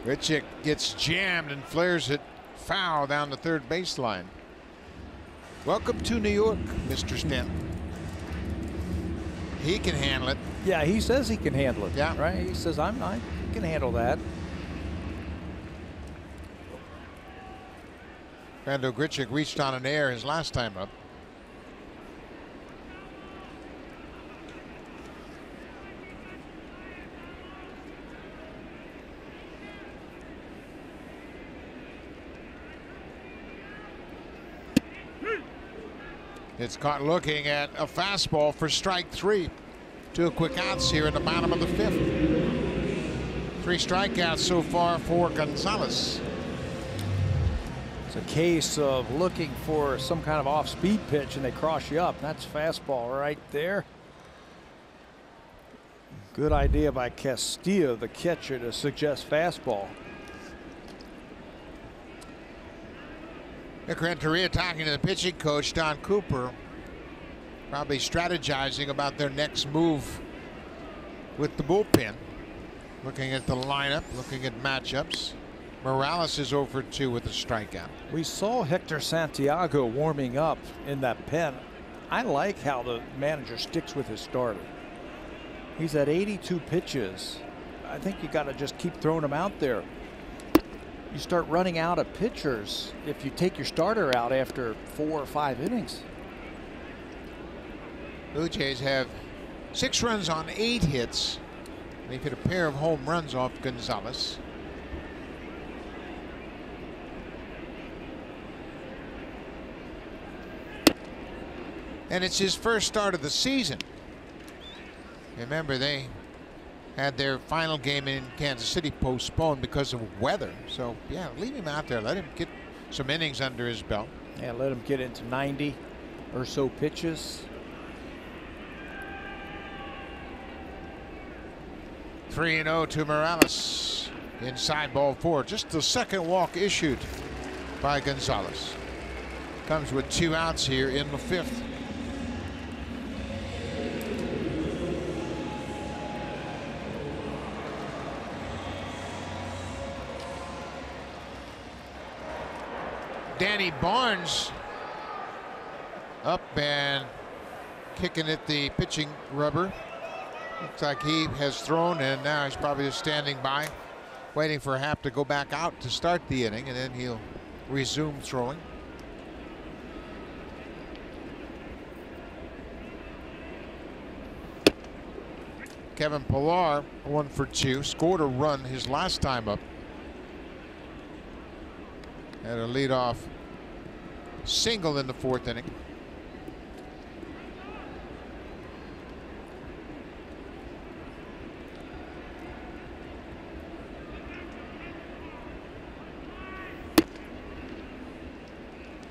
Speaker 2: Grichuk gets jammed and flares it foul down the third baseline. Welcome to New York, Mr. Stanton. He can handle it.
Speaker 3: Yeah, he says he can handle it.
Speaker 2: Yeah.
Speaker 3: Right? He says, I can handle that.
Speaker 2: Brando Grichuk reached on an air his last time up. It's caught looking at a fastball for strike 3. 2 quick outs here in the bottom of the 5th. 3 strikeouts so far for Gonzalez.
Speaker 3: It's a case of looking for some kind of off-speed pitch and they cross you up. That's fastball right there. Good idea by Castillo, the catcher, to suggest fastball.
Speaker 2: Nick Renteria talking to the pitching coach, Don Cooper, probably strategizing about their next move with the bullpen. Looking at the lineup, looking at matchups. Morales is 0 for 2 with a strikeout.
Speaker 3: We saw Hector Santiago warming up in that pen. I like how the manager sticks with his starter. He's at 82 pitches. I think you got to just keep throwing him out there. You start running out of pitchers if you take your starter out after 4 or 5 innings.
Speaker 2: Blue Jays have 6 runs on 8 hits. They've hit a pair of home runs off Gonzalez. And it's his first start of the season. Remember, they had their final game in Kansas City postponed because of weather. So, yeah, leave him out there. Let him get some innings under his belt.
Speaker 3: Yeah, let him get into 90 or so pitches.
Speaker 2: 3-0 to Morales. Inside ball 4. Just the second walk issued by Gonzalez. Comes with 2 outs here in the 5th. Danny Barnes up and kicking at the pitching rubber. Looks like he has thrown, and now he's probably just standing by, waiting for Happ to go back out to start the inning, and then he'll resume throwing. Kevin Pillar 1 for 2, scored a run his last time up. Had a leadoff single in the 4th inning.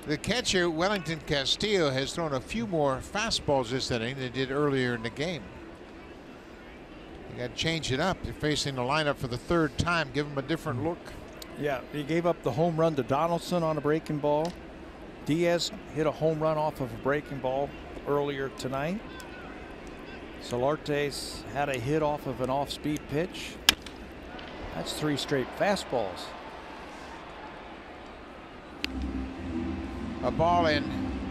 Speaker 2: The catcher, Wellington Castillo, has thrown a few more fastballs this inning than he did earlier in the game. You got to change it up. You're facing the lineup for the 3rd time. Give him a different look.
Speaker 3: Yeah, he gave up the home run to Donaldson on a breaking ball. Diaz hit a home run off of a breaking ball earlier tonight. Solarte's had a hit off of an off-speed pitch. That's 3 straight fastballs.
Speaker 2: A ball and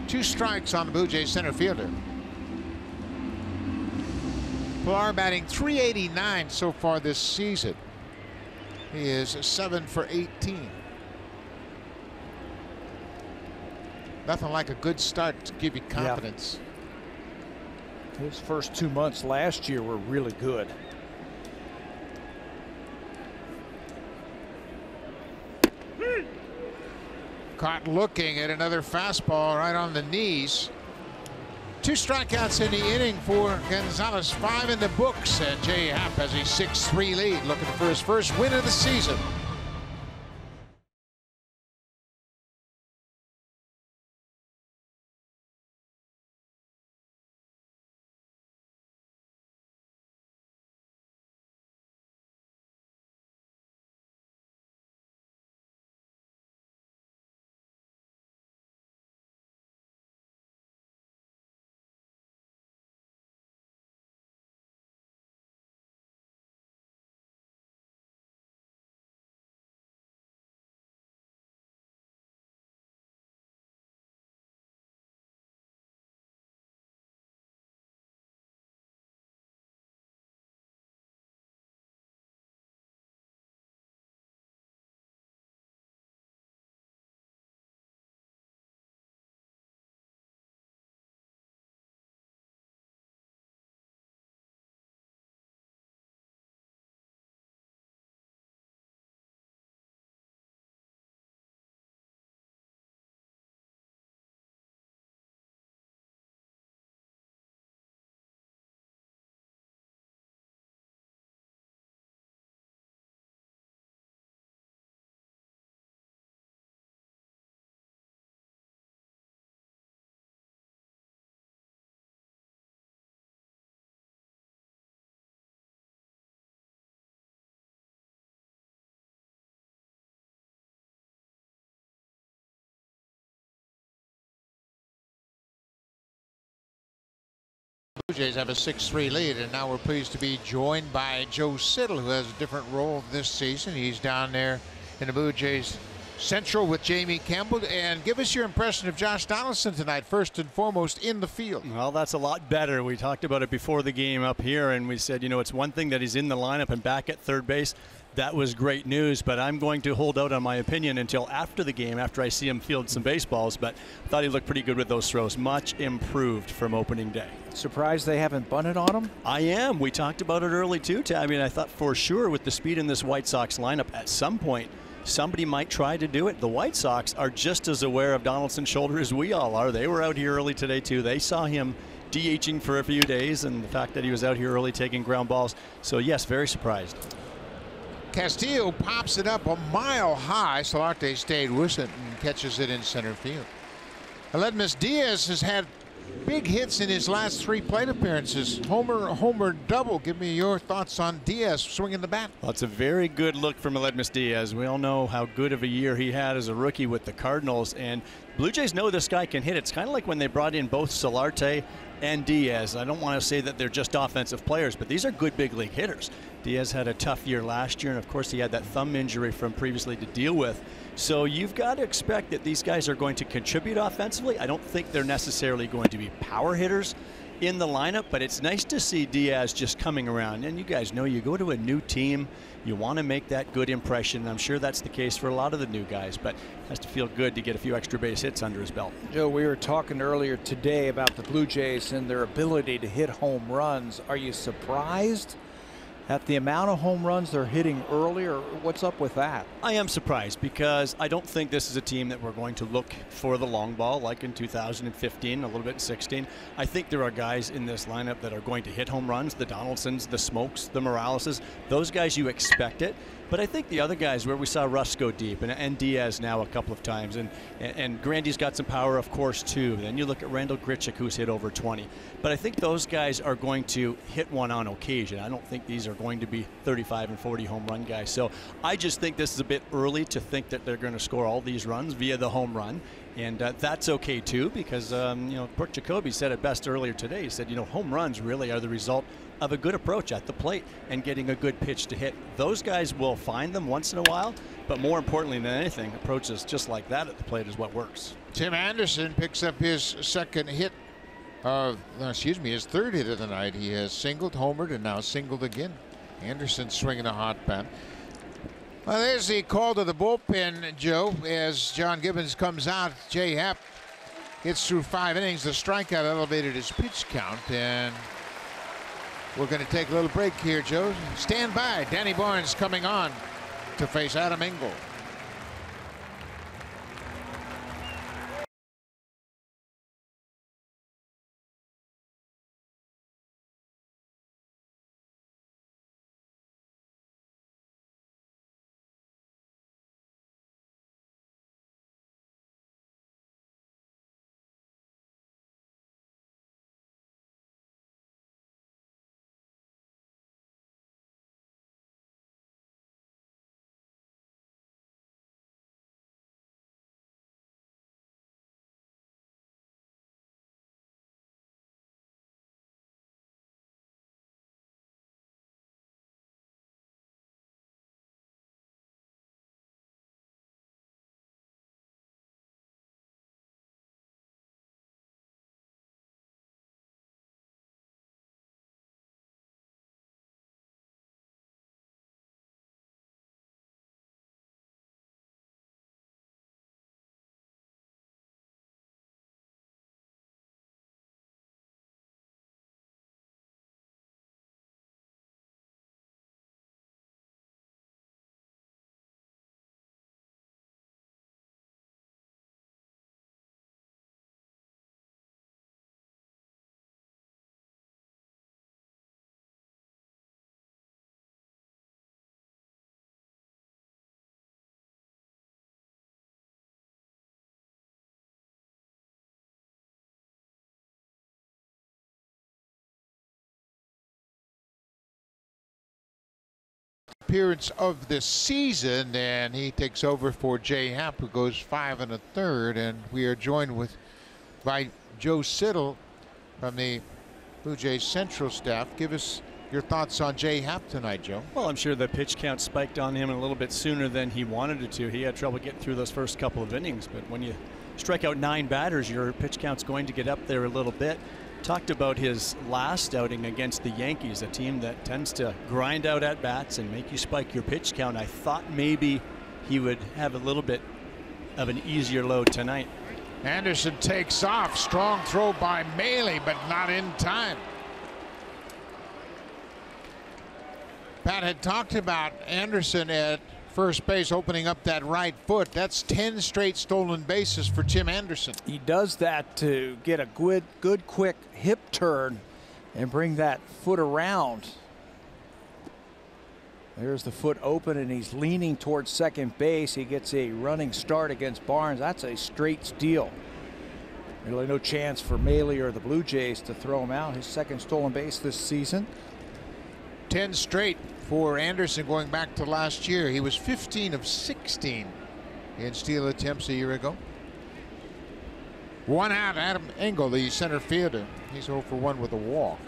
Speaker 2: 2 strikes on the Blue Jays center fielder. Pillar batting .389 so far this season. He is 7 for 18. Nothing like a good start to give you confidence.
Speaker 3: Yeah. His first 2 months last year were really good.
Speaker 2: Caught looking at another fastball right on the knees. 2 strikeouts in the inning for Gonzalez, 5 in the books, and Jay Happ has a 6-3 lead, looking for his first win of the season. Blue Jays have a 6-3 lead, and now we're pleased to be joined by Joe Siddall, who has a different role this season. He's down there in the Blue Jays Central with Jamie Campbell. And give us your impression of Josh Donaldson tonight, first and foremost in the field.
Speaker 5: Well, that's a lot better. We talked about it before the game up here, and we said, you know, it's one thing that he's in the lineup and back at third base. That was great news, but I'm going to hold out on my opinion until after the game, after I see him field some baseballs. But I thought he looked pretty good with those throws. Much improved from opening day.
Speaker 3: Surprised they haven't bunted on him?
Speaker 5: I am. We talked about it early too, I mean, I thought for sure with the speed in this White Sox lineup, at some point somebody might try to do it. The White Sox are just as aware of Donaldson's shoulder as we all are. They were out here early today too. They saw him DHing for a few days, and the fact that he was out here early taking ground balls. So yes, very surprised.
Speaker 2: Castillo pops it up a mile high. Solarte stayed with it and catches it in center field. Aledmus Diaz has had big hits in his last 3 plate appearances. Homer double. Give me your thoughts on Diaz swinging the bat.
Speaker 5: Well, it's a very good look from Aledmus Diaz. We all know how good of a year he had as a rookie with the Cardinals, and Blue Jays know this guy can hit. It's kind of like when they brought in both Solarte and Diaz. I don't want to say that they're just offensive players, but these are good big league hitters. Diaz had a tough year last year, and of course he had that thumb injury from previously to deal with. So you've got to expect that these guys are going to contribute offensively. I don't think they're necessarily going to be power hitters in the lineup, but it's nice to see Diaz just coming around. And you guys know, you go to a new team, you want to make that good impression. I'm sure that's the case for a lot of the new guys, but it has to feel good to get a few extra base hits under his belt.
Speaker 3: Joe, we were talking earlier today about the Blue Jays and their ability to hit home runs. Are you surprised at the amount of home runs they're hitting early, or what's up with that?
Speaker 5: I am surprised, because I don't think this is a team that we're going to look for the long ball like in 2015, a little bit in 16. I think there are guys in this lineup that are going to hit home runs, the Donaldsons, the Smokes, the Moraleses. Those guys, you expect it. But I think the other guys, where we saw Russ go deep, and Diaz now a couple of times, and Grandy's got some power, of course, too. Then you look at Randall Grichuk, who's hit over 20. But I think those guys are going to hit one on occasion. I don't think these are going to be 35 and 40 home run guys. So I just think this is a bit early to think that they're going to score all these runs via the home run. And that's okay too, because you know, Brooke Jacoby said it best earlier today. He said, you know, home runs really are the result of a good approach at the plate and getting a good pitch to hit. Those guys will find them once in a while, but more importantly than anything, approaches just like that at the plate is what works.
Speaker 2: Tim Anderson picks up his second hit, his third hit of the night. He has singled, homered, and now singled again. Anderson swinging a hot bat. Well, there's the call to the bullpen, Joe, as John Gibbons comes out. Jay Happ gets through 5 innings. The strikeout elevated his pitch count, and we're going to take a little break here, Joe. Stand by. Danny Barnes coming on to face Adam Engel. appearance of the season, and he takes over for Jay Happ, who goes 5 1/3. And we are joined by Joe Siddall from the Blue Jays Central staff. Give us your thoughts on Jay Happ tonight, Joe.
Speaker 5: Well, I'm sure the pitch count spiked on him a little bit sooner than he wanted it to. He had trouble getting through those first couple of innings, but when you strike out 9 batters, your pitch count's going to get up there a little bit. Talked about his last outing against the Yankees, a team that tends to grind out at bats and make you spike your pitch count. I thought maybe he would have a little bit of an easier load tonight.
Speaker 2: Anderson takes off. Strong throw by Maley, but not in time. Pat had talked about Anderson at first base opening up that right foot. That's 10 straight stolen bases for Tim Anderson.
Speaker 3: He does that to get a good quick hip turn and bring that foot around. There's the foot open, and he's leaning towards second base. He gets a running start against Barnes. That's a straight steal. Really no chance for Maley or the Blue Jays to throw him out. His second stolen base this season.
Speaker 2: 10 straight for Anderson going back to last year. He was 15 of 16 in steal attempts a year ago. 1 out. Adam Engel, the center fielder. He's 0 for 1 with a walk.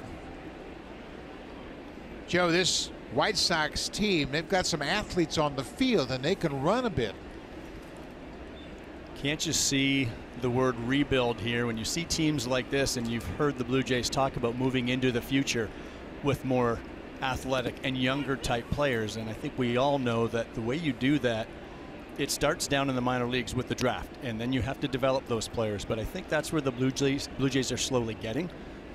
Speaker 2: Joe, this White Sox team, they've got some athletes on the field, and they can run a bit.
Speaker 5: Can't you see the word rebuild here when you see teams like this, and you've heard the Blue Jays talk about moving into the future with more athletic and younger type players? And I think we all know that the way you do that, it starts down in the minor leagues with the draft, and then you have to develop those players. But I think that's where the Blue Jays are slowly getting.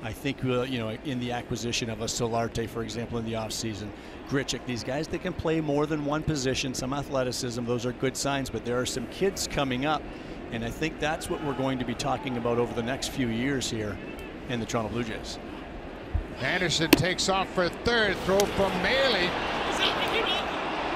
Speaker 5: I think you know, in the acquisition of a Solarte, for example, in the offseason, Grichuk, these guys that can play more than one position, some athleticism, those are good signs. But there are some kids coming up, and I think that's what we're going to be talking about over the next few years here in the Toronto Blue Jays.
Speaker 2: Anderson takes off for third. Throw from Maley.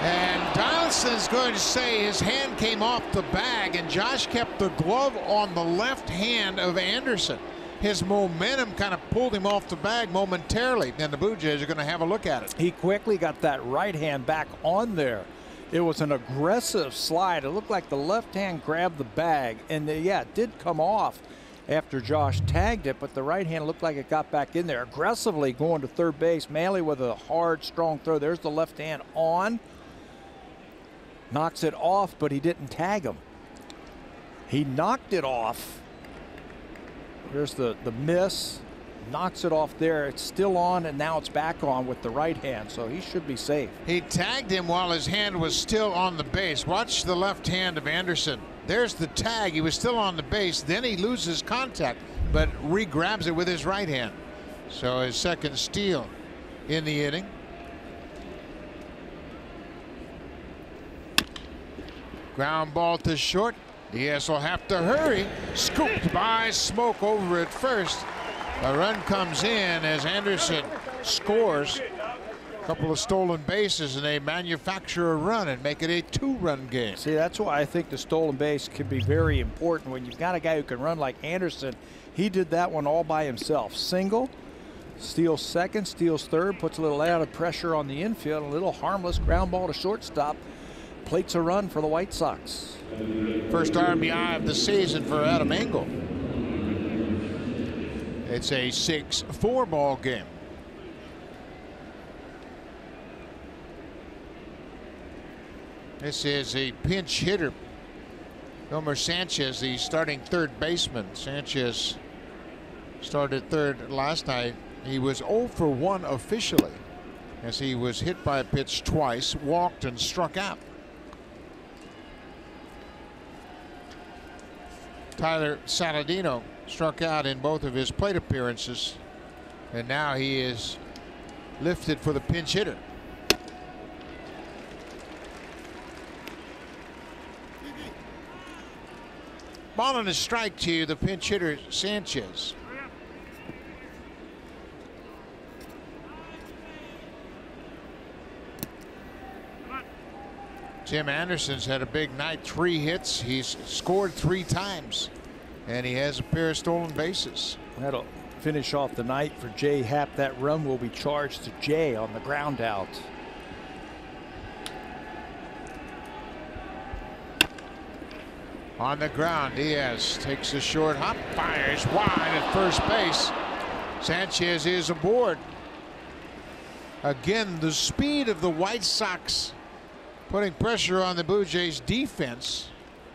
Speaker 2: And Donaldson's going to say his hand came off the bag, and Josh kept the glove on the left hand of Anderson. His momentum kind of pulled him off the bag momentarily, and the Blue Jays are going to have a look at it.
Speaker 3: He quickly got that right hand back on there. It was an aggressive slide. It looked like the left hand grabbed the bag, and yeah, it did come off after Josh tagged it, but the right hand looked like it got back in there. Aggressively going to third base. Maley with a hard, strong throw. There's the left hand on. Knocks it off, but he didn't tag him. He knocked it off. There's the miss. Knocks it off there. It's still on, and now it's back on with the right hand, so he should be safe.
Speaker 2: He tagged him while his hand was still on the base. Watch the left hand of Anderson. There's the tag. He was still on the base. Then he loses contact, but re-grabs it with his right hand. So his second steal in the inning. Ground ball to short. Diaz will have to hurry. Scooped by Smoke over at first. A run comes in as Anderson scores. A couple of stolen bases, and they manufacture a run and make it a 2-run game.
Speaker 3: See, that's why I think the stolen base can be very important when you've got a guy who can run like Anderson. He did that one all by himself. Single, steals second, steals third, puts a little added pressure on the infield, a little harmless ground ball to shortstop. Plates a run for the White Sox.
Speaker 2: First RBI of the season for Adam Engel. It's a 6-4 ball game. This is a pinch hitter. Elmer Sanchez, the starting third baseman. Sanchez started third last night. He was 0 for 1 officially, as he was hit by a pitch twice, walked, and struck out. Tyler Saladino struck out in both of his plate appearances, and now he is lifted for the pinch hitter. Ball and a strike to the pinch hitter Sanchez. Tim Anderson's had a big night, 3 hits. He's scored 3 times, and he has a pair of stolen bases.
Speaker 3: That'll finish off the night for Jay Happ. That run will be charged to Jay on the ground out.
Speaker 2: On the ground, Diaz takes a short hop, fires wide at first base. Sanchez is aboard. Again, the speed of the White Sox putting pressure on the Blue Jays defense.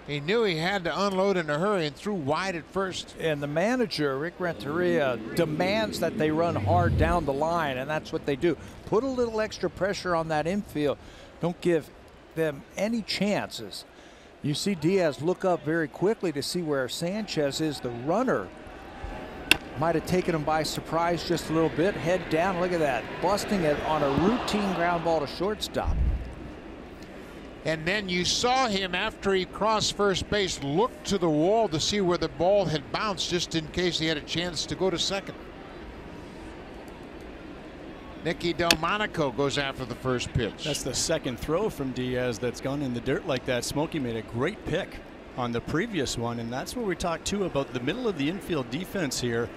Speaker 2: He knew he had to unload in a hurry and threw wide at first.
Speaker 3: And the manager, Rick Renteria, demands that they run hard down the line, and that's what they do. Put a little extra pressure on that infield. Don't give them any chances. You see Diaz look up very quickly to see where Sanchez is. The runner might have taken him by surprise just a little bit. Head down, look at that. Busting it on a routine ground ball to shortstop.
Speaker 2: And then you saw him, after he crossed first base, look to the wall to see where the ball had bounced, just in case he had a chance to go to second. Nicky Delmonico goes after the first pitch.
Speaker 5: That's the second throw from Diaz that's gone in the dirt like that. Smokey made a great pick on the previous one, and that's where we talked too about the middle of the infield defense here.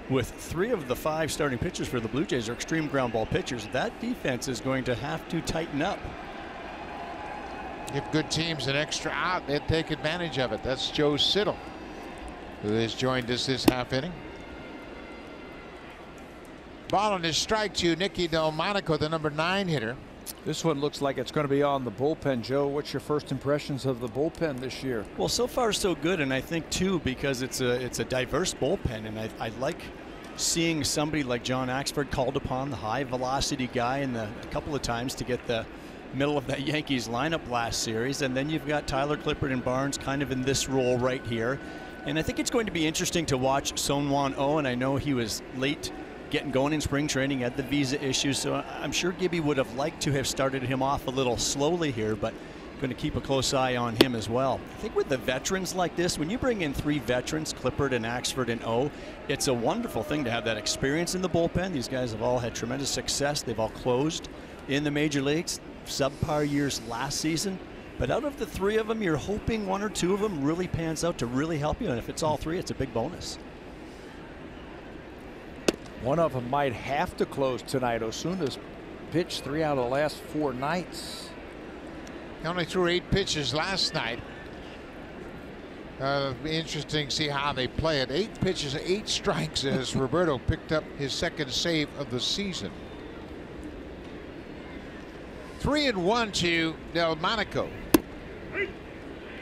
Speaker 5: With 3 of the 5 starting pitchers for the Blue Jays are extreme ground ball pitchers. That defense is going to have to tighten up.
Speaker 2: Give good teams an extra out, they'd take advantage of it. That's Joe Siddle, who has joined us this half inning. Ball on his strike to Nicky Delmonico, the number 9 hitter.
Speaker 3: This one looks like it's going to be on the bullpen. Joe, what's your first impressions of the bullpen this year?
Speaker 5: Well, so far so good, and I think too because it's a diverse bullpen, and I like seeing somebody like John Axford called upon, the high velocity guy, and a couple of times to get the middle of that Yankees lineup last series. And then you've got Tyler Clippard and Barnes kind of in this role right here. And I think it's going to be interesting to watch Seung-Won Oh, and I know he was late getting going in spring training, had the visa issues, so I'm sure Gibby would have liked to have started him off a little slowly here, but going to keep a close eye on him as well. I think with the veterans like this, when you bring in 3 veterans, Clippard and Axford and O, it's a wonderful thing to have that experience in the bullpen. These guys have all had tremendous success. They've all closed in the major leagues, subpar years last season. But out of the 3 of them, you're hoping 1 or 2 of them really pans out to really help you. And if it's all 3, it's a big bonus.
Speaker 3: One of them might have to close tonight. Osuna's pitched 3 out of the last 4 nights.
Speaker 2: He only threw 8 pitches last night. Be interesting to see how they play it. 8 pitches, 8 strikes as Roberto picked up his 2nd save of the season. 3-1 to Delmonico.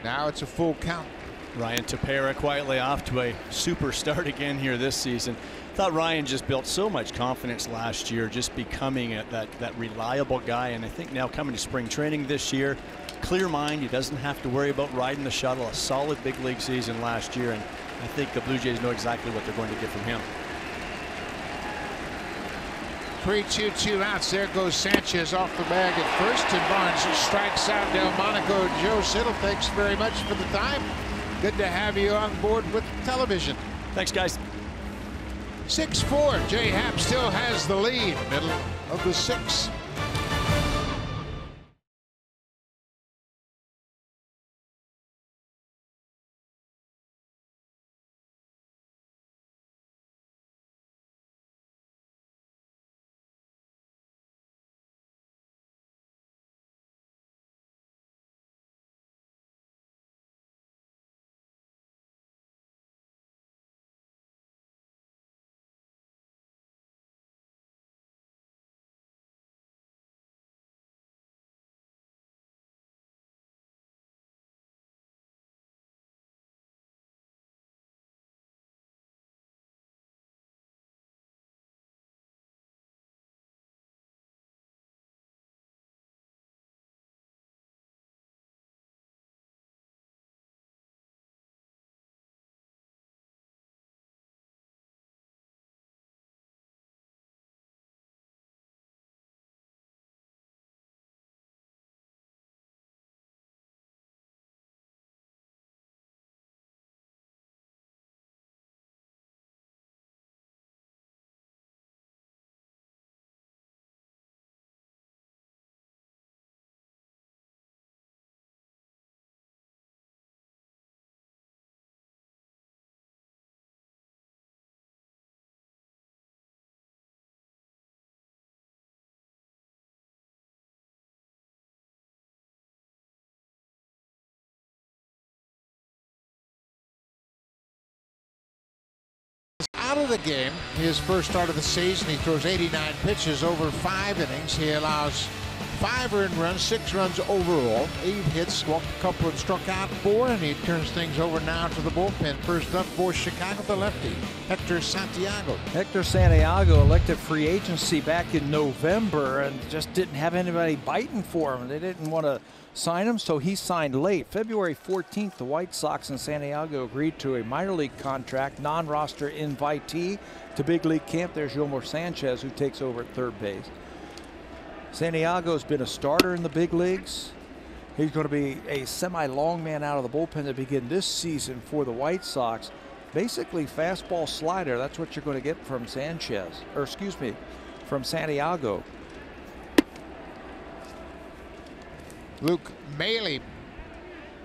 Speaker 2: Now it's a full count.
Speaker 5: Ryan Tepera quietly off to a super start again here this season. Thought Ryan just built so much confidence last year, just becoming that reliable guy. And I think now coming to spring training this year, clear mind, he doesn't have to worry about riding the shuttle. A solid big league season last year, and I think the Blue Jays know exactly what they're going to get from him.
Speaker 2: 3-2, 2 outs. There goes Sanchez off the bag at first, and Barnes strikes out Delmonico. Joe Siddle, thanks very much for the time. Good to have you on board with television.
Speaker 5: Thanks, guys.
Speaker 2: 6-4. Jay Happ still has the lead, middle of the 6th. out of the game. His first start of the season, he throws 89 pitches over 5 innings. He allows 5 earned runs, 6 runs overall, 8 hits, walked a couple and struck out 4, and he turns things over now to the bullpen. First up for Chicago, the lefty, Hector Santiago.
Speaker 3: Hector Santiago elected free agency back in November and just didn't have anybody biting for him. They didn't want to sign him, so he signed late. February 14th, the White Sox and Santiago agreed to a minor league contract, non-roster invitee to big league camp. There's Yolmer Sanchez, who takes over at third base. Santiago's been a starter in the big leagues. He's going to be a semi-long man out of the bullpen to begin this season for the White Sox. Basically fastball slider, that's what you're going to get from from Santiago.
Speaker 2: Luke Maile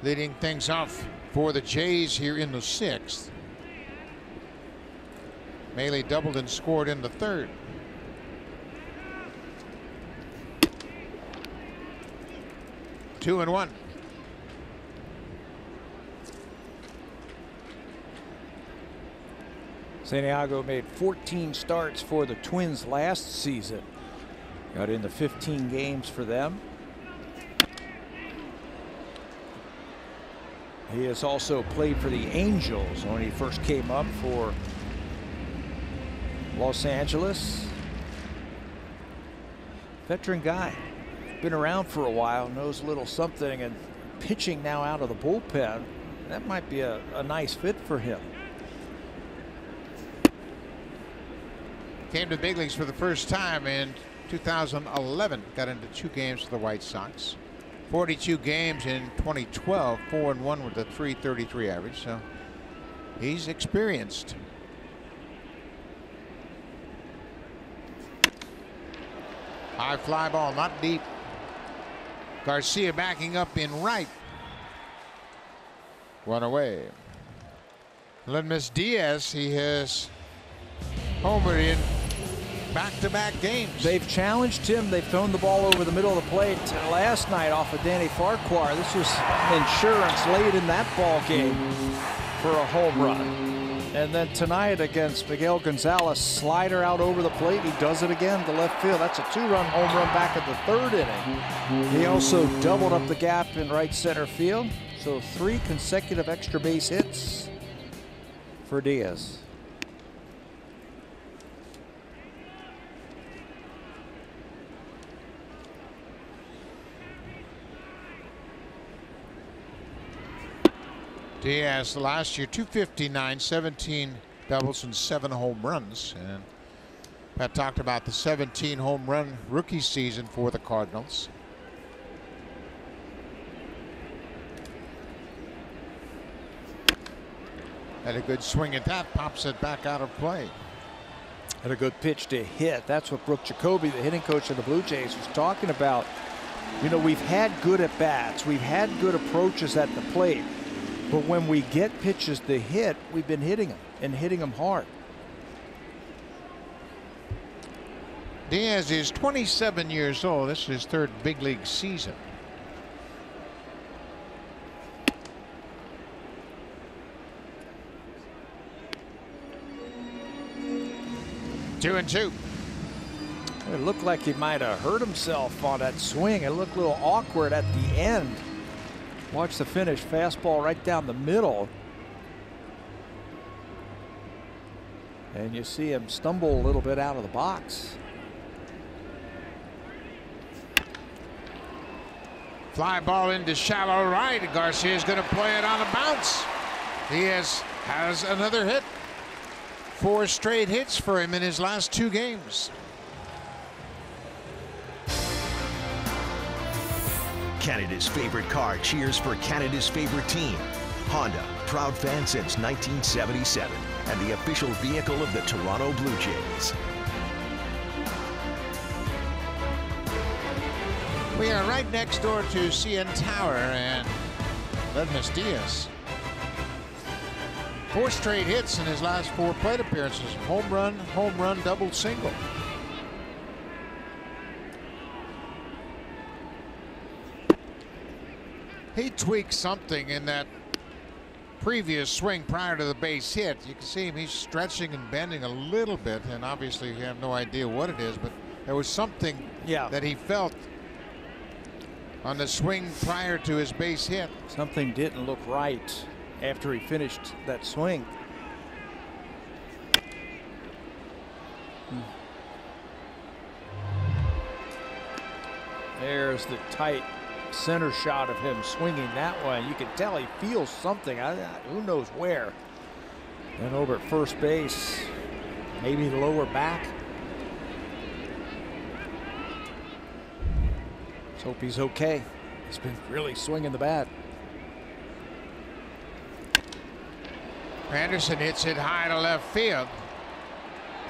Speaker 2: leading things off for the Jays here in the 6th. Maile doubled and scored in the 3rd. Two and one.
Speaker 3: Santiago made 14 starts for the Twins last season. Got into 15 games for them. He has also played for the Angels when he first came up for Los Angeles. Veteran guy. Been around for a while, knows a little something, and pitching now out of the bullpen. That might be a nice fit for him.
Speaker 2: Came to big leagues for the first time in 2011. Got into 2 games for the White Sox. 42 games in 2012, 4-1 with a .333 average. So he's experienced. High fly ball, not deep. Garcia backing up in right. One away. Lenmis Diaz, he has homered in back-to-back games.
Speaker 3: They've challenged him. They've thrown the ball over the middle of the plate last night off of Danny Farquhar. This was insurance late in that ball game for a home run. And then tonight against Miguel Gonzalez, slider out over the plate. He does it again to left field. That's a 2-run home run back at the 3rd inning. He also doubled up the gap in right center field. So 3 consecutive extra base hits for Diaz.
Speaker 2: Diaz last year, 259, 17 doubles and 7 home runs. And Pat talked about the 17 home run rookie season for the Cardinals. Had a good swing at that, pops it back out of play.
Speaker 3: Had a good pitch to hit. That's what Brooke Jacoby, the hitting coach of the Blue Jays, was talking about. You know, we've had good at bats, we've had good approaches at the plate. But when we get pitches to hit, we've been hitting them and hitting them hard.
Speaker 2: Diaz is 27 years old. This is his 3rd big league season. Two and two.
Speaker 3: It looked like he might have hurt himself on that swing. It looked a little awkward at the end. Watch the finish, fastball right down the middle. And you see him stumble a little bit out of the box.
Speaker 2: Fly ball into shallow right. Garcia is going to play it on a bounce. He has another hit. 4 straight hits for him in his last 2 games.
Speaker 1: Canada's favorite car cheers for Canada's favorite team. Honda, proud fan since 1977, and the official vehicle of the Toronto Blue Jays.
Speaker 2: We are right next door to CN Tower and Lenmis Diaz. 4 straight hits in his last 4 plate appearances. Home run, double, single. He tweaked something in that previous swing prior to the base hit. You can see him, he's stretching and bending a little bit, and obviously you have no idea what it is, but there was something that he felt on the swing prior to his base hit.
Speaker 3: Something didn't look right after he finished that swing. There's the tight center shot of him swinging that way. You can tell he feels something. Who knows where. Then over at first base, maybe the lower back. Let's hope he's okay. He's been really swinging the bat.
Speaker 2: Anderson hits it high to left field.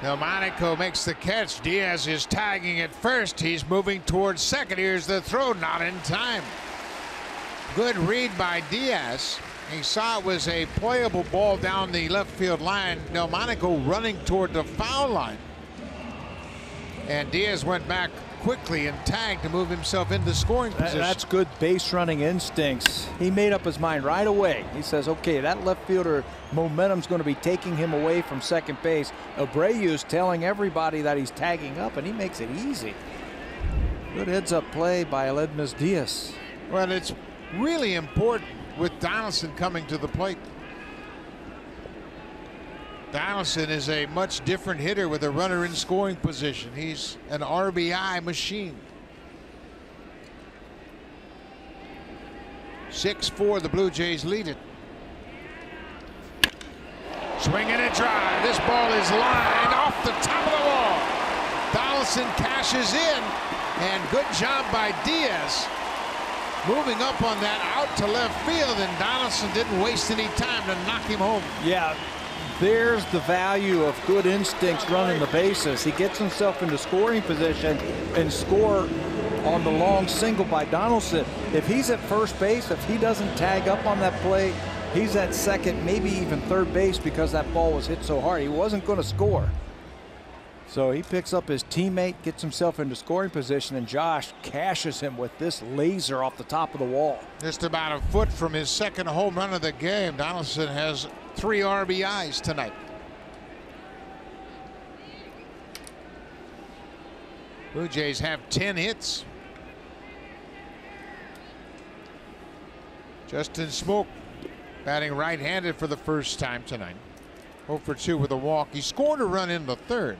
Speaker 2: Delmonico makes the catch. Diaz is tagging at first. He's moving towards second. Here's the throw, not in time. Good read by Diaz. He saw it was a playable ball down the left field line. Delmonico running toward the foul line. And Diaz went back quickly and tagged to move himself into scoring position.
Speaker 3: That's good base running instincts. He made up his mind right away. He says, okay, that left fielder momentum's going to be taking him away from second base. Abreu's telling everybody that he's tagging up, and he makes it easy. Good heads-up play by Aledmys Diaz.
Speaker 2: Well, it's really important with Donaldson coming to the plate. Donaldson is a much different hitter with a runner in scoring position. He's an RBI machine. 6-4, the Blue Jays lead it. Swing and a drive. This ball is lined off the top of the wall. Donaldson cashes in, and good job by Diaz moving up on that out to left field, and Donaldson didn't waste any time to knock him home.
Speaker 3: Yeah. There's the value of good instincts running the bases. He gets himself into scoring position and score on the long single by Donaldson. If he's at first base, if he doesn't tag up on that play, he's at second, maybe even third base, because that ball was hit so hard. He wasn't going to score. So he picks up his teammate, gets himself into scoring position, and Josh cashes him with this laser off the top of the wall.
Speaker 2: Just about a foot from his second home run of the game. Donaldson has 3 RBIs tonight. Blue Jays have 10 hits. Justin Smoke batting right-handed for the first time tonight. 0 for 2 with a walk. He scored a run in the third.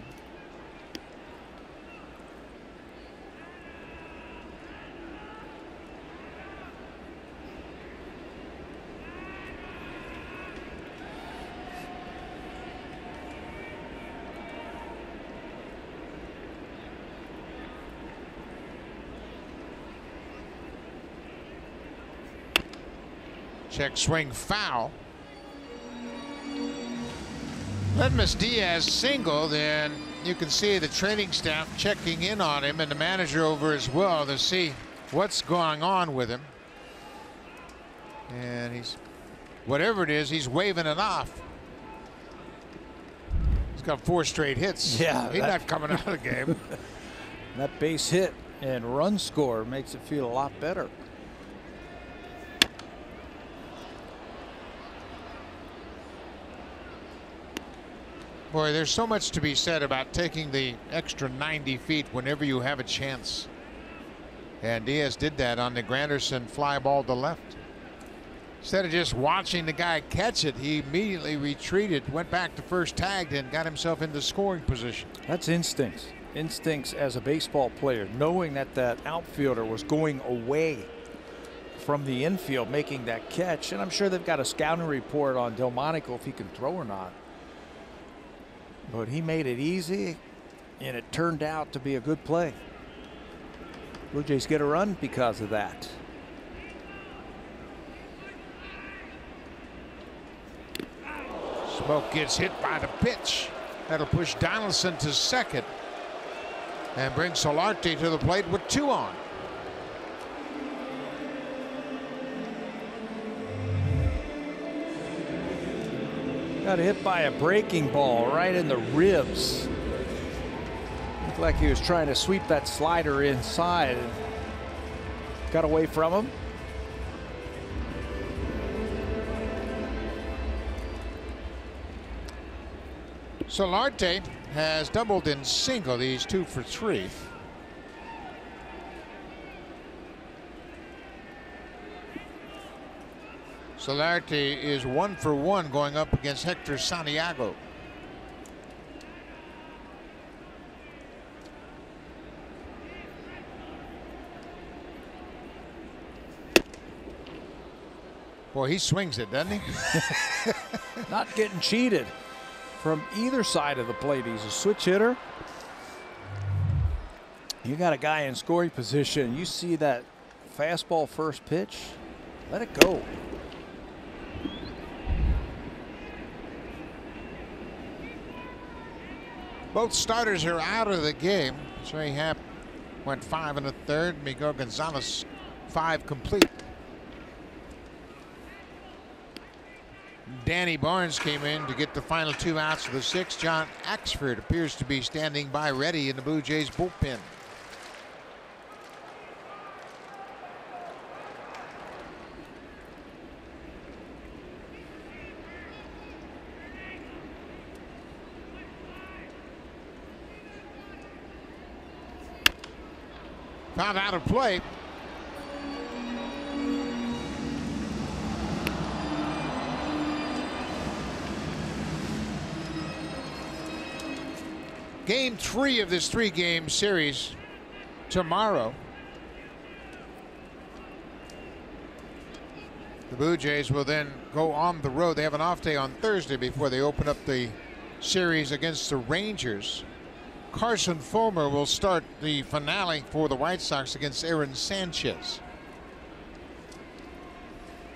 Speaker 2: Check swing foul. Aledmys Diaz singled, and you can see the training staff checking in on him and the manager over as well to see what's going on with him. And he's, whatever it is, he's waving it off. He's got 4 straight hits.
Speaker 3: Yeah,
Speaker 2: he's not coming out of the game.
Speaker 3: That base hit and run score makes it feel a lot better.
Speaker 2: Boy, there's so much to be said about taking the extra 90 feet whenever you have a chance. And Diaz did that on the Granderson fly ball to left. Instead of just watching the guy catch it, he immediately retreated, went back to first, tagged, and got himself into scoring position.
Speaker 3: That's instincts. Instincts as a baseball player, knowing that that outfielder was going away from the infield, making that catch. And I'm sure they've got a scouting report on Delmonico if he can throw or not. But he made it easy, and it turned out to be a good play. Blue Jays get a run because of that.
Speaker 2: Smoke gets hit by the pitch. That'll push Donaldson to second and bring Solarte to the plate with 2 on.
Speaker 3: Got hit by a breaking ball right in the ribs. Looked like he was trying to sweep that slider inside and got away from him.
Speaker 2: Solarte has doubled and singled. He's 2 for 3. Solarte is 1 for 1 going up against Hector Santiago. Boy, he swings it, doesn't he?
Speaker 3: Not getting cheated from either side of the plate. He's a switch hitter. You got a guy in scoring position. You see that fastball first pitch, let it go.
Speaker 2: Both starters are out of the game. Jay Happ went 5 1/3. Miguel Gonzalez 5 complete. Danny Barnes came in to get the final 2 outs of the 6th. John Axford appears to be standing by ready in the Blue Jays bullpen. Found out of play. Game 3 of this 3-game series tomorrow. The Blue Jays will then go on the road. They have an off day on Thursday before they open up the series against the Rangers. Carson Fulmer will start the finale for the White Sox against Aaron Sanchez.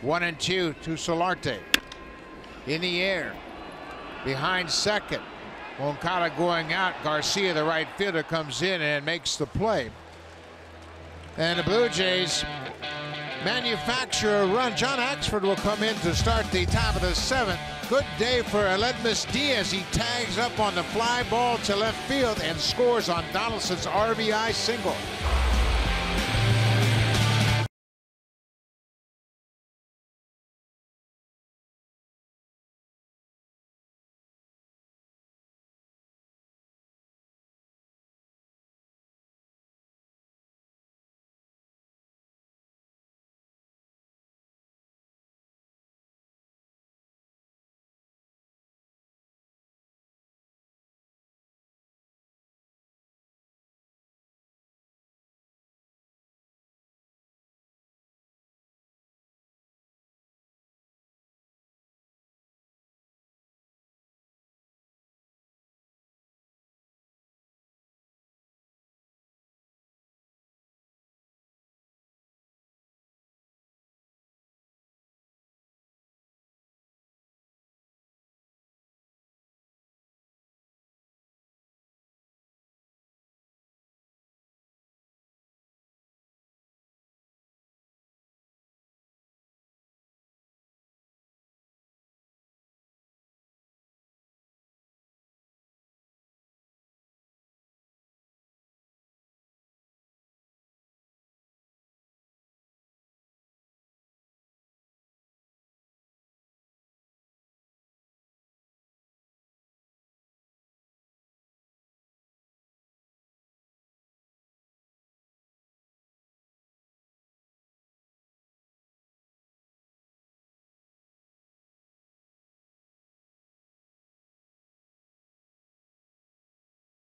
Speaker 2: 1-2 to Solarte. In the air. Behind second. Moncada going out. Garcia, the right fielder, comes in and makes the play. And the Blue Jays manufacture a run. John Axford will come in to start the top of the 7th. Good day for Aledmus Diaz. He tags up on the fly ball to left field and scores on Donaldson's RBI single.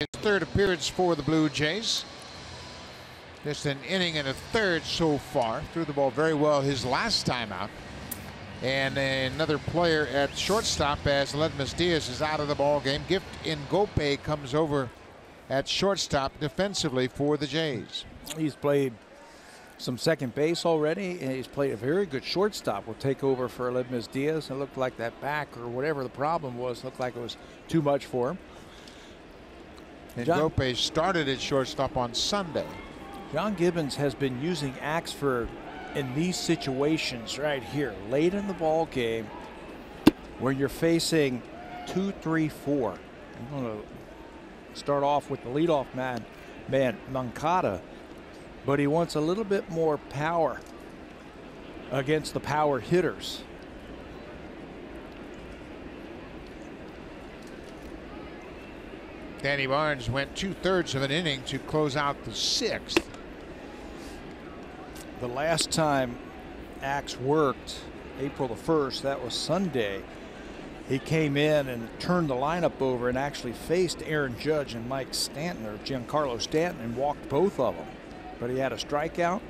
Speaker 2: His 3rd appearance for the Blue Jays. Just an inning and a 1/3 so far. Threw the ball very well his last time out. And another player at shortstop as Aledmus Diaz is out of the ball game. Gift Ngope comes over at shortstop defensively for the Jays.
Speaker 3: He's played some second base already, and he's played a very good shortstop. Will take over for Aledmus Diaz. It looked like that back or whatever the problem was looked like it was too much for him.
Speaker 2: And Ngope started at shortstop on Sunday.
Speaker 3: John Gibbons has been using Axford in these situations right here, late in the ball game, where you're facing 2, 3, 4. I'm going to start off with the leadoff man Moncada, but he wants a little bit more power against the power hitters.
Speaker 2: Danny Barnes went 2/3 of an inning to close out the 6th.
Speaker 3: The last time Axe worked, April the 1st, that was Sunday. He came in and turned the lineup over and actually faced Aaron Judge and Mike Stanton, or Giancarlo Stanton, and walked both of them. But he had a strikeout.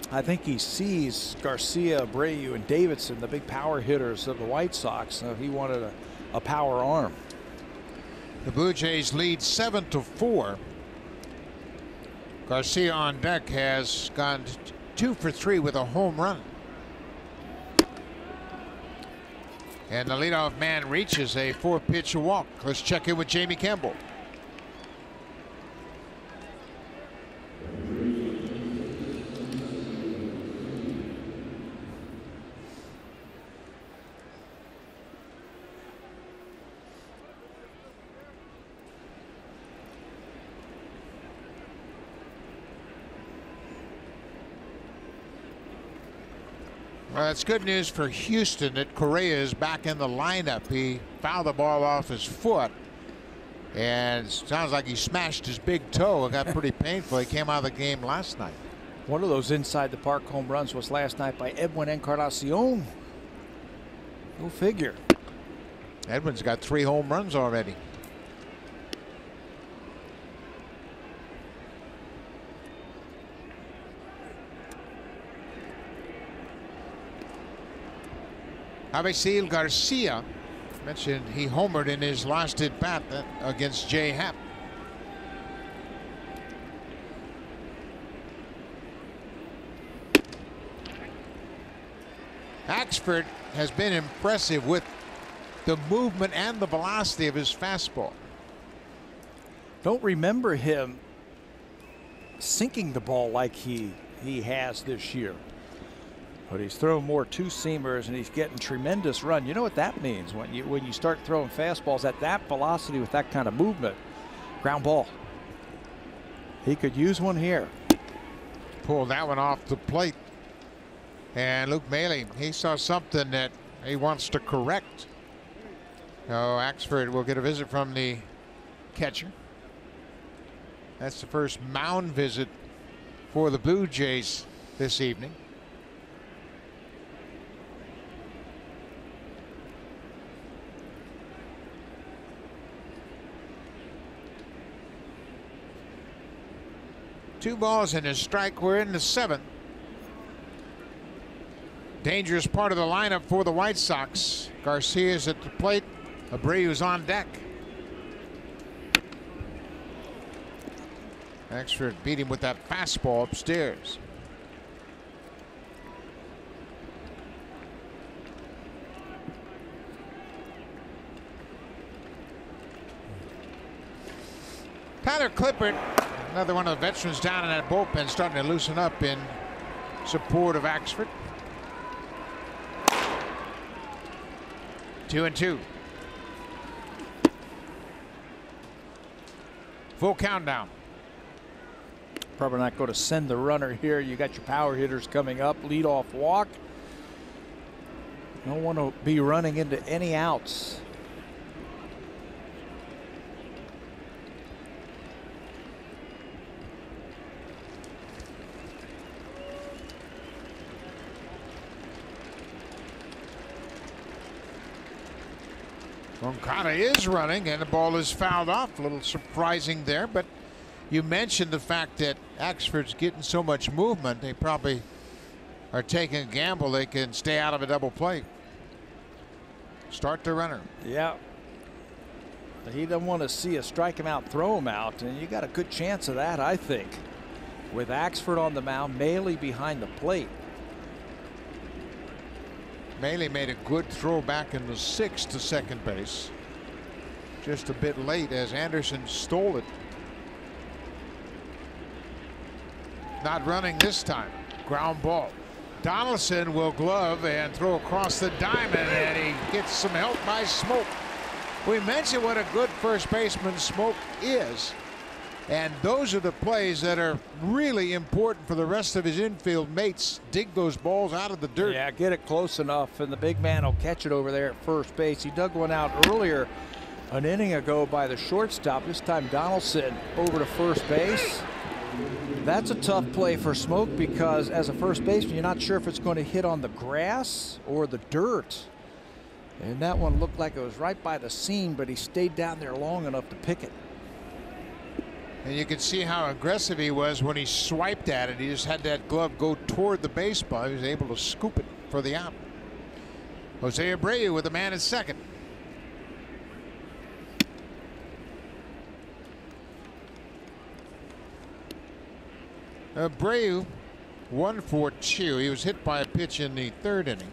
Speaker 3: I think he sees Garcia, Abreu, and Davidson, the big power hitters of the White Sox, so he wanted a power arm.
Speaker 2: The Blue Jays lead 7-4. Garcia on deck has gone 2 for 3 with a home run. And the leadoff man reaches a 4-pitch walk. Let's check in with Jamie Campbell. Well, that's good news for Houston that Correa is back in the lineup. He fouled the ball off his foot, and sounds like he smashed his big toe. It got pretty painful. He came out of the game last night.
Speaker 3: One of those inside the park home runs was last night by Edwin Encarnacion. Go figure.
Speaker 2: Edwin's got 3 home runs already. Avisail Garcia mentioned he homered in his last at bat against Jay Happ. Axford has been impressive with the movement and the velocity of his fastball.
Speaker 3: Don't remember him sinking the ball like he has this year. But he's throwing more two-seamers and he's getting tremendous run. You know what that means when you start throwing fastballs at that velocity with that kind of movement. Ground ball. He could use one here.
Speaker 2: Pulled that one off the plate. And Luke Maile, he saw something that he wants to correct. So Axford will get a visit from the catcher. That's the first mound visit for the Blue Jays this evening. Two balls and a strike. We're in the 7th. Dangerous part of the lineup for the White Sox. Garcia's at the plate. Abreu's on deck. Axford beat him with that fastball upstairs. Tyler Clippard, another one of the veterans down in that bullpen, starting to loosen up in support of Axford. 2-2. Full countdown.
Speaker 3: Probably not going to send the runner here. You got your power hitters coming up. Leadoff walk. Don't want to be running into any outs.
Speaker 2: Moncada is running and the ball is fouled off. A little surprising there, but you mentioned the fact that Axford's getting so much movement, they probably are taking a gamble they can stay out of a double play. Start the runner.
Speaker 3: Yeah. He doesn't want to see a strike him out, throw him out, and you got a good chance of that, I think. With Axford on the mound, Maile behind the plate.
Speaker 2: Maile made a good throw back in the 6th to second base. Just a bit late as Anderson stole it. Not running this time. Ground ball. Donaldson will glove and throw across the diamond, and he gets some help by Smoke. We mentioned what a good first baseman Smoke is. And those are the plays that are really important for the rest of his infield mates. Dig those balls out of the dirt.
Speaker 3: Yeah, get it close enough, and the big man will catch it over there at first base. He dug one out earlier an inning ago by the shortstop. This time Donaldson over to first base. That's a tough play for Smoke because as a first baseman, you're not sure if it's going to hit on the grass or the dirt. And that one looked like it was right by the seam, but he stayed down there long enough to pick it.
Speaker 2: And you can see how aggressive he was when he swiped at it. He just had that glove go toward the baseball. He was able to scoop it for the out. Jose Abreu with a man at second. Abreu 1 for 2. He was hit by a pitch in the third inning.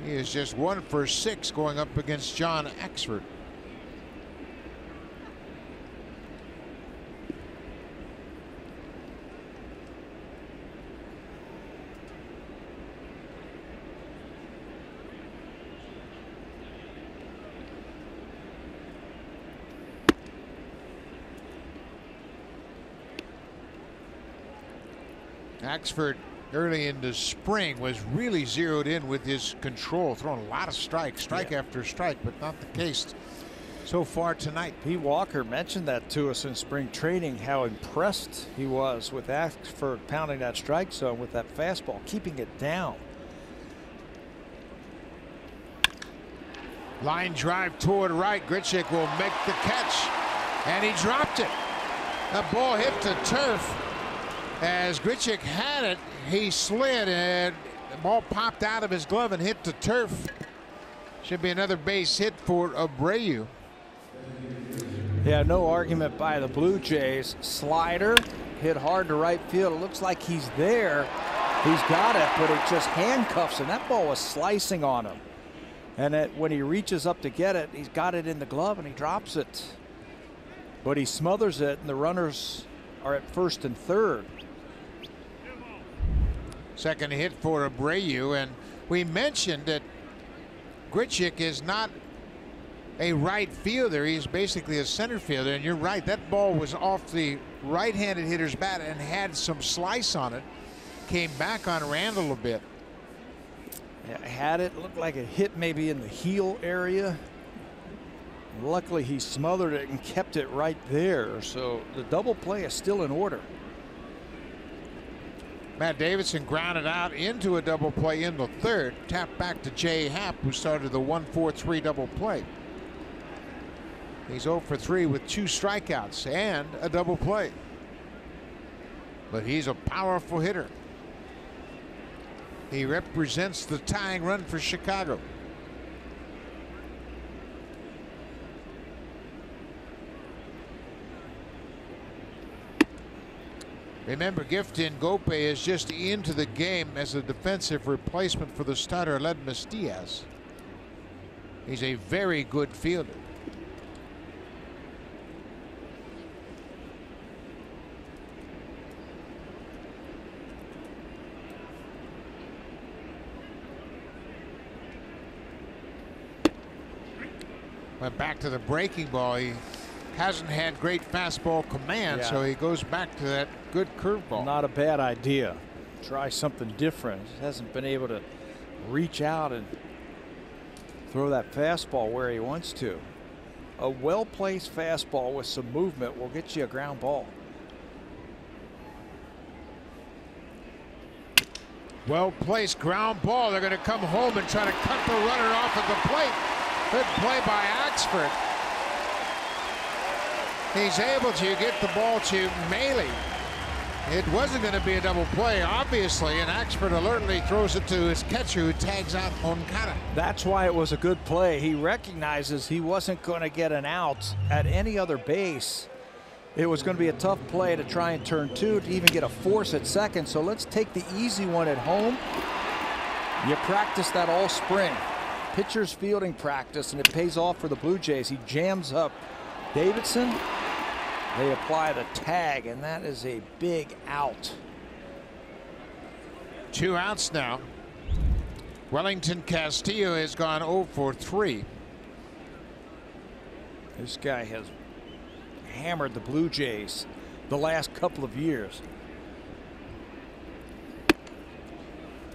Speaker 2: He is just 1 for 6 going up against John Axford. Axford early in the spring was really zeroed in with his control, throwing a lot of strike after strike, but not the case so far tonight.
Speaker 3: Pete Walker mentioned that to us in spring training, how impressed he was with Axford pounding that strike zone with that fastball, keeping it down.
Speaker 2: Line drive toward right. Grichuk will make the catch, and he dropped it. The ball hit the turf. As Grichuk had it, he slid and the ball popped out of his glove and hit the turf. Should be another base hit for Abreu.
Speaker 3: Yeah, no argument by the Blue Jays. Slider hit hard to right field. It looks like he's there. He's got it, but it just handcuffs him. That ball was slicing on him. And when he reaches up to get it, he's got it in the glove and he drops it. But he smothers it, and the runners are at first and third.
Speaker 2: Second hit for Abreu, and we mentioned that Grichuk is not a right fielder. He's basically a center fielder, and you're right. That ball was off the right-handed hitter's bat and had some slice on it. Came back on Randall a bit.
Speaker 3: Yeah, had it. Looked like it hit maybe in the heel area. Luckily, he smothered it and kept it right there. So the double play is still in order.
Speaker 2: Matt Davidson grounded out into a double play in the third. Tapped back to Jay Happ, who started the 1-4-3 double play. He's 0 for 3 with 2 strikeouts and a double play. But he's a powerful hitter. He represents the tying run for Chicago. Remember, Gifton Gope is just into the game as a defensive replacement for the starter Ledmus Diaz. He's a very good fielder. Went back to the breaking ball. He hasn't had great fastball command, so he goes back to that good curveball.
Speaker 3: Not a bad idea. Try something different. Hasn't been able to reach out and throw that fastball where he wants to. A well-placed fastball with some movement will get you a ground ball.
Speaker 2: Well-placed ground ball. They're going to come home and try to cut the runner off at the plate. Good play by Axford. He's able to get the ball to Maley. It wasn't going to be a double play, obviously, and Axford alertly throws it to his catcher, who tags out Moncada.
Speaker 3: That's why it was a good play. He recognizes he wasn't going to get an out at any other base. It was going to be a tough play to try and turn 2 to even get a force at second. So let's take the easy one at home. You practice that all spring. Pitcher's fielding practice, and it pays off for the Blue Jays. He jams up Davidson. They apply the tag, and that is a big out.
Speaker 2: 2 outs now. Wellington Castillo has gone 0 for 3.
Speaker 3: This guy has hammered the Blue Jays the last couple of years.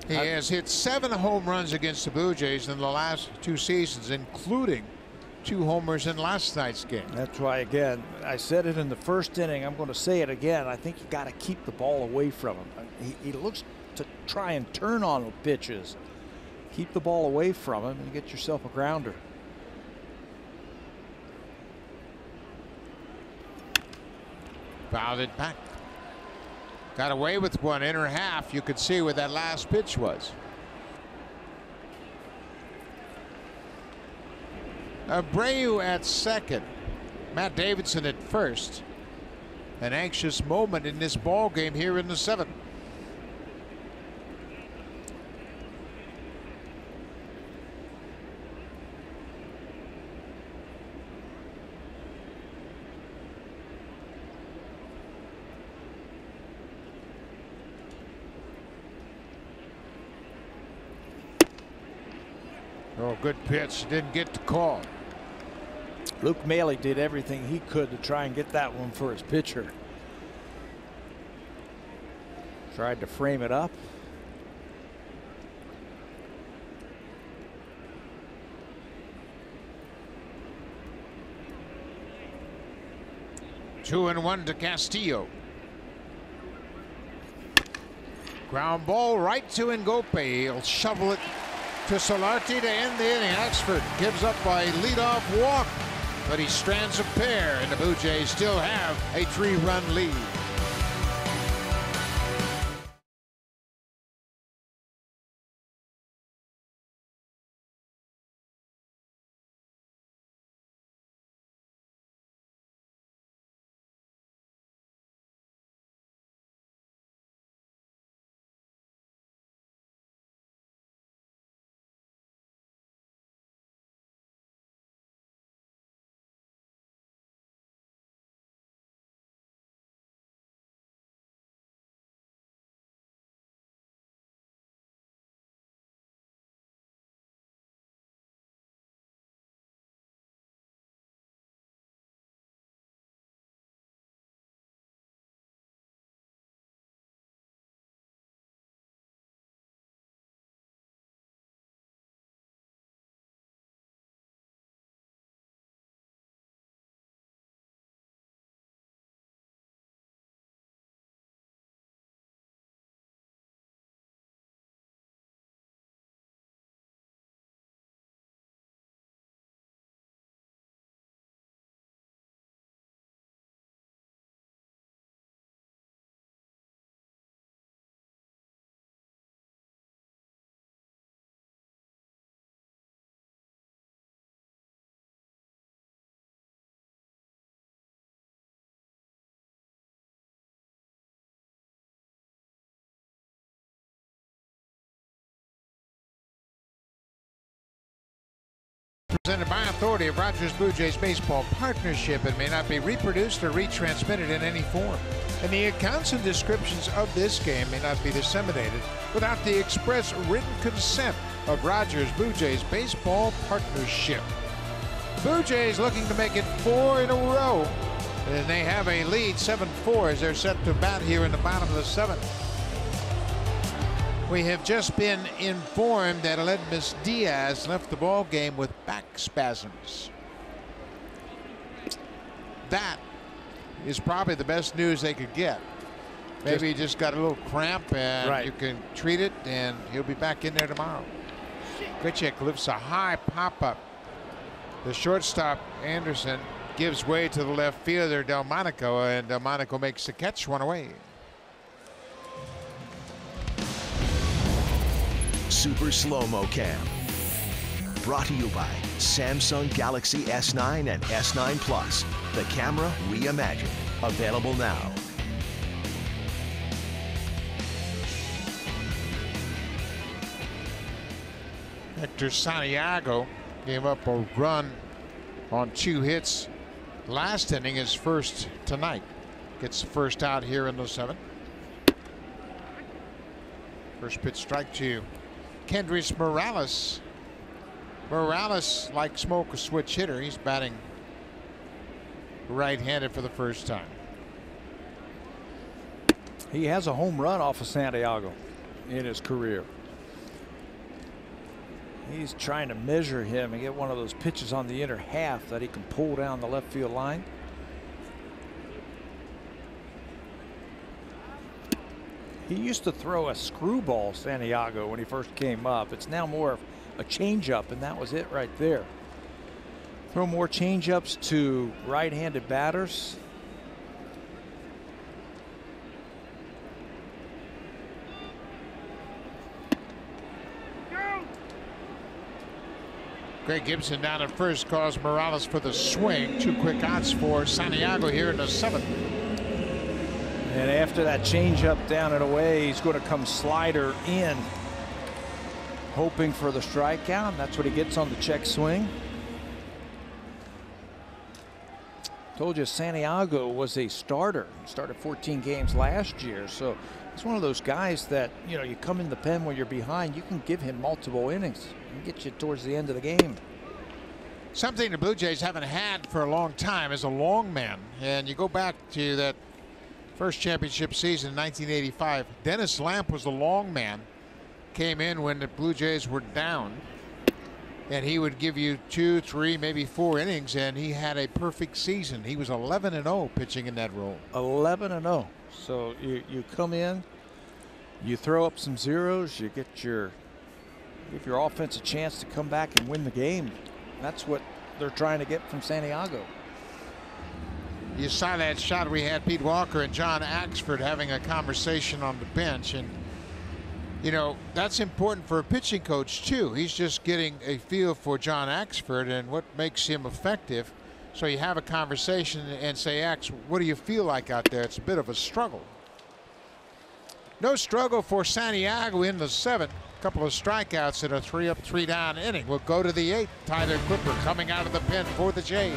Speaker 2: He has hit 7 home runs against the Blue Jays in the last 2 seasons, including 2 homers in last night's game.
Speaker 3: That's why, again, I said it in the first inning. I'm going to say it again. I think you got to keep the ball away from him. He looks to try and turn on pitches. Keep the ball away from him and get yourself a grounder.
Speaker 2: Fouled it back. Got away with one. Inner half. You could see where that last pitch was. Abreu at second. Matt Davidson at first. An anxious moment in this ball game here in the 7th. Oh, good pitch. Didn't get the call.
Speaker 3: Luke Maley did everything he could to try and get that one for his pitcher. Tried to frame it up.
Speaker 2: Two and one to Castillo. Ground ball right to Ngope. He'll shovel it to Solarte to end the inning. Axford gives up by leadoff walk, but he strands a pair, and the Blue Jays still have a 3-run lead. Presented by authority of Rogers Blue Jays Baseball Partnership and may not be reproduced or retransmitted in any form. And the accounts and descriptions of this game may not be disseminated without the express written consent of Rogers Blue Jays Baseball Partnership. Blue Jays looking to make it 4 in a row, and they have a lead 7-4 as they're set to bat here in the bottom of the 7th. We have just been informed that Aledmus Diaz left the ball game with back spasms. That is probably the best news they could get. Maybe he just got a little cramp and you can treat it, and he'll be back in there tomorrow. Grichuk lifts a high pop-up. The shortstop, Anderson, gives way to the left fielder, Delmonico, and Delmonico makes the catch, one away.
Speaker 1: Super Slow-Mo Cam. Brought to you by Samsung Galaxy S9 and S9 Plus. The camera reimagined. Available now.
Speaker 2: Hector Santiago gave up a run on 2 hits last inning, his first tonight. Gets the first out here in the 7th. First pitch strike to Kendrys Morales. Morales, like smoke, a switch hitter. He's batting right-handed for the first time.
Speaker 3: He has a home run off of Santiago in his career. He's trying to measure him and get one of those pitches on the inner half that he can pull down the left field line. He used to throw a screwball, Santiago, when he first came up. It's now more of a changeup, and that was it right there. Throw more changeups to right-handed batters.
Speaker 2: Greg Gibson down at first calls Morales for the swing. 2 quick outs for Santiago here in the 7th.
Speaker 3: And after that changeup down and away, he's going to come slider in, hoping for the strikeout. That's what he gets on the check swing. Told you Santiago was a starter. He started 14 games last year, so he's one of those guys that, you know, you come in the pen when you're behind, you can give him multiple innings and get you towards the end of the game.
Speaker 2: Something the Blue Jays haven't had for a long time is a long man. And you go back to that first championship season in 1985. Dennis Lamp was the long man. Came in when the Blue Jays were down. And he would give you 2, 3, maybe 4 innings, and he had a perfect season. He was 11-0 pitching in that role.
Speaker 3: 11-0. So you come in, you throw up some zeros, you give your offense a chance to come back and win the game. That's what they're trying to get from Santiago.
Speaker 2: You saw that shot. We had Pete Walker and John Axford having a conversation on the bench, and you know, that's important for a pitching coach too. He's just getting a feel for John Axford and what makes him effective. So you have a conversation and say, Ax, what do you feel like out there? It's a bit of a struggle. No struggle for Santiago in the 7th. Couple of strikeouts in a 3-up, 3-down inning. We'll go to the 8th. Tyler Clipper coming out of the pen for the Jays.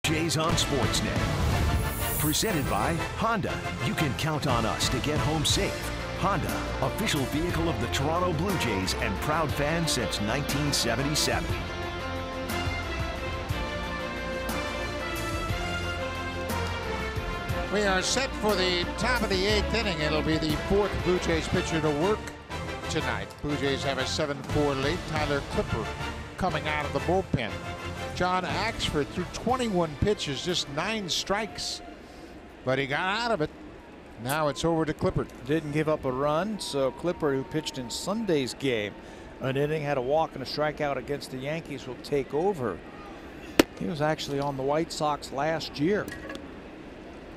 Speaker 1: Jays on Sportsnet. Presented by Honda. You can count on us to get home safe. Honda, official vehicle of the Toronto Blue Jays and proud fan since 1977.
Speaker 2: We are set for the top of the 8th inning. It'll be the 4th Blue Jays pitcher to work tonight. Blue Jays have a 7-4 lead. Tyler Clipper coming out of the bullpen. John Axford threw 21 pitches, just 9 strikes, but he got out of it. Now it's over to Clipper.
Speaker 3: Didn't give up a run, so Clipper, who pitched in Sunday's game, an inning, had a walk and a strikeout against the Yankees, will take over. He was actually on the White Sox last year.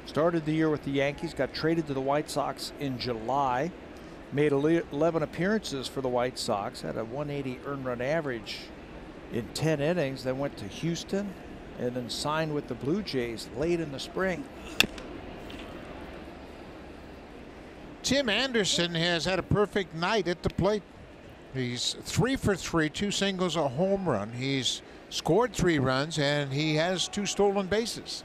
Speaker 3: Started the year with the Yankees, got traded to the White Sox in July, made 11 appearances for the White Sox, had a 180 earned run average in 10 innings, then went to Houston and then signed with the Blue Jays late in the spring.
Speaker 2: Tim Anderson has had a perfect night at the plate. He's 3 for 3, 2 singles, a home run. He's scored 3 runs, and he has 2 stolen bases.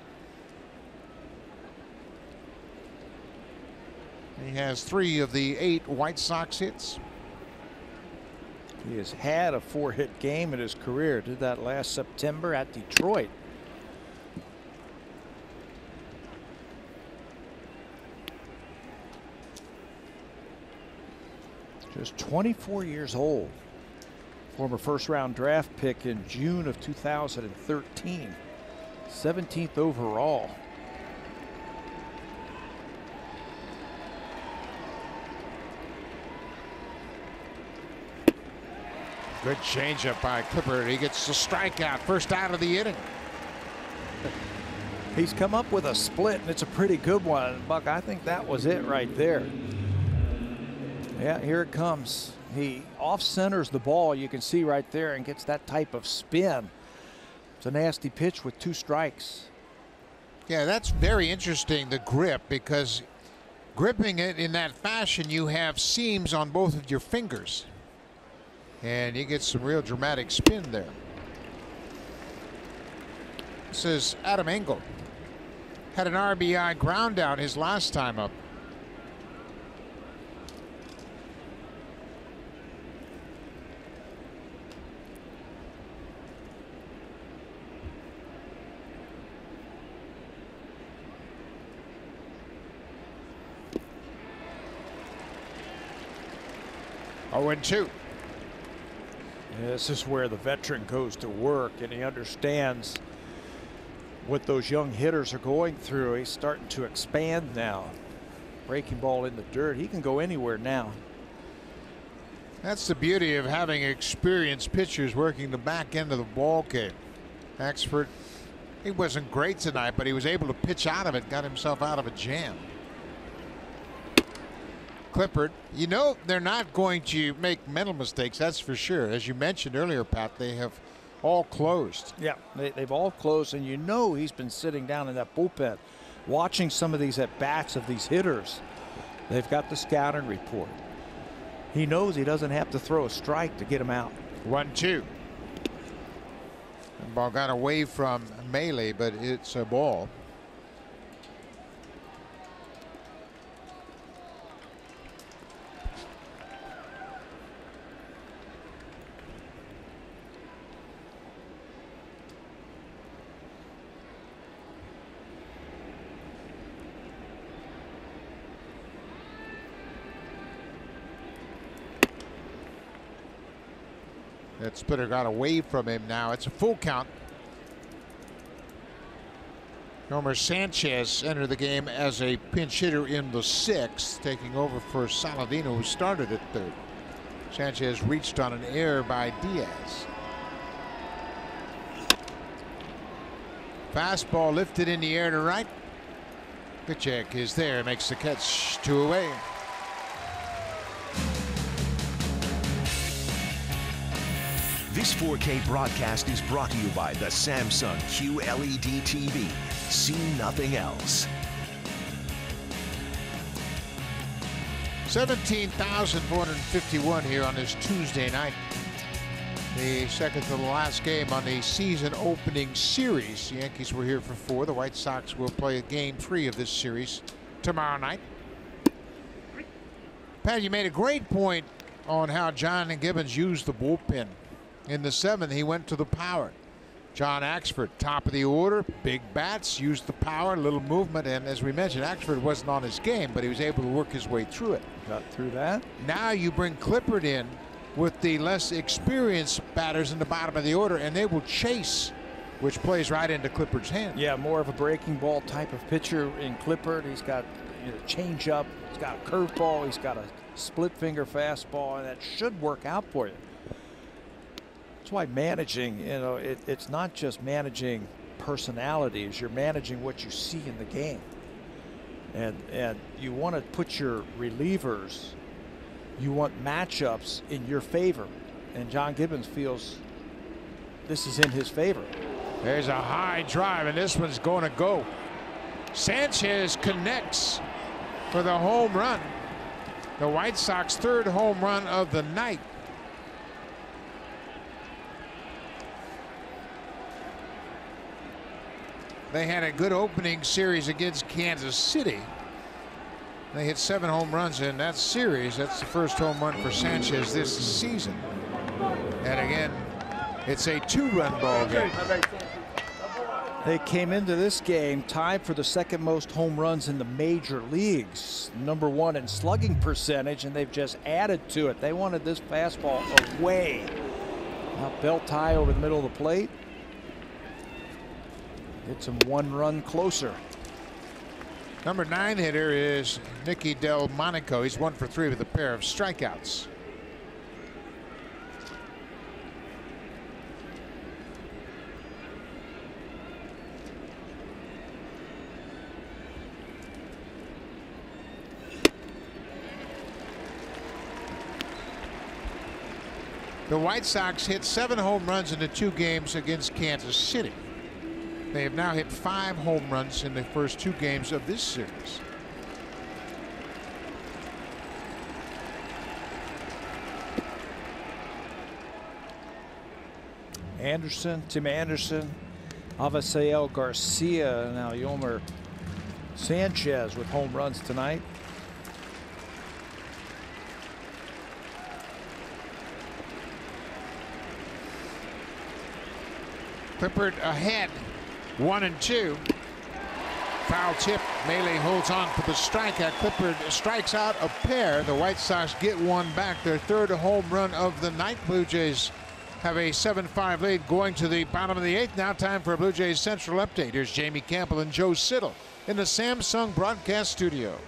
Speaker 2: He has 3 of the 8 White Sox hits.
Speaker 3: He has had a 4-hit game in his career. Did that last September at Detroit. Just 24 years old. Former first-round draft pick in June of 2013. 17th overall.
Speaker 2: Good changeup by Clippard. He gets the strikeout, first out of the inning.
Speaker 3: He's come up with a split, and it's a pretty good one. Buck, I think that was it right there. Yeah, here it comes. He off-centers the ball, you can see right there, and gets that type of spin. It's a nasty pitch with 2 strikes.
Speaker 2: Yeah, that's very interesting, the grip, because gripping it in that fashion, you have seams on both of your fingers. And you get some real dramatic spin there. This is Adam Engel. Had an RBI ground out his last time up. Oh, and 2.
Speaker 3: This is where the veteran goes to work, and he understands what those young hitters are going through. He's starting to expand now. Breaking ball in the dirt. He can go anywhere now.
Speaker 2: That's the beauty of having experienced pitchers working the back end of the ball game. Axford, he wasn't great tonight, but he was able to pitch out of it, got himself out of a jam. Clippard, you know they're not going to make mental mistakes, that's for sure. As you mentioned earlier, Pat, they have all closed.
Speaker 3: Yeah, they've all closed, and you know he's been sitting down in that bullpen watching some of these at-bats of these hitters. They've got the scouting report. He knows he doesn't have to throw a strike to get him out.
Speaker 2: 1-2. The ball got away from Melee, but it's a ball. That splitter got away from him now. It's a full count. Homer Sanchez entered the game as a pinch hitter in the 6th, taking over for Saladino, who started at 3rd. Sanchez reached on an error by Diaz. Fastball lifted in the air to right. Kachek is there, makes the catch, 2 away.
Speaker 1: This 4K broadcast is brought to you by the Samsung QLED TV. See nothing else.
Speaker 2: 17,451 here on this Tuesday night. The second to the last game on the season opening series. The Yankees were here for 4. The White Sox will play game 3 of this series tomorrow night. Pat, you made a great point on how John Gibbons used the bullpen. In the 7th, he went to the power. John Axford, top of the order, big bats, used the power, little movement, and as we mentioned, Axford wasn't on his game, but he was able to work his way through it.
Speaker 3: Got through that.
Speaker 2: Now you bring Clippard in with the less experienced batters in the bottom of the order, and they will chase, which plays right into Clippard's hand.
Speaker 3: Yeah, more of a breaking ball type of pitcher in Clippard. He's got change up, he's got a curveball, he's got a split finger fastball, and that should work out for you. That's why managing, it's not just managing personalities. You're managing what you see in the game, and you want to put your relievers, you want matchups in your favor, and John Gibbons feels this is in his favor.
Speaker 2: There's a high drive, and this one's going to go. Sanchez connects for the home run. The White Sox third home run of the night. They had a good opening series against Kansas City. They hit 7 home runs in that series. That's the first home run for Sanchez this season. And again, it's a 2-run ball game.
Speaker 3: They came into this game tied for the second most home runs in the major leagues. #1 in slugging percentage, and they've just added to it. They wanted this fastball away. Now belt high over the middle of the plate. Gets him 1 run closer.
Speaker 2: Number 9 hitter is Nicky Delmonico. He's 1 for 3 with a pair of strikeouts. The White Sox hit 7 home runs in the 2 games against Kansas City. They have now hit 5 home runs in the first 2 games of this series.
Speaker 3: Anderson, Tim Anderson, Avisail Garcia, now Yomer Sanchez with home runs tonight.
Speaker 2: Clippard ahead, 1-2. Foul tip. Melee holds on for the strikeout. Clippard strikes out a pair. The White Sox get 1 back. Their 3rd home run of the night. Blue Jays have a 7-5 lead going to the bottom of the 8th. Now time for a Blue Jays Central update. Here's Jamie Campbell and Joe Siddall in the Samsung broadcast studio.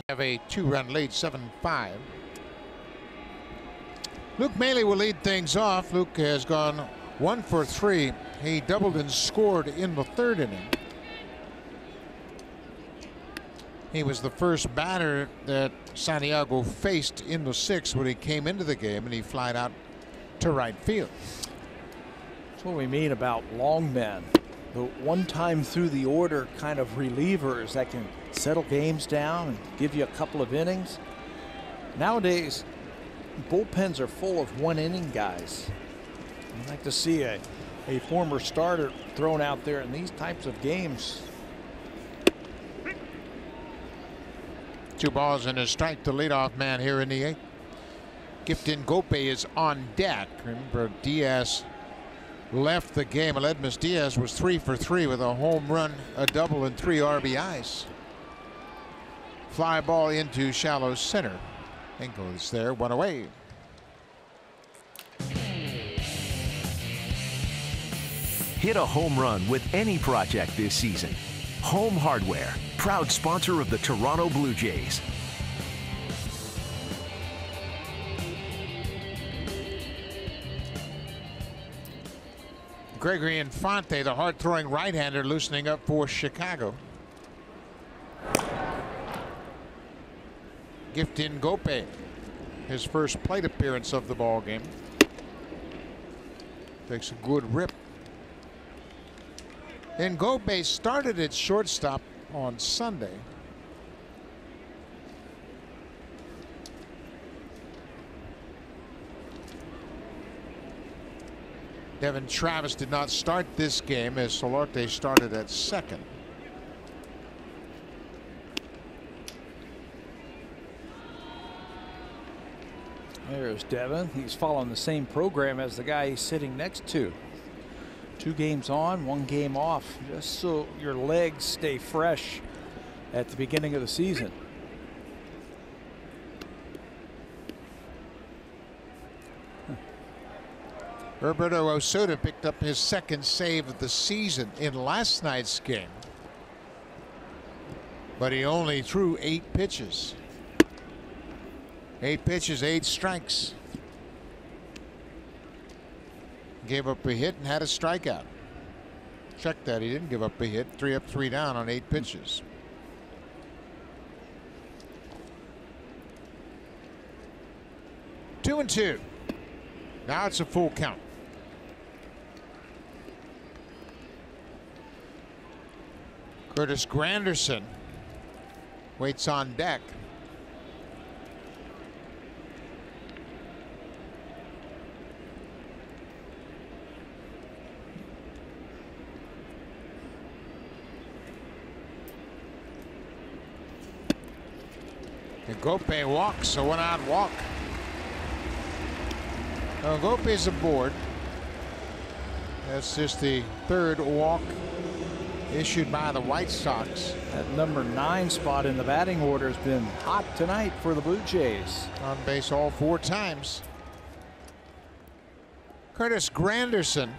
Speaker 2: Have a 2-run lead, 7-5. Luke Maile will lead things off. Luke has gone 1 for 3. He doubled and scored in the 3rd inning. He was the first batter that Santiago faced in the 6th when he came into the game, and he flied out to right field.
Speaker 3: That's what we mean about long men. The one time through the order kind of relievers that can settle games down and give you a couple of innings. Nowadays, bullpens are full of 1-inning guys. I'd like to see a former starter thrown out there in these types of games.
Speaker 2: 2 balls and a strike to leadoff man here in the 8th. Gifton Gope is on deck. Remember, Diaz left the game. Aledmus Diaz was 3 for 3 with a home run, a double, and 3 RBIs. Fly ball into shallow center. Engel is there, 1 away.
Speaker 1: Hit a home run with any project this season. Home Hardware, proud sponsor of the Toronto Blue Jays.
Speaker 2: Gregory Infante, the hard-throwing right-hander, loosening up for Chicago. Giftin Gope, his first plate appearance of the ball game. Takes a good rip. And Gope started at shortstop on Sunday. Devin Travis did not start this game as Solarte started at second.
Speaker 3: There's Devin. He's following the same program as the guy he's sitting next to. 2 games on, 1 game off, just so your legs stay fresh at the beginning of the season.
Speaker 2: Roberto Osuna picked up his second save of the season in last night's game, but he only threw 8 pitches. 8 pitches, 8 strikes. Gave up a hit and had a strikeout. Check that, he didn't give up a hit. 3 up, 3 down on 8 pitches. Two and two. Now it's a full count. Curtis Granderson waits on deck. And Gope walks, a 1-out walk. Now Gope is aboard. That's just the 3rd walk issued by the White Sox.
Speaker 3: That number 9 spot in the batting order has been hot tonight for the Blue Jays.
Speaker 2: On base all 4 times. Curtis Granderson.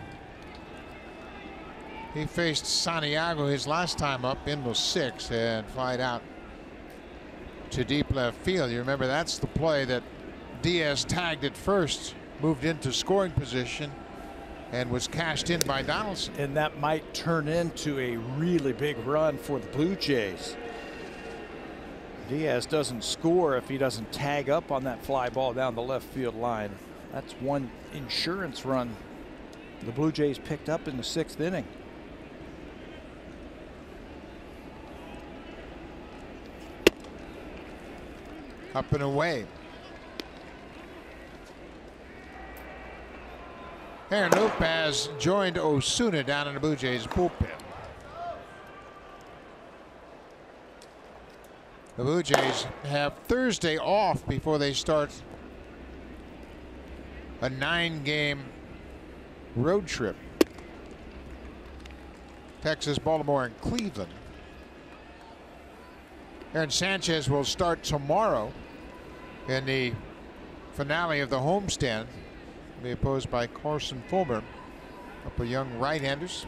Speaker 2: He faced Santiago his last time up in the 6th and flied out to deep left field. You remember that's the play that Diaz tagged at first, moved into scoring position, and was cashed in by Donaldson.
Speaker 3: And that might turn into a really big run for the Blue Jays. Diaz doesn't score if he doesn't tag up on that fly ball down the left field line. That's one insurance run the Blue Jays picked up in the 6th inning.
Speaker 2: Up and away. Aaron Lopez joined Osuna down in the Blue Jays bullpen. The Blue Jays have Thursday off before they start a 9-game road trip. Texas, Baltimore, and Cleveland. Aaron Sanchez will start tomorrow in the finale of the homestand. Be opposed by Carson Fulmer, a couple of young right-handers.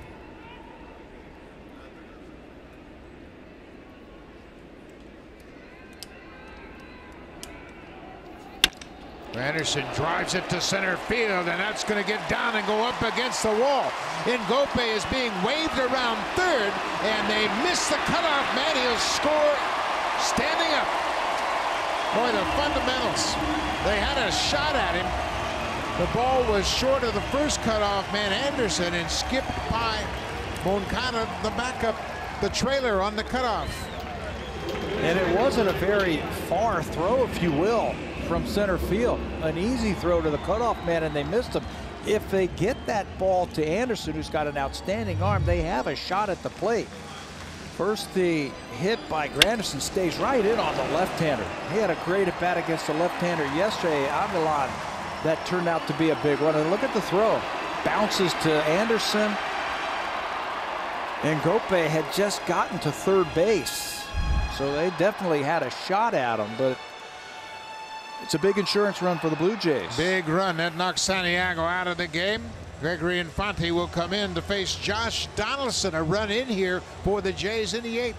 Speaker 2: Anderson drives it to center field, and that's going to get down and go up against the wall. Ngope is being waved around third, and they miss the cutoff man. He'll score standing up. Boy, the fundamentals. They had a shot at him. The ball was short of the first cutoff man, Anderson, and skipped by Moncada, the backup, the trailer on the cutoff.
Speaker 3: And it wasn't a very far throw, if you will, from center field. An easy throw to the cutoff man, and they missed him. If they get that ball to Anderson, who's got an outstanding arm, they have a shot at the plate. First, the hit by Granderson stays right in on the left-hander. He had a great at-bat against the left-hander yesterday, Avilan. That turned out to be a big one. And look at the throw. Bounces to Anderson. And Ngope had just gotten to third base. So they definitely had a shot at him, but it's a big insurance run for the Blue Jays.
Speaker 2: Big run. That knocks Santiago out of the game. Gregory Infante will come in to face Josh Donaldson. A run in here for the Jays in the 8th.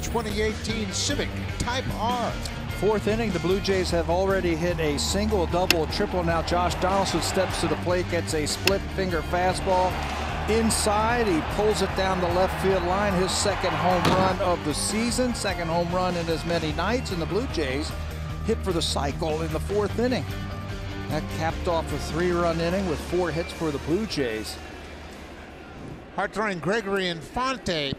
Speaker 2: 2018 Civic Type R.
Speaker 3: Fourth inning, the Blue Jays have already hit a single, double, triple. Now Josh Donaldson steps to the plate, gets a split finger fastball inside. He pulls it down the left field line. His second home run of the season, second home run in as many nights. And the Blue Jays hit for the cycle in the fourth inning. That capped off a 3-run inning with 4 hits for the Blue Jays.
Speaker 2: Hard-throwing Gregory Infante.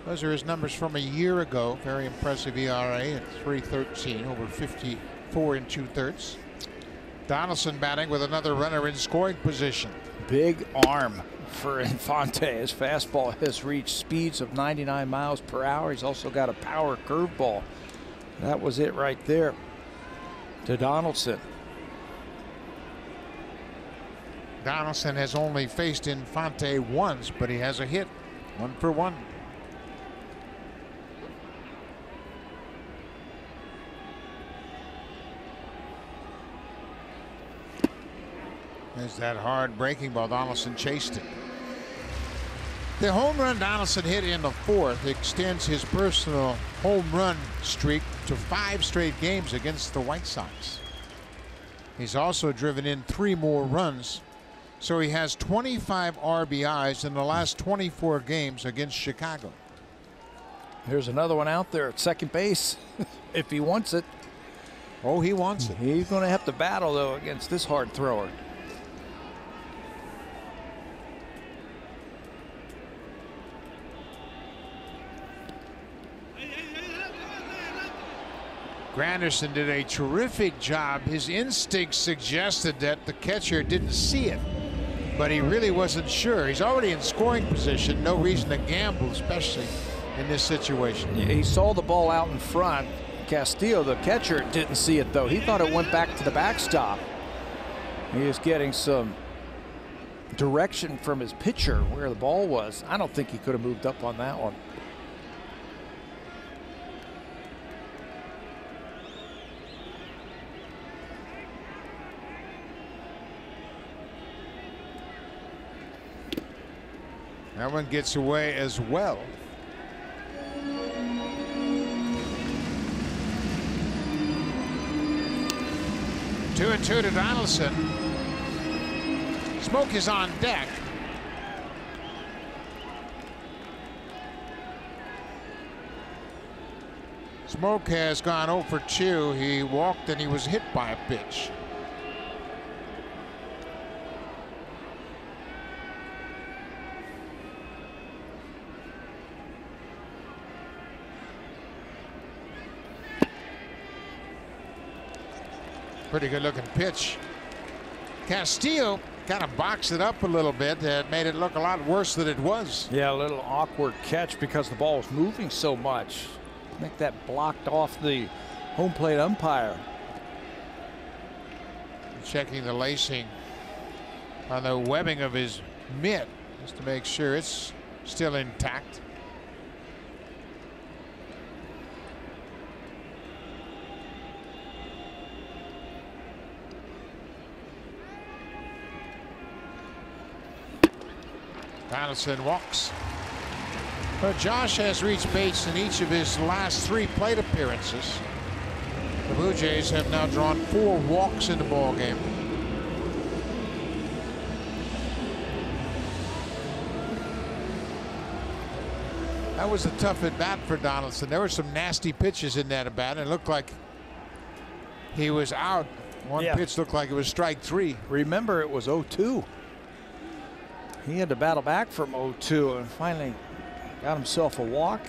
Speaker 2: Those are his numbers from a year ago. Very impressive ERA at 3.13, over 54 2/3. Donaldson batting with another runner in scoring position.
Speaker 3: Big arm for Infante. His fastball has reached speeds of 99 miles per hour. He's also got a power curveball. That was it right there to Donaldson.
Speaker 2: Donaldson has only faced Infante once, but he has a hit. 1 for 1. There's that hard breaking ball. Donaldson chased it. The home run Donaldson hit in the fourth extends his personal home run streak to 5 straight games against the White Sox. He's also driven in 3 more runs, so he has 25 RBIs in the last 24 games against Chicago.
Speaker 3: There's another one out there at second base if he wants it.
Speaker 2: Oh, he wants it.
Speaker 3: He's going to have to battle, though, against this hard thrower.
Speaker 2: Granderson did a terrific job. His instincts suggested that the catcher didn't see it, but he really wasn't sure. He's already in scoring position. No reason to gamble, especially in this situation.
Speaker 3: Yeah, he saw the ball out in front. Castillo, the catcher, didn't see it, though. He thought it went back to the backstop. He is getting some direction from his pitcher where the ball was. I don't think he could have moved up on that one.
Speaker 2: That one gets away as well. Two and two to Donaldson. Smoke is on deck. Smoke has gone 0 for 2. He walked and he was hit by a pitch. Pretty good looking pitch. Castillo kind of boxed it up a little bit. That made it look a lot worse than it was.
Speaker 3: Yeah, a little awkward catch because the ball was moving so much. I think that blocked off the home plate umpire.
Speaker 2: Checking the lacing on the webbing of his mitt just to make sure it's still intact. Donaldson walks. But Josh has reached base in each of his last 3 plate appearances. The Blue Jays have now drawn 4 walks in the ball game. That was a tough at bat for Donaldson. There were some nasty pitches in that at bat. It looked like he was out. One pitch looked like it was strike 3.
Speaker 3: Remember, it was 0-2. He had to battle back from 0-2 and finally got himself a walk.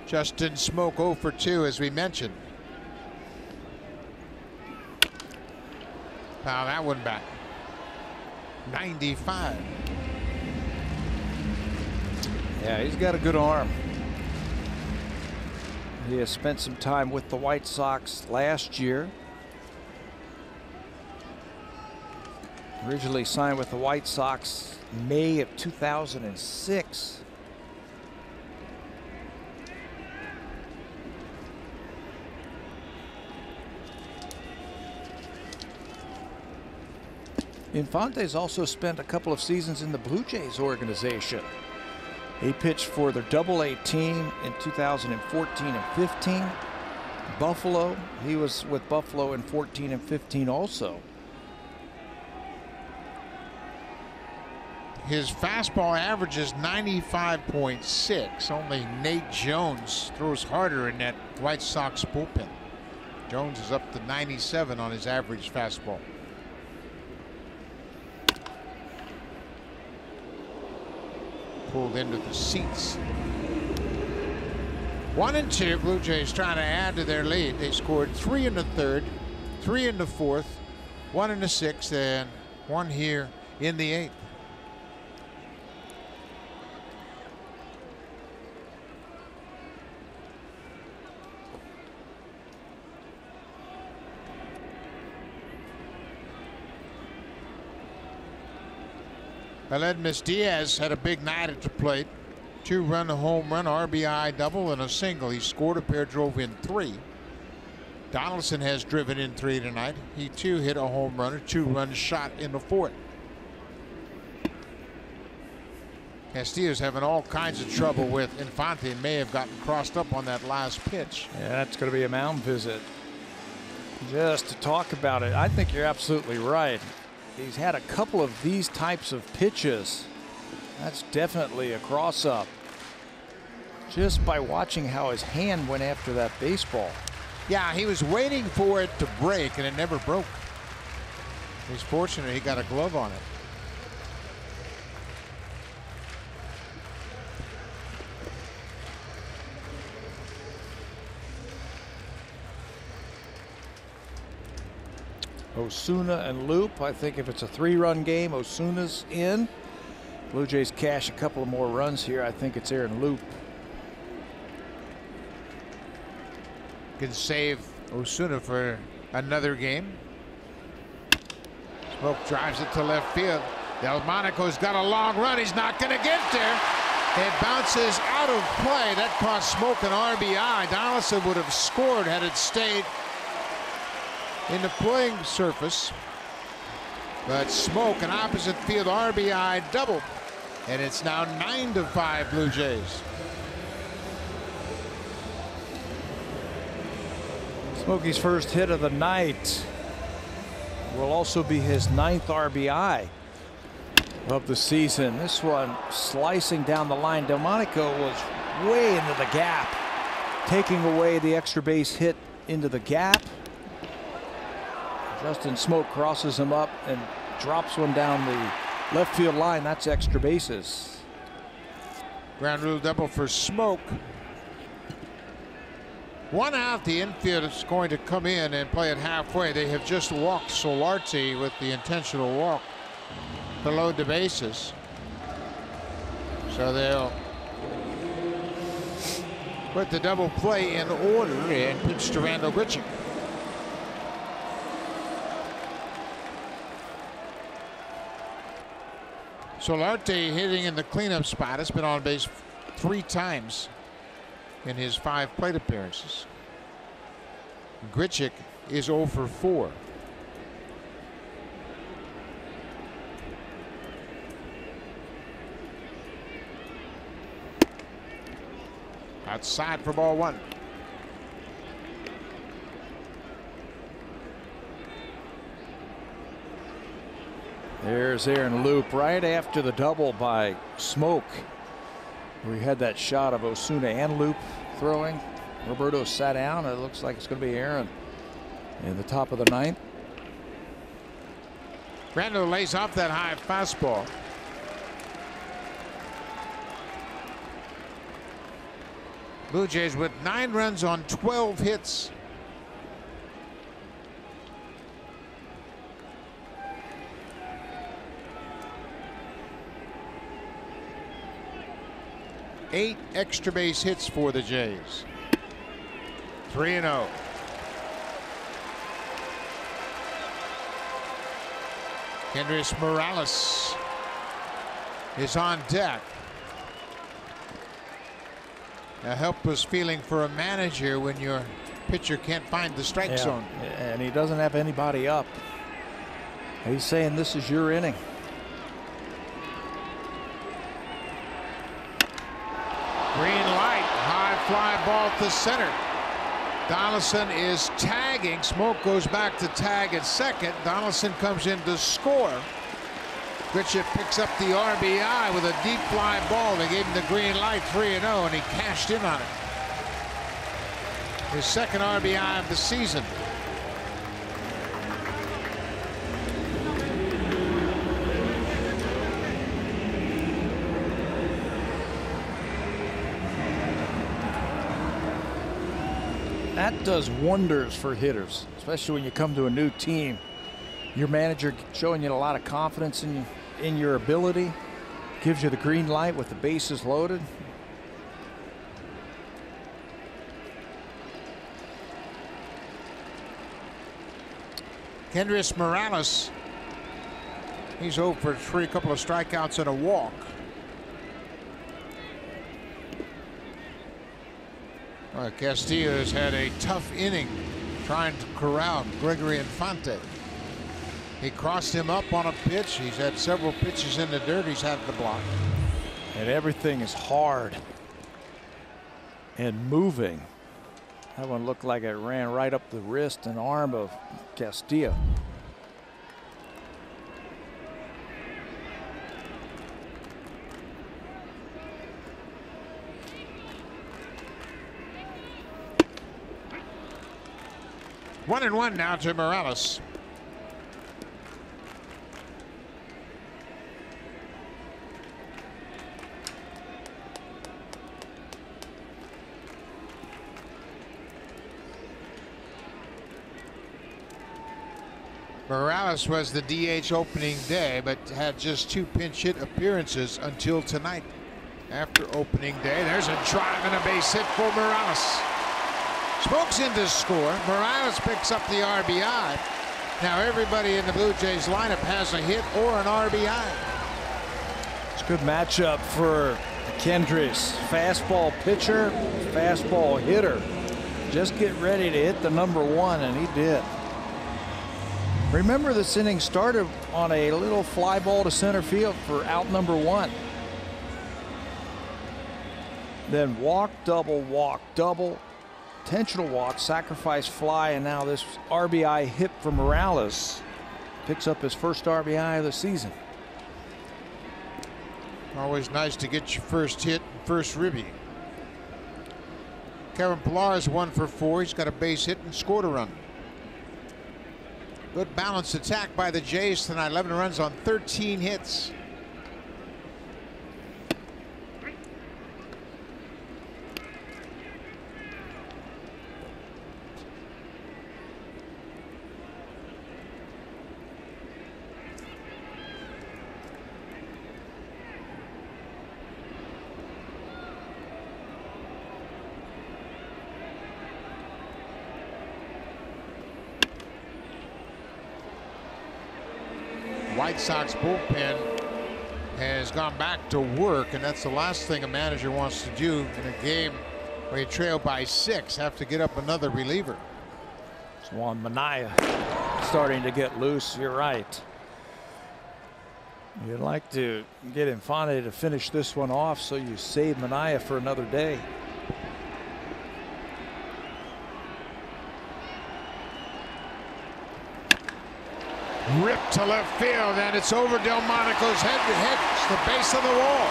Speaker 2: Justin Smoke 0 for 2, as we mentioned. Now that one back. 95.
Speaker 3: Yeah, he's got a good arm. He has spent some time with the White Sox last year. Originally signed with the White Sox May of 2006. Infante's also spent a couple of seasons in the Blue Jays organization. He pitched for their Double-A team in 2014 and 15. Buffalo, he was with Buffalo in 14 and 15 also.
Speaker 2: His fastball average is 95.6. Only Nate Jones throws harder in that White Sox bullpen. Jones is up to 97 on his average fastball. Pulled into the seats. 1-2. Blue Jays trying to add to their lead. They scored 3 in the third, 3 in the fourth, 1 in the sixth, and 1 here in the eighth. Aledmus Diaz had a big night at the plate. 2-run home run, RBI double, and a single. He scored a pair, drove in 3. Donaldson has driven in 3 tonight. He too hit a home run, a 2-run shot in the fourth. Castillo's having all kinds of trouble with Infante and may have gotten crossed up on that last pitch.
Speaker 3: Yeah, that's going to be a mound visit. Just to talk about it, I think you're absolutely right. He's had a couple of these types of pitches. That's definitely a cross-up. Just by watching how his hand went after that baseball.
Speaker 2: Yeah, he was waiting for it to break, and it never broke. He's fortunate he got a glove on it.
Speaker 3: Osuna and Loop. I think if it's a 3-run game, Osuna's in. Blue Jays cash a couple of more runs here. I think it's Aaron Loop.
Speaker 2: Can save Osuna for another game. Smoke drives it to left field. Delmonico's got a long run. He's not going to get there. It bounces out of play. That cost Smoke an RBI. Donaldson would have scored had it stayed in the playing surface. But Smoke, an opposite field RBI double. And it's now 9-5 Blue Jays.
Speaker 3: Smokey's first hit of the night will also be his 9th RBI of the season. This one slicing down the line. Delmonico was way into the gap, taking away the extra base hit into the gap. Justin Smoke crosses him up and drops one down the left field line. That's extra bases.
Speaker 2: Ground rule double for Smoke. 1 out. The infield is going to come in and play it halfway. They have just walked Solarte with the intentional walk to load the bases. So they'll put the double play in order and pitch to Randall Grichuk. Solarte hitting in the cleanup spot. Has been on base 3 times in his 5 plate appearances. Grichuk is 0 for 4. Outside for ball 1.
Speaker 3: There's Aaron Loop right after the double by Smoke. We had that shot of Osuna and Loop throwing. Roberto sat down. It looks like it's going to be Aaron in the top of the 9th.
Speaker 2: Randall lays off that high fastball. Blue Jays with 9 runs on 12 hits. Eight extra base hits for the Jays. 3-0. Kendrys Morales is on deck. A helpless feeling for a manager when your pitcher can't find the strike zone.
Speaker 3: And he doesn't have anybody up. He's saying this is your inning.
Speaker 2: Green light, high fly ball to center. Donaldson is tagging. Smoke goes back to tag at second. Donaldson comes in to score. Pritchett picks up the RBI with a deep fly ball. They gave him the green light, 3-0, and he cashed in on it. His second RBI of the season.
Speaker 3: That does wonders for hitters, especially when you come to a new team. Your manager showing you a lot of confidence in your ability, gives you the green light with the bases loaded.
Speaker 2: Kendrys Morales, he's 0 for 3, a couple of strikeouts and a walk. Castillo has had a tough inning trying to corral Gregory Infante. He crossed him up on a pitch. He's had several pitches in the dirt. He's had the block.
Speaker 3: And everything is hard and moving. That one looked like it ran right up the wrist and arm of Castillo.
Speaker 2: One and one now to Morales. Morales was the DH opening day, but had just 2 pinch hit appearances until tonight. After opening day, there's a drive and a base hit for Morales. Smoke's in to score. Morales picks up the RBI. Now everybody in the Blue Jays lineup has a hit or an RBI.
Speaker 3: It's a good matchup for Kendrys. Fastball pitcher, fastball hitter. Just get ready to hit the #1, and he did. Remember, this inning started on a little fly ball to center field for out #1. Then walk, double, intentional walk, sacrifice fly, and now this RBI hit for Morales. Picks up his first RBI of the season.
Speaker 2: Always nice to get your first hit, first ribby. Kevin Pillar is 1 for 4. He's got a base hit and scored a run. Good balanced attack by the Jays tonight. 11 runs on 13 hits. White Sox bullpen has gone back to work, and that's the last thing a manager wants to do in a game where you trail by 6. Have to get up another reliever.
Speaker 3: It's Juan Minaya starting to get loose. You're right. You'd like to get Infante to finish this one off, so you save Minaya for another day.
Speaker 2: Ripped to left field, and it's over Delmonico's head to hit the base of the wall.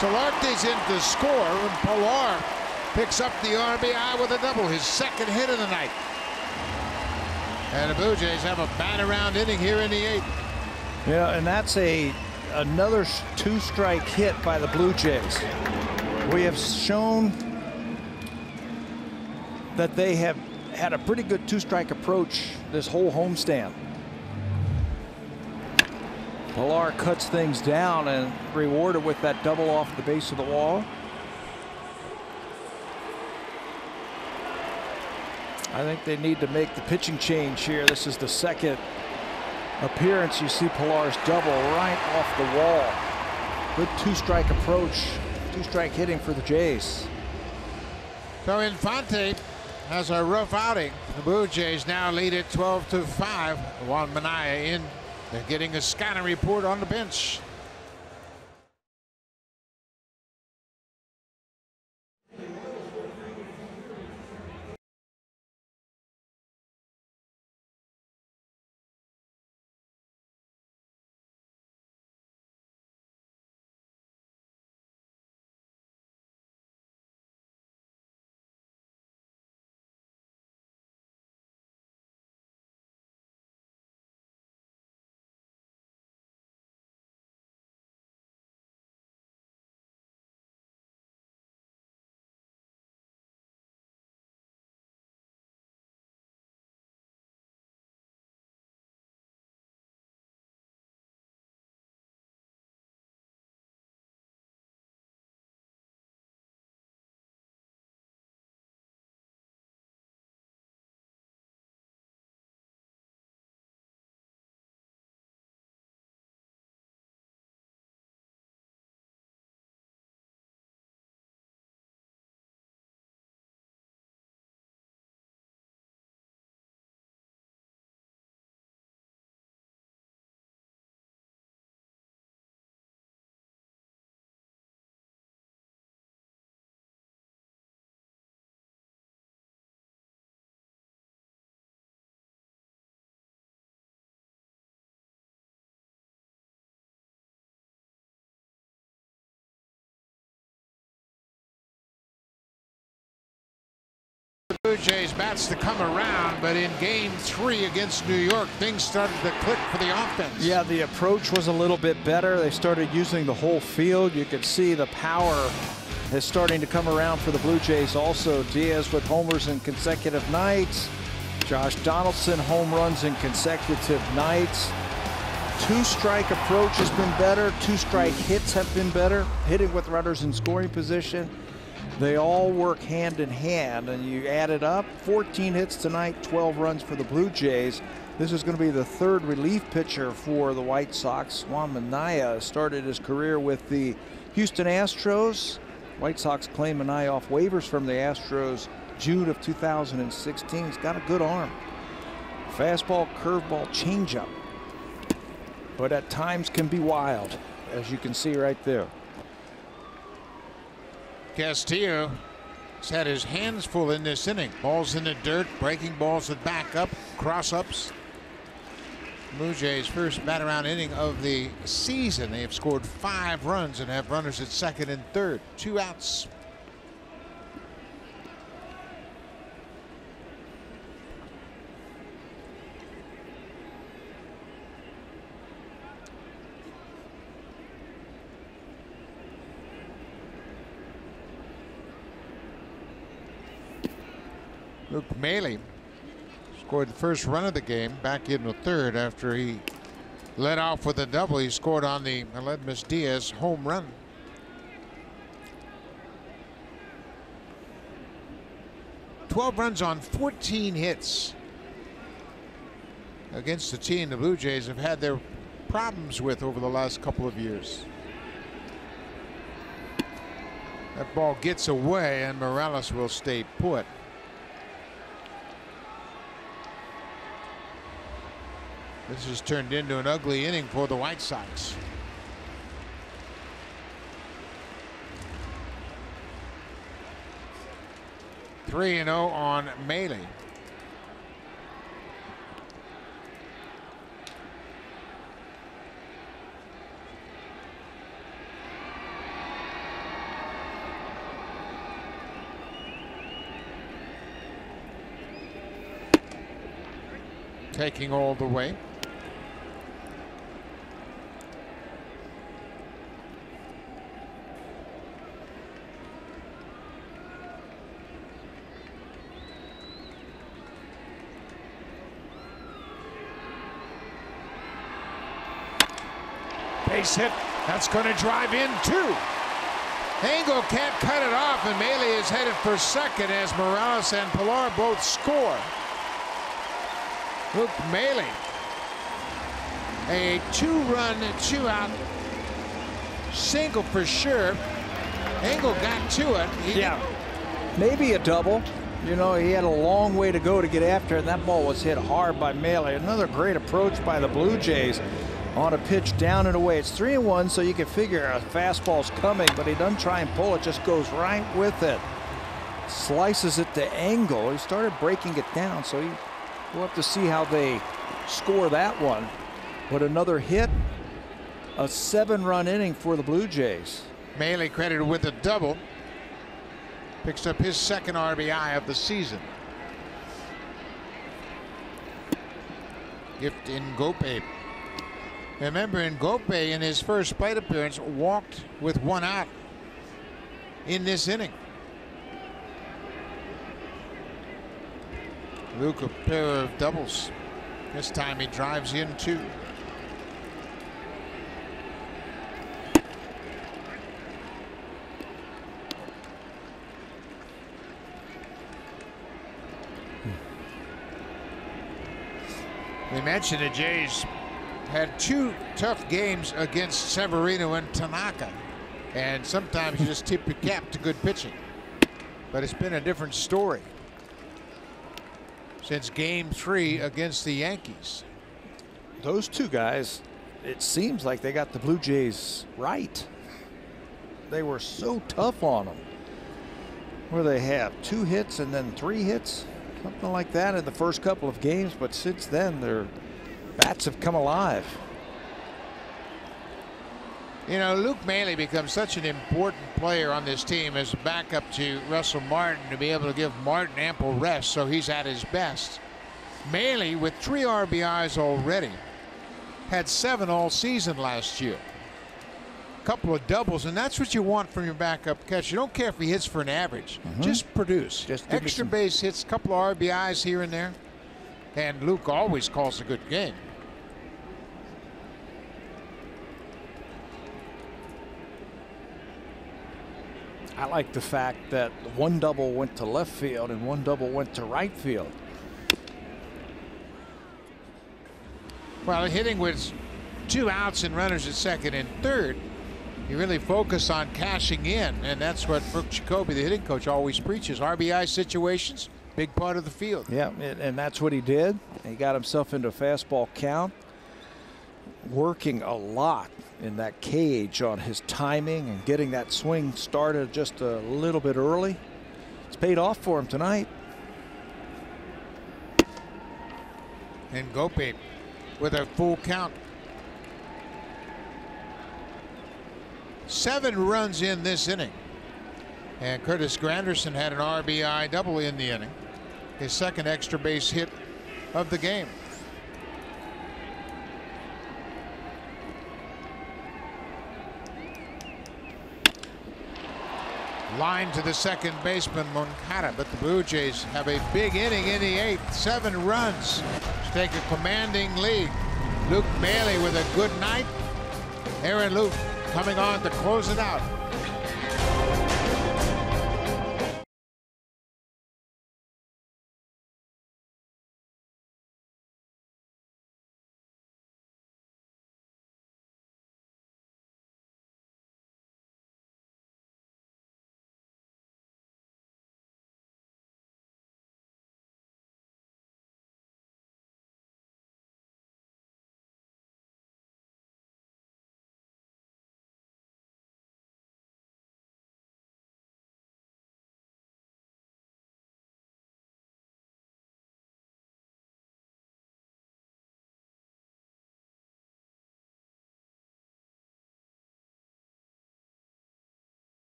Speaker 2: Solarte's in to score, and Pillar picks up the RBI with a double, his second hit of the night. And the Blue Jays have a bat-around inning here in the 8th.
Speaker 3: Yeah, and that's another 2-strike hit by the Blue Jays. We have shown that they have had a pretty good 2-strike approach this whole homestand. Pillar cuts things down and rewarded with that double off the base of the wall. I think they need to make the pitching change here. This is the second appearance you see Pillar's double right off the wall. Good 2-strike approach, 2-strike hitting for the Jays.
Speaker 2: So Infante has a rough outing. The Blue Jays now lead it 12-5. Juan Minaya in They're getting a scouting report on the bench. Blue Jays bats to come around, but in game 3 against New York, things started to click for the offense.
Speaker 3: Yeah, the approach was a little bit better. They started using the whole field. You could see the power is starting to come around for the Blue Jays also. Diaz with homers in consecutive nights. Josh Donaldson home runs in consecutive nights. 2-strike approach has been better. 2-strike hits have been better. Hitting with runners in scoring position. They all work hand in hand, and you add it up. 14 hits tonight, 12 runs for the Blue Jays. This is going to be the 3rd relief pitcher for the White Sox. Juan Minaya started his career with the Houston Astros. White Sox claim Minaya off waivers from the Astros June of 2016. He's got a good arm. Fastball, curveball, changeup. But at times can be wild, as you can see right there.
Speaker 2: Castillo has had his hands full in this inning. Balls in the dirt, breaking balls that back up, cross-ups. Blue Jays' first bat-around inning of the season. They have scored 5 runs and have runners at 2nd and 3rd. 2 outs. Luke Maley scored the first run of the game back in the 3rd after he led off with a double. He scored on the Aledmus Diaz home run. "12 runs on 14 hits against the team the Blue Jays have had their problems with over the last couple of years. That ball gets away and Morales will stay put. This has turned into an ugly inning for the White Sox. (3-0) on Maley. Taking all the way. Base hit. That's going to drive in 2. Engel can't cut it off, and Maley is headed for 2nd as Morales and Pilar both score. Luke Maley, a 2-run, 2-out single for sure. Engel got to it.
Speaker 3: Yeah, maybe a double. You know, he had a long way to go to get after it, and that ball was hit hard by Maley. Another great approach by the Blue Jays. on a pitch down and away. It's 3-1, so you can figure a fastball's coming, but he doesn't try and pull it, just goes right with it. Slices it to angle. He started breaking it down, so we'll have to see how they score that one. But another hit, a 7-run inning for the Blue Jays.
Speaker 2: Maile credited with a double. Picks up his second RBI of the season. Gift Ngope. Remember, Ngope in his first plate appearance walked with 1 out in this inning. Luke, a pair of doubles. This time he drives in 2. We mentioned the Jays had 2 tough games against Severino and Tanaka, and sometimes you just tip your cap to good pitching. But it's been a different story since Game 3 against the Yankees.
Speaker 3: Those 2 guys, it seems like they got the Blue Jays right. They were so tough on them. Where they have 2 hits and then 3 hits, something like that in the first couple of games, but since then their bats have come alive.
Speaker 2: You know, Luke Maile becomes such an important player on this team as a backup to Russell Martin, to be able to give Martin ample rest so he's at his best. Maile, with 3 RBIs already, had 7 all season last year. Couple of doubles, and that's what you want from your backup catcher. You don't care if he hits for an average. Just produce.
Speaker 3: Just
Speaker 2: extra base hits, couple of RBIs here and there. And Luke always calls a good game.
Speaker 3: I like the fact that 1 double went to left field and 1 double went to right field.
Speaker 2: Well, hitting with 2 outs and runners at second and third, you really focus on cashing in, and that's what Brooke Jacoby, the hitting coach, always preaches. RBI situations, big part of the field.
Speaker 3: Yeah, and that's what he did. He got himself into a fastball count, working a lot in that cage on his timing and getting that swing started just a little bit early. It's paid off for him tonight.
Speaker 2: And Ngope with a full count. 7 runs in this inning. And Curtis Granderson had an RBI double in the inning. His second extra base hit of the game. Line to the second baseman, Moncada, but the Blue Jays have a big inning in the 8th. 7 runs to take a commanding lead. Luke Maile with a good night. Aaron Luke coming on to close it out.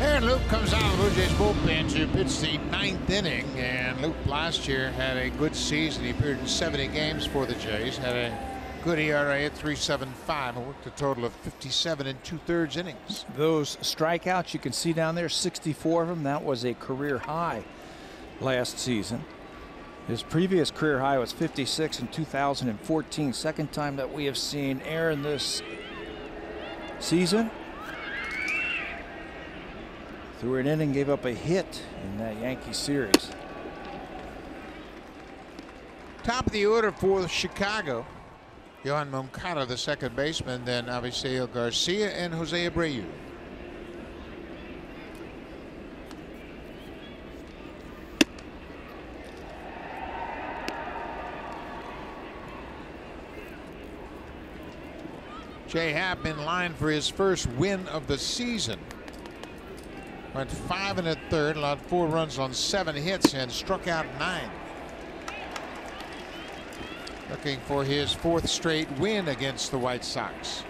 Speaker 2: And Luke comes out of the Blue Jays bullpen to pitch the 9th inning. And Luke last year had a good season. He appeared in 70 games for the Jays. Had a good ERA at 3.75 and worked a total of 57 2/3 innings.
Speaker 3: Those strikeouts you can see down there, 64 of them. That was a career high last season. His previous career high was 56 in 2014. Second time that we have seen Aaron this season. Through an inning, gave up a hit in that Yankee series.
Speaker 2: Top of the order for Chicago. Yohan Moncada, the second baseman, then Avisail Garcia and Jose Abreu. Jay Happ in line for his first win of the season. Went 5 1/3, allowed 4 runs on 7 hits, and struck out 9. Looking for his 4th straight win against the White Sox.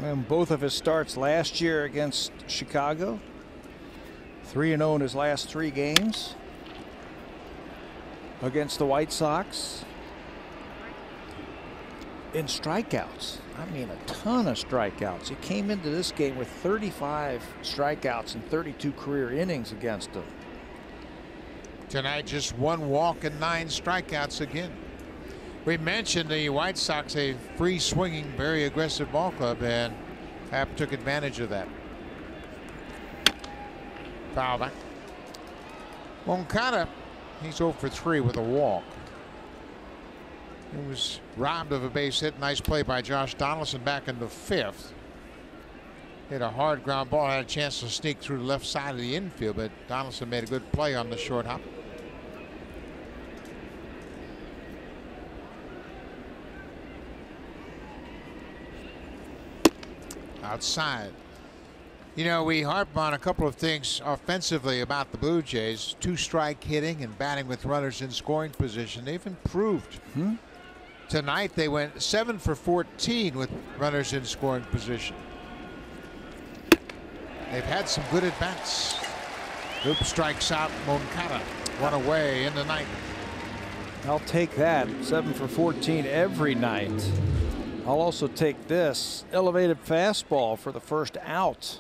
Speaker 3: And both of his starts last year against Chicago. 3-0 in his last 3 games against the White Sox. In strikeouts, I mean a ton of strikeouts. He came into this game with 35 strikeouts and 32 career innings against them.
Speaker 2: Tonight, just 1 walk and 9 strikeouts again. We mentioned the White Sox, a free swinging, very aggressive ball club, and Happ took advantage of that. Foul back. Moncada, he's 0 for 3 with a walk. He was robbed of a base hit. Nice play by Josh Donaldson back in the 5th. Hit a hard ground ball, had a chance to sneak through the left side of the infield, but Donaldson made a good play on the short hop. Outside. You know, we harp on a couple of things offensively about the Blue Jays. 2-strike hitting and batting with runners in scoring position. They've improved. Tonight they went 7 for 14 with runners in scoring position. They've had some good at-bats. Loop strikes out Moncada. 1 away in the 9th.
Speaker 3: I'll take that. 7 for 14 every night. I'll also take this elevated fastball for the first out.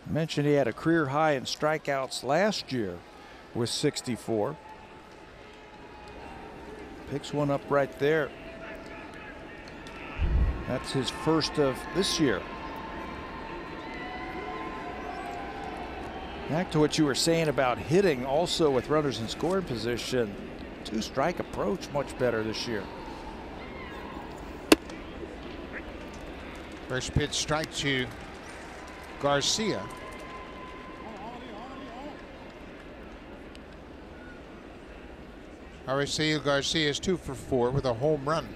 Speaker 3: I mentioned he had a career high in strikeouts last year with 64. Picks one up right there. That's his first of this year. Back to what you were saying about hitting also with runners in scoring position. 2-strike approach much better this year.
Speaker 2: First pitch strike to Garcia. Avisail Garcia is 2 for 4 with a home run.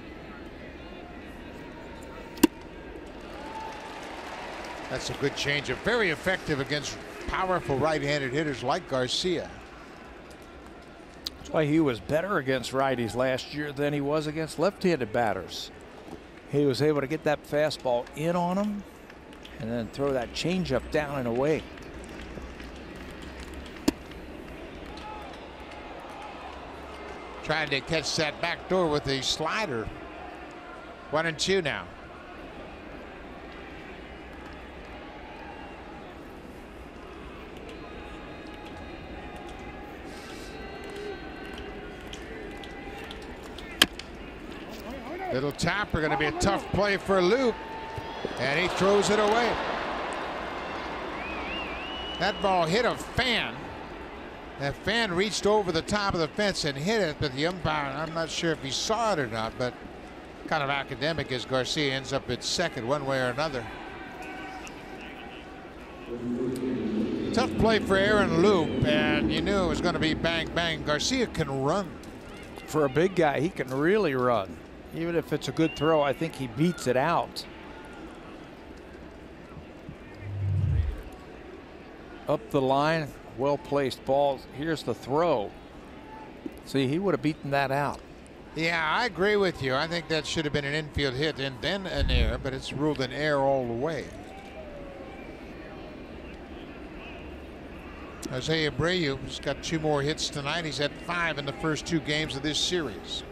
Speaker 2: That's a good changeup. Very effective against powerful right-handed hitters like Garcia.
Speaker 3: That's why he was better against righties last year than he was against left-handed batters. He was able to get that fastball in on him and then throw that changeup down and away.
Speaker 2: Trying to catch that back door with the slider. 1-2 now. Little tapper, going to be a tough play for Luke, and he throws it away. That ball hit a fan. That fan reached over the top of the fence and hit it, but the umpire, I'm not sure if he saw it or not, but kind of academic as Garcia ends up at second one way or another. Tough play for Aaron Loop, and you knew it was going to be bang, bang. Garcia can run.
Speaker 3: For a big guy, he can really run. Even if it's a good throw, I think he beats it out. Up the line, well-placed ball. Here's the throw. See, he would have beaten that out.
Speaker 2: Yeah, I agree with you. I think that should have been an infield hit and then an error, but it's ruled an error all the way. Jose Abreu has got 2 more hits tonight. He's had 5 in the first 2 games of this series.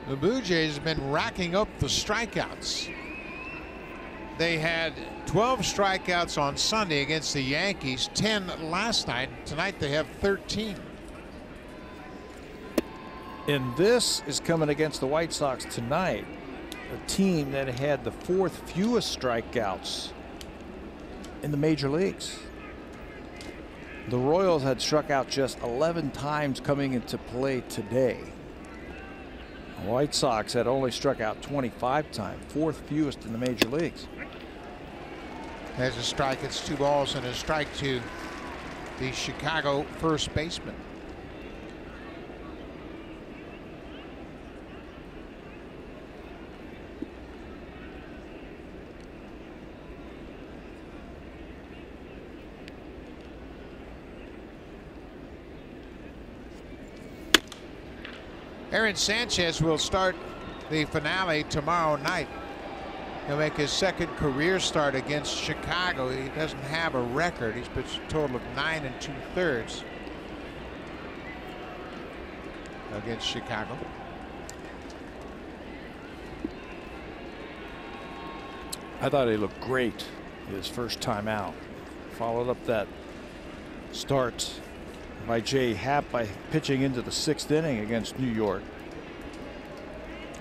Speaker 2: The Blue Jays have been racking up the strikeouts. They had 12 strikeouts on Sunday against the Yankees, 10 last night. Tonight they have 13.
Speaker 3: And this is coming against the White Sox tonight, a team that had the 4th fewest strikeouts in the major leagues. The Royals had struck out just 11 times coming into play today. The White Sox had only struck out 25 times, 4th fewest in the major leagues.
Speaker 2: Has a strike. It's 2 balls and a strike to the Chicago first baseman. Aaron Sanchez will start the finale tomorrow night. He'll make his 2nd career start against Chicago. He doesn't have a record. He's pitched a total of 9 2/3 against Chicago.
Speaker 3: I thought he looked great his first time out. Followed up that start by Jay Happ by pitching into the 6th inning against New York.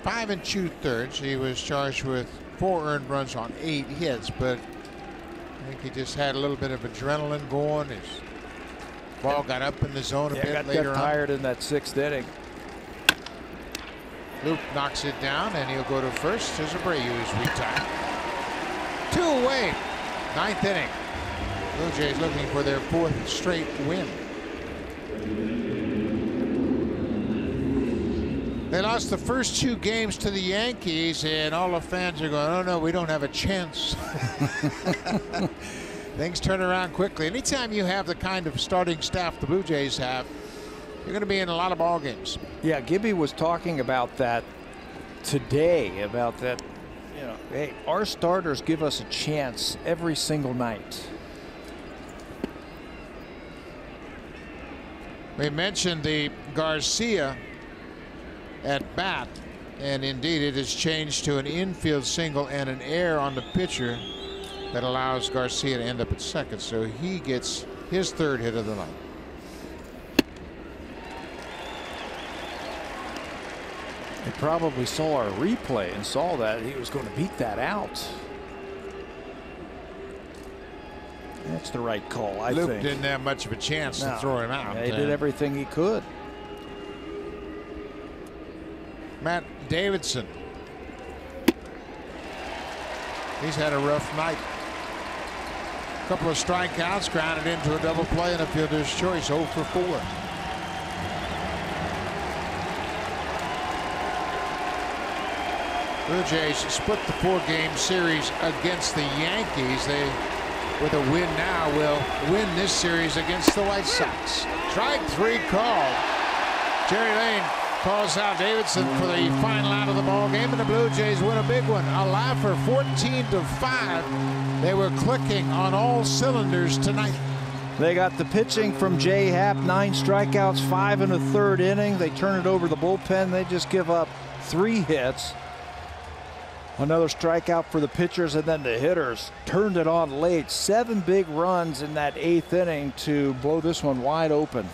Speaker 2: 5 2/3. He was charged with 4 earned runs on 8 hits, but I think he just had a little bit of adrenaline going. His ball got up in the zone a bit later on.
Speaker 3: Got tired in that 6th inning.
Speaker 2: Luke knocks it down, and he'll go to first as Abreu is retired. 2 away. 9th inning. Blue Jays looking for their 4th straight win. They lost the first 2 games to the Yankees, and all the fans are going, oh no, we don't have a chance. Things turn around quickly. Anytime you have the kind of starting staff the Blue Jays have, you're going to be in a lot of ball games.
Speaker 3: Yeah, Gibby was talking about that today, about that, you know, hey, our starters give us a chance every single night.
Speaker 2: We mentioned the Garcia at bat, and indeed it has changed to an infield single and an error on the pitcher that allows Garcia to end up at second, so he gets his 3rd hit of the night.
Speaker 3: They probably saw our replay and saw that he was going to beat that out. That's the right call, I think.
Speaker 2: Luke didn't have much of a chance to throw him out.
Speaker 3: Yeah, he did everything he could.
Speaker 2: Matt Davidson. He's had a rough night. A couple of strikeouts, grounded into a double play and a fielder's choice. 0 for 4. Blue Jays split the 4-game series against the Yankees. They, with a win now, will win this series against the White Sox. Strike 3 called. Jerry Lane calls out Davidson for the final out of the ball game, and the Blue Jays win a big one. A laugher, 14-5. They were clicking on all cylinders tonight.
Speaker 3: They got the pitching from Jay Happ, 9 strikeouts, 5 in the 3rd inning. They turn it over the bullpen. They just give up 3 hits. Another strikeout for the pitchers, and then the hitters turned it on late. 7 big runs in that 8th inning to blow this one wide open.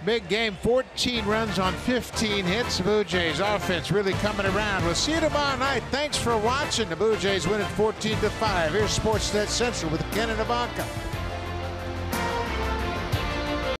Speaker 2: Big game, 14 runs on 15 hits. The Blue Jays offense really coming around. We'll see you tomorrow night. Thanks for watching. The Blue Jays win at 14-5. Here's Sportsnet Central with Ken and Ivanka.